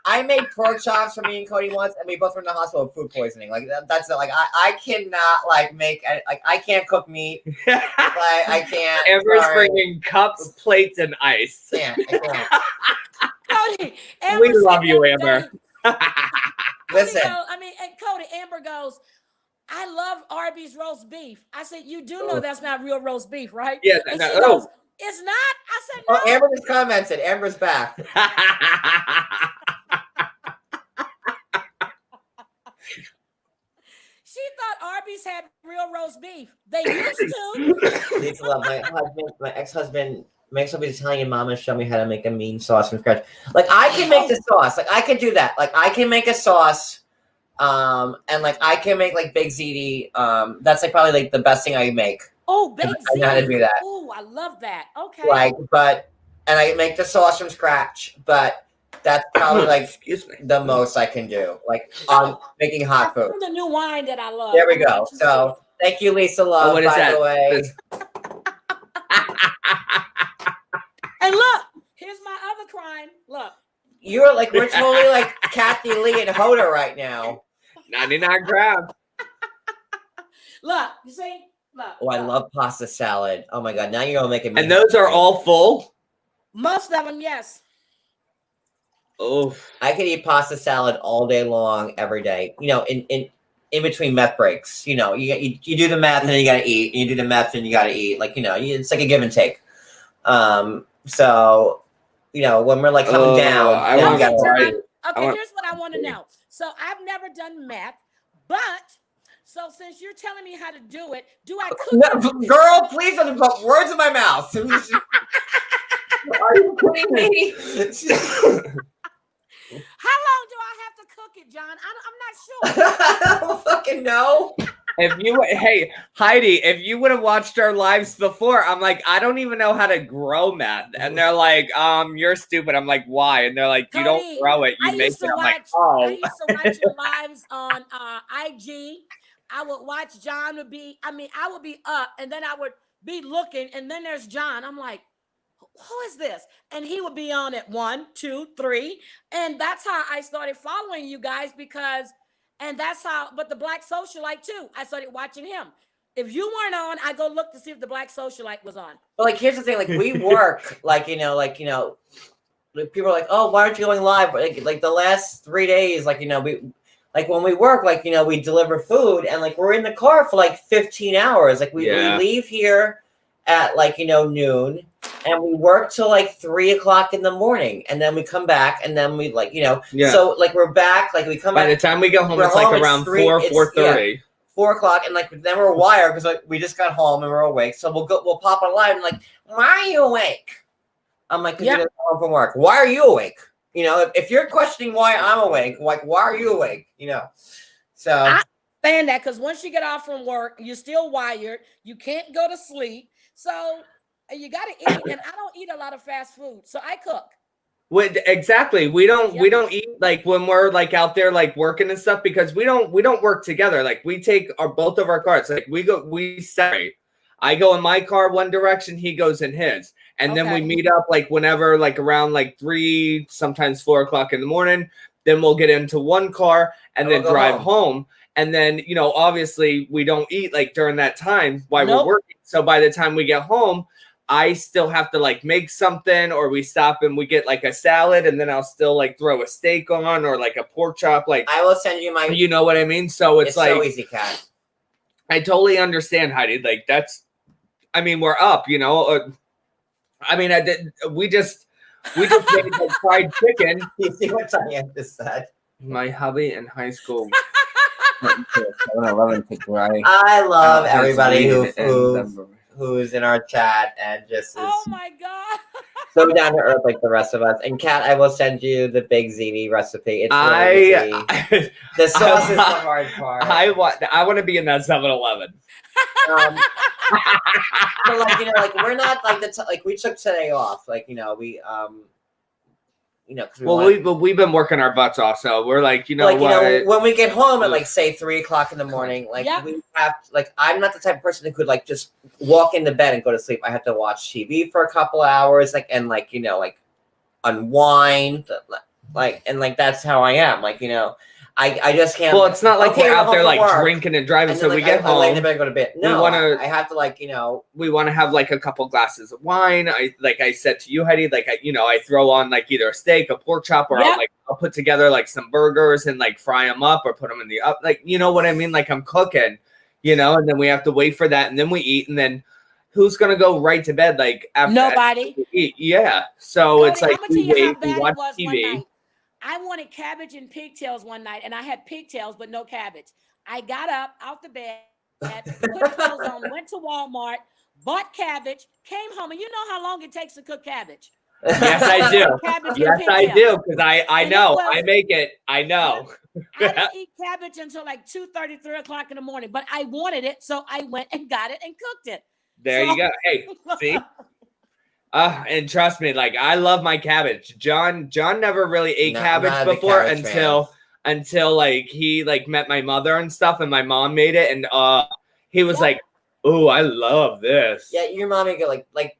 S1: I made pork chops for me and Cody once, and we both were in the hospital with food poisoning. Like that's it. Like I cannot make I can't cook meat. I can't.
S2: Amber's bringing cups, plates, and ice.
S1: I can't.
S3: Cody,
S2: we love you, Amber.
S1: Listen.
S3: Cody, Amber goes, I love Arby's roast beef. I said, you do know that's not real roast beef, right?
S2: Yeah.
S3: And she goes, it's not? I said, no.
S1: Oh, Amber just commented. Amber's back.
S3: She thought Arby's had real roast beef. They used to.
S1: Lisa, love my ex-husband makes up his Italian mama show me how to make a mean sauce from scratch. Like I can make the sauce. Like I can do that. Like I can make a sauce. And like I can make like Big ziti. That's like probably like the best thing I make.
S3: Oh, Big ziti.
S1: I know how to do that.
S3: Oh, I love that. Okay.
S1: And I make the sauce from scratch, but that's probably like the most I can do. Like making hot food.
S3: The new wine that I love.
S1: There we go. So thank you, Lisa Love.
S2: What is that?
S1: The way.
S3: And look, here's my other crime. Look.
S1: You're like, we're totally like Kathy Lee and Hoda right now.
S2: 99 grams.
S3: Look, you see? Look.
S1: Oh, I love pasta salad. Oh my God. Now you're going to make it.
S2: And those are all full?
S3: Most of them, yes.
S2: Oh.
S1: I could eat pasta salad all day long, every day. In between meth breaks. You do the math and then you got to eat. And you do the math and you got to eat. Like, it's like a give and take. So... when we're like coming down.
S3: Here's what I want to know. So I've never done meth, but So since you're telling me how to do it, do I cook
S1: No,
S3: it?
S1: girl, please don't put words in my mouth. Are you kidding me?
S3: How long do I have to cook it, John? I'm not sure.
S1: I don't fucking know.
S2: Hey, Heidi, if you would have watched our lives before, I'm like, I don't even know how to grow meth. And they're like, you're stupid. I'm like, why? And they're like, you don't
S3: Cody,
S2: grow it, you
S3: I
S2: make
S3: used
S2: it.
S3: to
S2: I'm like,
S3: watch. I
S2: oh.
S3: used to watch your lives on IG. I would watch John would be. I mean, I would be up, and then I would be looking, and then there's John. I'm like, who is this? And he would be on at 1, 2, 3, and that's how I started following you guys because, and that's how. But the Black Socialite too. I started watching him. If you weren't on, I go look to see if the Black Socialite was on.
S1: But like, here's the thing: like, we work, like people are like, oh, why aren't you going live? But like the last 3 days, like we. Like when we work, like, we deliver food and like we're in the car for like 15 hours. Like we leave here at like, noon and we work till like 3 o'clock in the morning. And then we come back and then we like, so like we're back, like we come
S2: By
S1: back.
S2: the time we go home, it's like around 4:30.
S1: 4 o'clock. And like, then we're wired because like, we just got home and we're awake. So we'll pop on live and like, why are you awake? I'm like, because you didn't come home from work. Why are you awake? If you're questioning why I'm awake, like, why are you awake? So
S3: I understand that because once you get off from work, you're still wired. You can't go to sleep. So you got to eat. And I don't eat a lot of fast food. So I cook.
S2: Exactly. We don't eat like when we're like out there like working and stuff because we don't work together. Like we take both of our cars. Like we separate. I go in my car one direction, he goes in his. And then we meet up like whenever, like around like 3, sometimes 4 o'clock in the morning. Then we'll get into one car and then drive home. And then, obviously we don't eat like during that time while we're working. So by the time we get home, I still have to like make something or we stop and we get like a salad and then I'll still like throw a steak on or like a pork chop. Like
S1: I will send you my,
S2: you know what I mean? So it's like,
S1: so easy, Kat.
S2: I totally understand, Heidi. Like we're up, I mean, we just made like fried chicken.
S1: You see what Diane just said?
S2: My hubby in high school.
S1: I love everybody who's in our chat and just is
S3: my God.
S1: so down to earth like the rest of us. And Kat, I will send you the big ziti recipe. It's really easy. The sauce is the hard part.
S2: I want to be in that 7-Eleven.
S1: But like we're not like like we took today off. Like we
S2: we've been working our butts off, so we're like
S1: when we get home at like say 3 o'clock in the morning, like we have I'm not the type of person who could like just walk into bed and go to sleep. I have to watch TV for a couple hours, and unwind, and that's how I am. I just can't.
S2: Well, it's not like we're out there like drinking and driving. So we get home.
S1: I lay in the bed and go to bed. No, I have to
S2: we want to have like a couple glasses of wine. I said to you, Heidi, I throw on like either a steak, a pork chop, or I'll put together like some burgers and like fry them up or put them in the up. Like, you know what I mean? Like I'm cooking, and then we have to wait for that and then we eat and then who's gonna go right to bed like after
S3: nobody?
S2: Eat? Yeah. So
S3: Cody,
S2: it's like we watch TV.
S3: I wanted cabbage and pigtails one night, and I had pigtails, but no cabbage. I got up out the bed, put clothes on, went to Walmart, bought cabbage, came home, and you know how long it takes to cook cabbage.
S2: Yes, I do. Yes, I do, because I know. I make it. I know.
S3: I don't eat cabbage until like 2:30, 3 o'clock in the morning, but I wanted it, so I went and got it and cooked it.
S2: There you go. Hey, see? And trust me, like I love my cabbage. John never really ate cabbage before until like he like met my mother and stuff, and my mom made it, and he was like, "Oh, I love this."
S1: Yeah, your mommy go like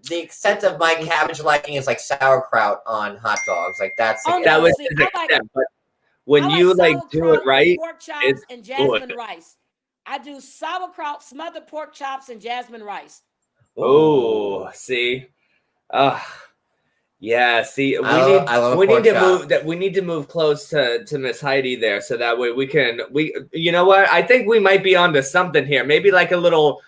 S1: the extent of my cabbage liking is like sauerkraut on hot dogs. Like that's
S2: that was his extent. But when you like do it right,
S3: pork chops and jasmine rice. I do sauerkraut, smothered pork chops, and jasmine rice.
S2: Oh, see. Yeah, see, we need to move close to Miss Heidi there, so that way you know what? I think we might be onto something here. Maybe like a little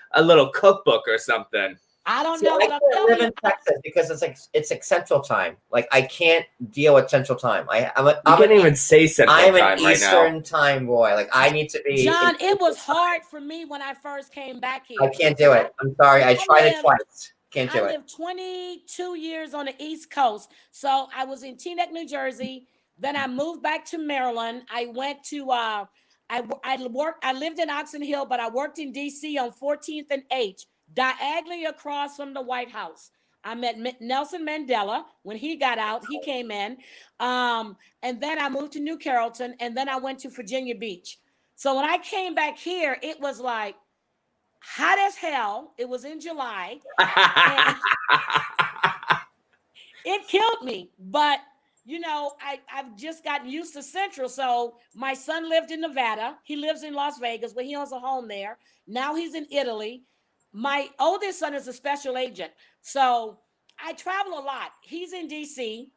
S2: cookbook or something.
S3: I don't
S1: See,
S3: know
S1: I
S3: what I'm
S1: can't
S3: telling
S1: live
S3: you.
S1: in Texas because it's like Central Time. Like I can't deal with Central Time.
S2: You can't even say Central
S1: I'm an
S2: Time right now.
S1: Eastern Time boy. Like I need to be.
S3: John, it was hard for me when I first came back here.
S1: I can't do it. I'm sorry. I tried it twice. Can't do
S3: I
S1: it.
S3: lived 22 years on the East Coast. So I was in Teaneck, New Jersey. Then I moved back to Maryland. I went to I lived in Oxon Hill, but I worked in DC on 14th and H, diagonally across from the White House. I met Nelson Mandela when he got out. He came in. And then I moved to New Carrollton, and then I went to Virginia Beach. So when I came back here, it was like hot as hell. It was in July. It killed me. But, you know, I've just gotten used to Central. So my son lived in Nevada. He lives in Las Vegas, but he owns a home there. Now he's in Italy. My oldest son is a special agent. So I travel a lot. He's in DC.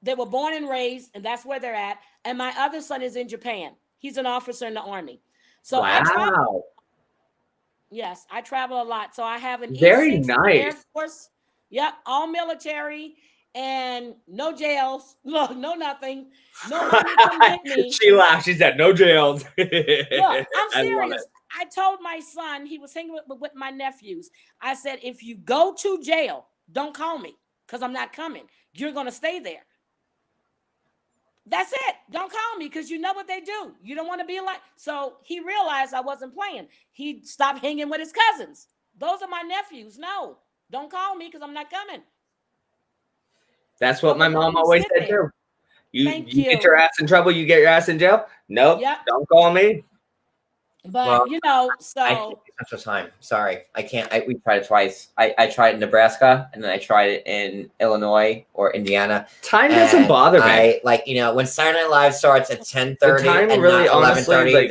S3: They were born and raised, and that's where they're at. And my other son is in Japan. He's an officer in the Army. So
S2: wow.
S3: I travel. Yes, I travel a lot. So I have an
S2: Very
S3: E6
S2: nice.
S3: Air Force. Yep, all military and no jails. No nothing. Nobody can get me.
S2: She laughed. She said, "No jails."
S3: Look, I'm
S2: I love
S3: serious.
S2: it.
S3: I told my son, he was hanging with my nephews. I said, if you go to jail, don't call me because I'm not coming. You're going to stay there. That's it. Don't call me because you know what they do. You don't want to be like. So he realized I wasn't playing. He stopped hanging with his cousins. Those are my nephews. No, don't call me because I'm not coming.
S2: That's what my mom always said too. You get your ass in trouble, you get your ass in jail. Nope.
S3: Yep.
S2: Don't call me.
S3: But
S1: Well,
S3: you know, so
S1: I can't do Central Time. Sorry, I can't. We tried it twice. I tried it in Nebraska, and then I tried it in Illinois or Indiana.
S2: Time doesn't bother me.
S1: I like, you know, when Saturday Night Live starts at 10:30 and
S2: really,
S1: not 11:30,
S2: honestly, like,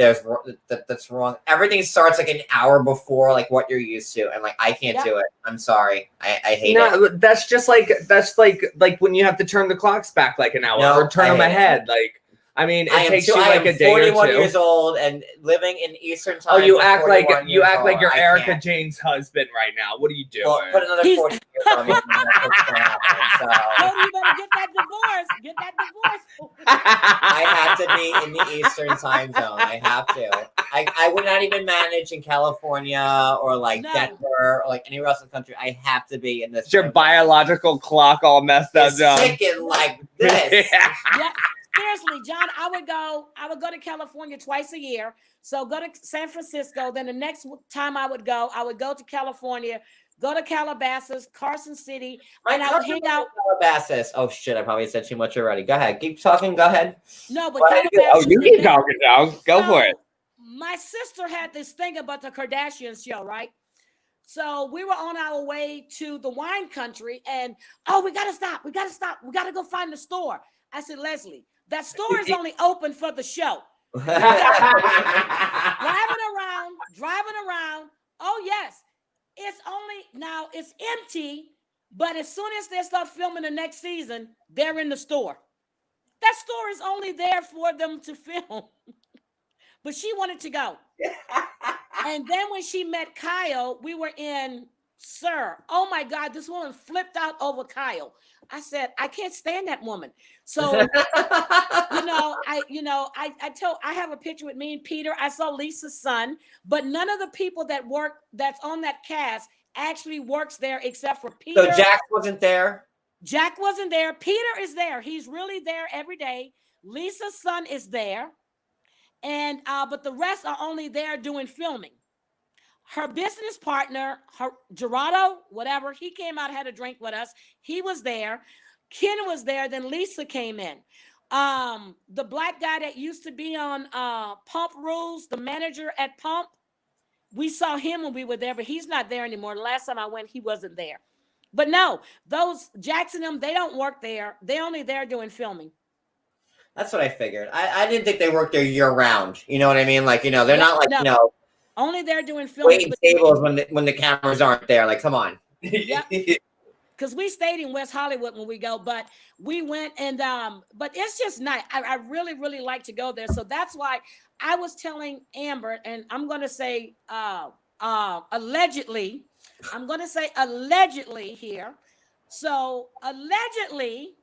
S1: that's wrong. Everything starts like an hour before like what you're used to, and like I can't do it. I'm sorry. I hate it.
S2: That's just like when you have to turn the clocks back like an hour or turn them ahead. Like, I mean, it takes you like a day or two.
S1: 41 years old and living in Eastern Time.
S2: Oh, you act like you're
S1: I
S2: Erica
S1: can't.
S2: Jane's husband right now. What are you doing?
S1: Well, put another 40 years on me.
S3: Cody, you better get that divorce. Get that divorce.
S1: I have to be in the Eastern Time zone. I have to. I would not even manage in California or like Denver or like anywhere else in the country. I have to be in this.
S2: It's your biological clock all messed up, John.
S1: Ticking like this.
S3: Yeah. Seriously, John, I would go to California twice a year. So go to San Francisco. Then the next time I would go to California, go to Calabasas, Carson City, and I would hang out.
S1: Calabasas. Oh shit! I probably said too much already. Go ahead, keep talking. Go ahead.
S3: No, but Calabasas.
S2: Oh, you keep talking now. Go for it.
S3: My sister had this thing about the Kardashians show, right? So we were on our way to the wine country, and we gotta stop. We gotta stop. We gotta go find the store. I said, Leslie, that store is only open for the show. driving around. Oh, yes. It's empty, but as soon as they start filming the next season, they're in the store. That store is only there for them to film. But she wanted to go. And then when she met Kyle, we were in Sir. Oh my God, this woman flipped out over Kyle. I said, I can't stand that woman. So, I have a picture with me and Peter. I saw Lisa's son, but none of the people that's on that cast actually works there except for Peter.
S1: So Jack wasn't there?
S3: Jack wasn't there. Peter is there. He's really there every day. Lisa's son is there. And, but the rest are only there doing filming. Her business partner, Gerardo, whatever, he came out, had a drink with us. He was there. Ken was there. Then Lisa came in. The black guy that used to be on Pump Rules, the manager at Pump, we saw him when we were there, but he's not there anymore. The last time I went, he wasn't there. But no, those Jackson, they don't work there. They're only there doing filming.
S1: That's what I figured. I didn't think they worked there year round. You know what I mean? Like, they're not like,
S3: only they're doing filming.
S1: Waiting tables when the cameras aren't there. Like, come on.
S3: Yeah. Because we stayed in West Hollywood when we go, but we went and but it's just nice. I really, really like to go there. So that's why I was telling Amber, and I'm gonna say allegedly, I'm going to say allegedly here. So allegedly,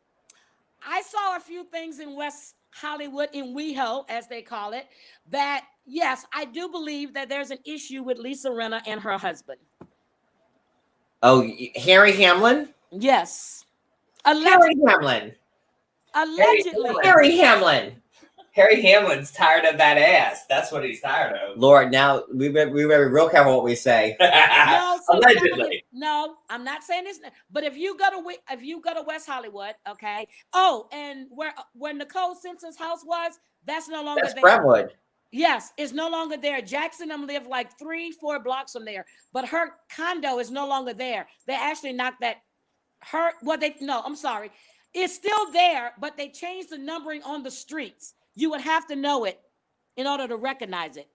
S3: I saw a few things in West Hollywood, in WeHo, as they call it, that yes, I do believe that there's an issue with Lisa Rinna and her husband.
S1: Oh, Harry Hamlin?
S3: Yes.
S1: Harry Hamlin.
S3: Allegedly.
S1: Harry Hamlin.
S2: Harry Hamlin's tired of that ass. That's what he's tired of.
S1: Lord, now we better be real careful what we say.
S3: No, so
S2: Allegedly.
S3: no, I'm not saying this. But if you go to West Hollywood, okay. Oh, and where Nicole Simpson's house was, that's no longer
S1: That's
S3: there.
S1: Brentwood.
S3: Yes, it's no longer there. Jackson live like 3-4 blocks from there, but her condo is no longer there. They actually knocked that. I'm sorry. It's still there, but they changed the numbering on the streets. You would have to know it in order to recognize it.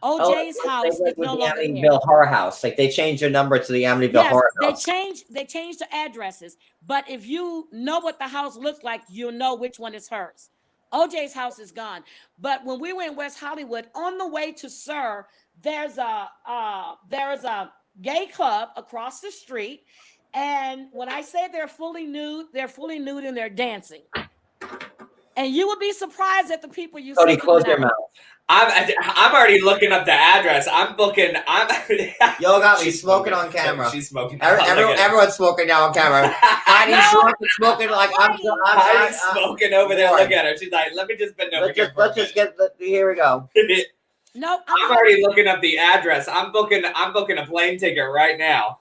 S3: OJ's house is no longer there.
S1: Amityville Horror House. Like they changed their number to the Amityville Horror House.
S3: They changed the addresses. But if you know what the house looks like, you'll know which one is hers. OJ's house is gone. But when we were in West Hollywood, on the way to SUR, there's a gay club across the street. And when I say they're fully nude and they're dancing. And you would be surprised at the people you see.
S1: Cody, close their mouth.
S2: I'm already looking up the address.
S1: Y'all got me smoking on camera.
S2: She's smoking.
S1: Everyone's smoking now on camera. Heidi's smoking like
S2: Heidi's smoking over there. Look at her. She's like, let me just bend over here.
S1: Here we go.
S3: No,
S2: I'm already looking up the address. I'm booking a plane ticket right now.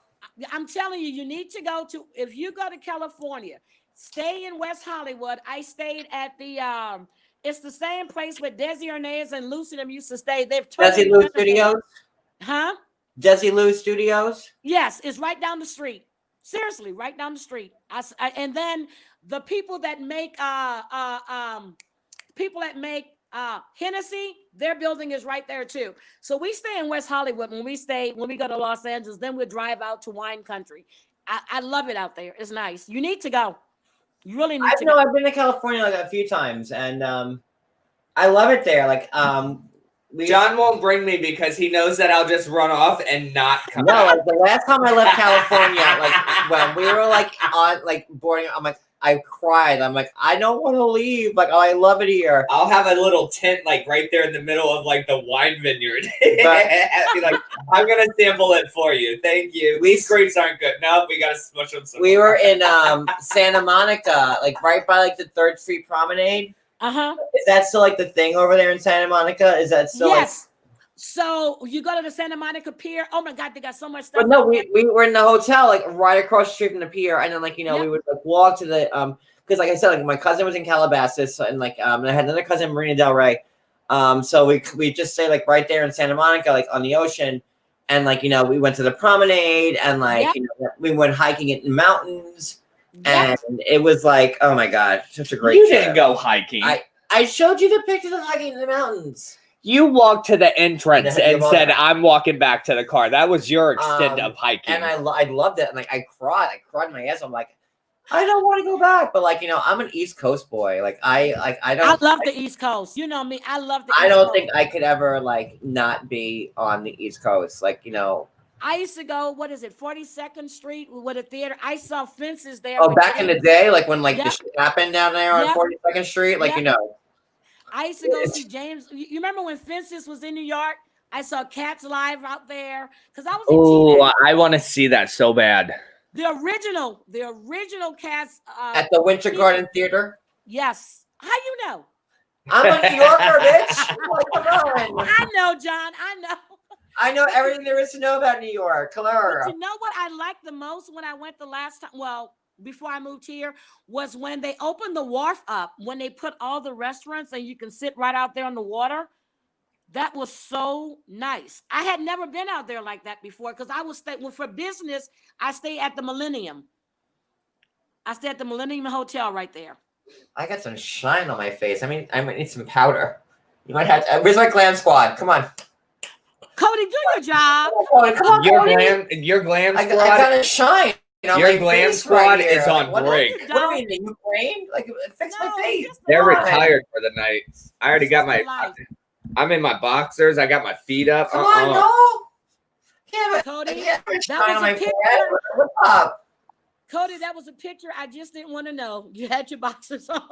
S3: I'm telling you, you need to go to, if you go to California, stay in West Hollywood. I stayed at the it's the same place where Desi Arnaz and Lucy them used to stay. They've totally
S1: Desi Lou Studios?
S3: Huh?
S1: Desi Lou Studios?
S3: Yes, it's right down the street. Seriously, right down the street. And then the people that make Hennessy, their building is right there too. So we stay in West Hollywood when we go to Los Angeles, then we drive out to wine country. I love it out there. It's nice. You need to go. You really need to go.
S1: I've been to California like a few times and I love it there. Like
S2: John won't bring me because he knows that I'll just run off and not come back.
S1: Like the last time I left California, like when we were like on like boarding, I'm like, I cried. I'm like, I don't want to leave. Like, oh, I love it here.
S2: I'll have a little tent like right there in the middle of like the wine vineyard. Be like, I'm gonna sample it for you. Thank you. These grapes aren't good. No, we gotta smush them.
S1: We were in Santa Monica, like right by like the 3rd Street Promenade. Is that still like the thing over there in Santa Monica? Is that still?
S3: Yes. So you go to the Santa Monica Pier. Oh my God, they got so much stuff.
S1: But no, we were in the hotel, like right across the street from the pier, and then like we would like walk to the because like I said, like my cousin was in Calabasas, and like and I had another cousin in Marina Del Rey, so we just stay like right there in Santa Monica, like on the ocean, and like we went to the promenade, and like we went hiking in the mountains, and it was like, oh my God, such a great.
S2: You didn't go hiking.
S1: I showed you the pictures of hiking in the mountains.
S2: You walked to the entrance and said, I'm walking back to the car. That was your extent of hiking.
S1: And I loved it. And like, I cried my ass. I'm like, I don't want to go back. But like, I'm an East Coast boy. Like I
S3: love the East Coast. You know me. I love the East Coast.
S1: I don't think I could ever like not be on the East Coast. Like,
S3: I used to go, 42nd Street with a theater. I saw fences there.
S1: Oh, back in the day, like when like the shit happened down there on 42nd Street, like
S3: I used to go see James. You remember when Fences was in New York? I saw Cats Live out there because I was.
S2: Oh, I want to see that so bad.
S3: The original Cats
S1: at the Winter Garden Theater.
S3: Yes. How you know?
S1: I'm a New Yorker, bitch. Like, come on.
S3: I know, John. I know.
S1: I know everything there is to know about New York. Clara.
S3: But you know what I liked the most when I went the last time? Well, before I moved here, was when they opened the wharf up, when they put all the restaurants and you can sit right out there on the water. That was so nice. I had never been out there like that before because I was for business. I stay at the Millennium. I stay at the Millennium Hotel right there.
S1: I got some shine on my face. I might need some powder. You might have to. Where's my glam squad? Come on.
S3: Cody, do your job.
S1: Come on,
S2: your glam squad.
S1: I got a shine.
S2: Your glam squad is on break.
S1: What do you mean, Ukraine? Like, fix my face.
S2: They're retired for the night. I already got my. I'm in my boxers. I got my feet up.
S1: Come on, no. Yeah, but
S3: Cody,
S1: that
S3: was a picture.
S1: What's up?
S3: Cody, that was a picture. I just didn't want to know. You had your boxers on.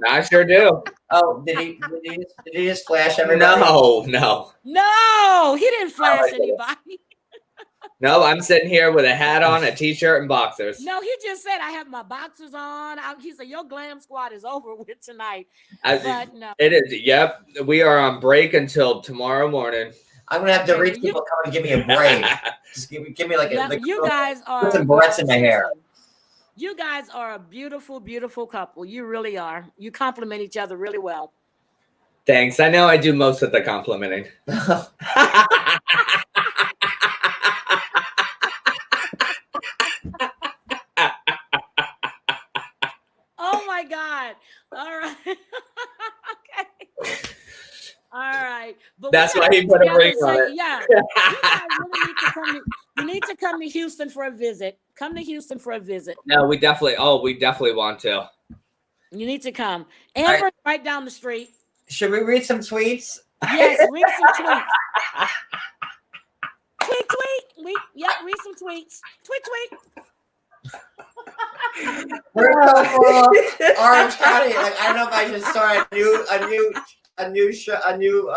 S2: I sure do.
S1: Oh, did he just flash everybody?
S2: No.
S3: No, he didn't flash anybody.
S2: No, I'm sitting here with a hat on, a t-shirt, and boxers.
S3: No, he just said I have my boxers on. He said your glam squad is over with tonight. But no,
S2: it is. Yep, we are on break until tomorrow morning.
S1: I'm gonna have to reach people come and give me a break. Just give me like
S3: you guys are
S1: put some barrettes in my hair.
S3: You guys are a beautiful, beautiful couple. You really are. You compliment each other really well.
S2: Thanks. I know I do most of the complimenting.
S3: Oh my God. All right. Okay. All right. But
S2: that's why he put a ring on it.
S3: Yeah. You guys really need to come you need to come to Houston for a visit. Come to Houston for a visit.
S2: No, we definitely want to.
S3: You need to come. Amber, right down the street.
S1: Should we read some tweets?
S3: Yes, read some tweets. Tweet. Read some tweets. Tweet.
S1: We're going for Orange County. Like, I don't know if I should start a new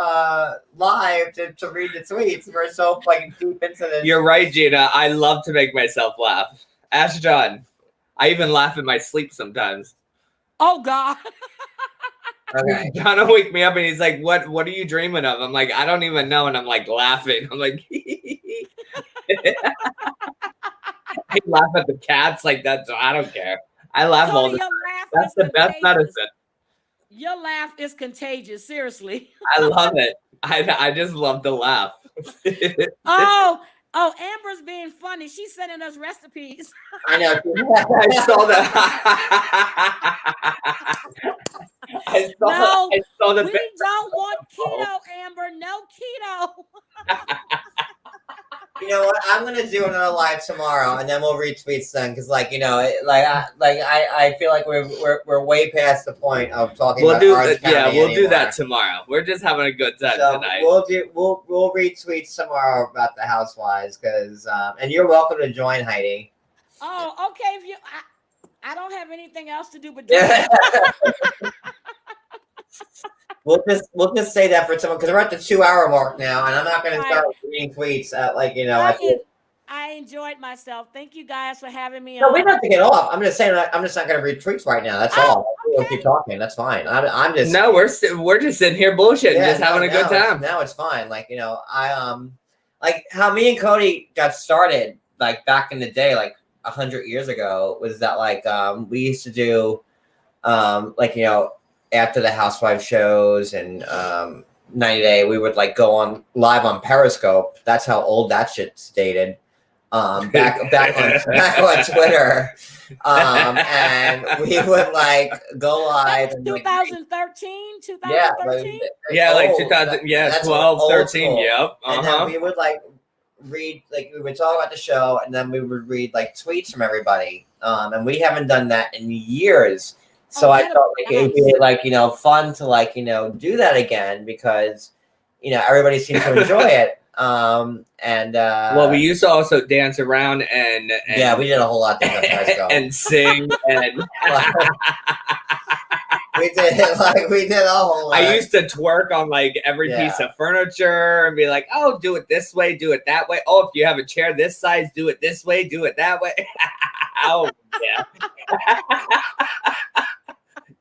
S1: live to read the tweets. We're so fucking deep into this.
S2: You're right, Gina. I love to make myself laugh. Ask John. I even laugh in my sleep sometimes.
S3: Oh God.
S1: Okay.
S2: John will wake me up and he's like, What are you dreaming of? I'm like, I don't even know. And I'm like laughing. I'm like, I laugh at the cats like that, so I don't care. I laugh all the time. That's the best medicine.
S3: Your laugh is contagious, seriously.
S2: I love it. I just love to laugh.
S3: Oh, Amber's being funny. She's sending us recipes.
S1: I know.
S2: I saw that. I saw the.
S3: We don't want keto, Amber. No keto.
S1: You know what? I'm gonna do another live tomorrow, and then we'll read tweets then, because I feel like we're way past the point of talking about Orange County
S2: we'll do
S1: anymore.
S2: that tomorrow. We're just having a good time tonight.
S1: We'll read tweets tomorrow about the housewives, because and you're welcome to join, Heidi.
S3: Oh, okay. If I don't have anything else to do but
S1: We'll just say that for someone, because we're at the 2-hour mark now, and I'm not going to start reading tweets at
S3: I enjoyed myself. Thank you guys for having me.
S1: No, we don't have to get off. I'm just saying I'm just not going to read tweets right now. That's all.
S3: Okay.
S1: We'll keep talking. That's fine. I'm just
S2: we're just sitting here bullshitting, just having a good time.
S1: Now it's fine. I like how me and Cody got started like back in the day, like 100 years ago, was that we used to do after the housewife shows and 90 Day, we would go on live on Periscope. That's how old that shit's dated. Back on Twitter. And we would go live.
S3: That was 2013,
S1: 2013?
S2: Yeah, 2000, 12, 13, yep.
S1: And then we would read, we would talk about the show, and then we would read tweets from everybody. And we haven't done that in years. So I felt it'd be fun to do that again, because everybody seems to enjoy it. Well,
S2: we used to also dance around and
S1: yeah, we did a whole lot of things
S2: and sing and
S1: we did a whole lot.
S2: I used to twerk on every piece of furniture and be like, oh, do it this way, do it that way. Oh, if you have a chair this size, do it this way, do it that way. Oh yeah.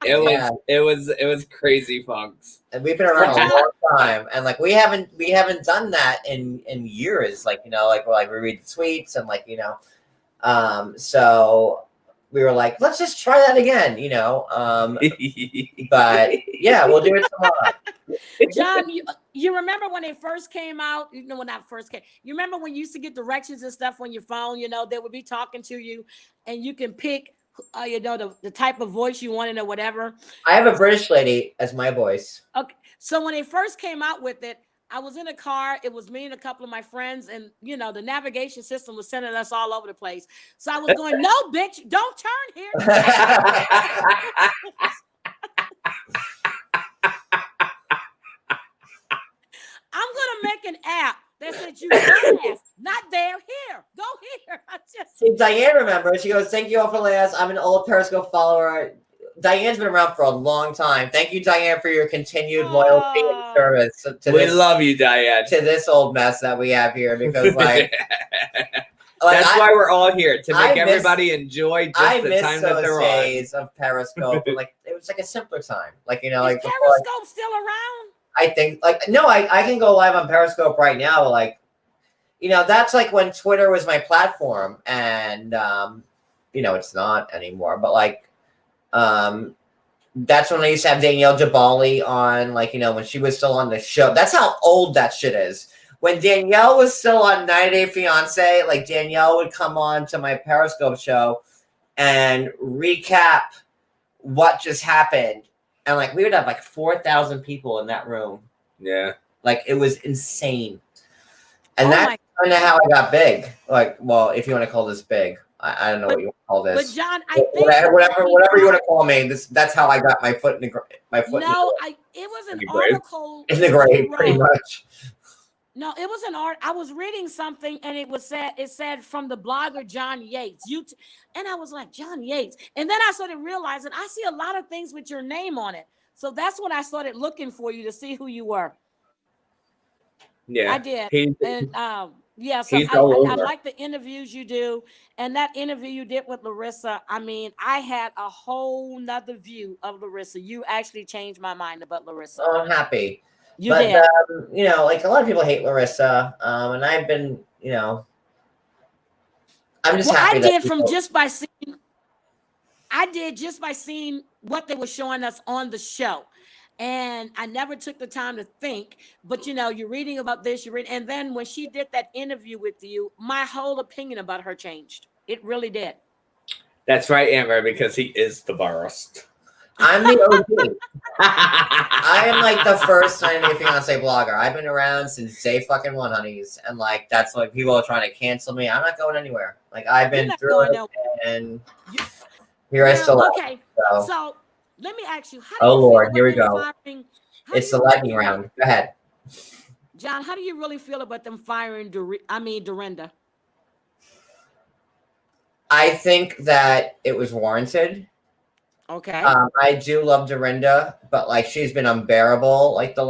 S2: It was crazy, funks.
S1: And we've been around a long time, and we haven't done that in years. We read the tweets and so we were like, let's just try that again, but yeah, we'll do it tomorrow.
S3: John, you remember when it first came out? When that first came, you remember when you used to get directions and stuff on your phone? They would be talking to you, and you can pick. The type of voice you wanted or whatever.
S1: I have a British lady as my voice.
S3: Okay. So when they first came out with it, I was in a car. It was me and a couple of my friends. And, the navigation system was sending us all over the place. So I was going, no, bitch, don't turn here. I'm going to make an app They said you dumbass. Not there. Here. Go here. I just
S1: See, Diane remembers. She goes, "Thank you all for last. I'm an old Periscope follower." Diane's been around for a long time. Thank you, Diane, for your continued loyalty and service to
S2: We
S1: this,
S2: love you, Diane.
S1: to this old mess that we have here. Because like
S2: that's why we're all here, to
S1: I
S2: make
S1: miss-
S2: everybody enjoy
S1: I
S2: just the
S1: miss
S2: time that
S1: those
S2: they're on.
S1: days of Periscope. Like it was like a simpler time. Like
S3: is
S1: like before,
S3: Periscope still around?
S1: I think no, I can go live on Periscope right now. Like that's like when Twitter was my platform, and it's not anymore. But like that's when I used to have Danielle Jabali on, like, when she was still on the show. That's how old that shit is. When Danielle was still on 90 Day Fiance, like Danielle would come on to my Periscope show and recap what just happened. And like we would have like 4,000 people in that room.
S2: Yeah.
S1: Like it was insane. And
S3: Oh
S1: that's
S3: my-
S1: kind of how I got big. Like, well, if you want to call this big. I don't know what you want to call
S3: But
S1: this.
S3: John, I think
S1: Whatever you want to call me. That's how I got my foot in the it
S3: was an
S2: In the grave?
S3: article
S1: in the grave, pretty
S3: wrote.
S1: much.
S3: No, it was an art. I was reading something, and it said from the blogger John Yates. And I was like, John Yates. And then I started realizing I see a lot of things with your name on it. So that's when I started looking for you to see who you were.
S2: Yeah.
S3: I did. And yeah, so
S2: he's all
S3: I
S2: over.
S3: like the interviews you do. And that interview you did with Larissa, I mean, I had a whole nother view of Larissa. You actually changed my mind about Larissa.
S1: Oh, I'm happy.
S3: You
S1: But
S3: did.
S1: like a lot of people hate Larissa. And I've been, I'm just happy.
S3: I did just by seeing what they were showing us on the show. And I never took the time to think, but you're reading about this, and then when she did that interview with you, my whole opinion about her changed. It really did.
S2: That's right, Amber, because he is the worst.
S1: I'm the OG. I am like the first 90 Day Fiance blogger. I've been around since day fucking one, honeys. And like that's why people are trying to cancel me. I'm not going anywhere. Like I've been through it, and here I still am.
S3: Okay, so let me ask you. How do
S1: Oh
S3: you feel
S1: Lord,
S3: about
S1: here we
S3: them
S1: go.
S3: firing- how
S1: It's
S3: do
S1: the
S3: you really
S1: lightning
S3: feel-
S1: round. Go ahead.
S3: John, how do you really feel about them firing Dorinda?
S1: I think that it was warranted.
S3: Okay.
S1: I do love Dorinda, but like she's been unbearable like the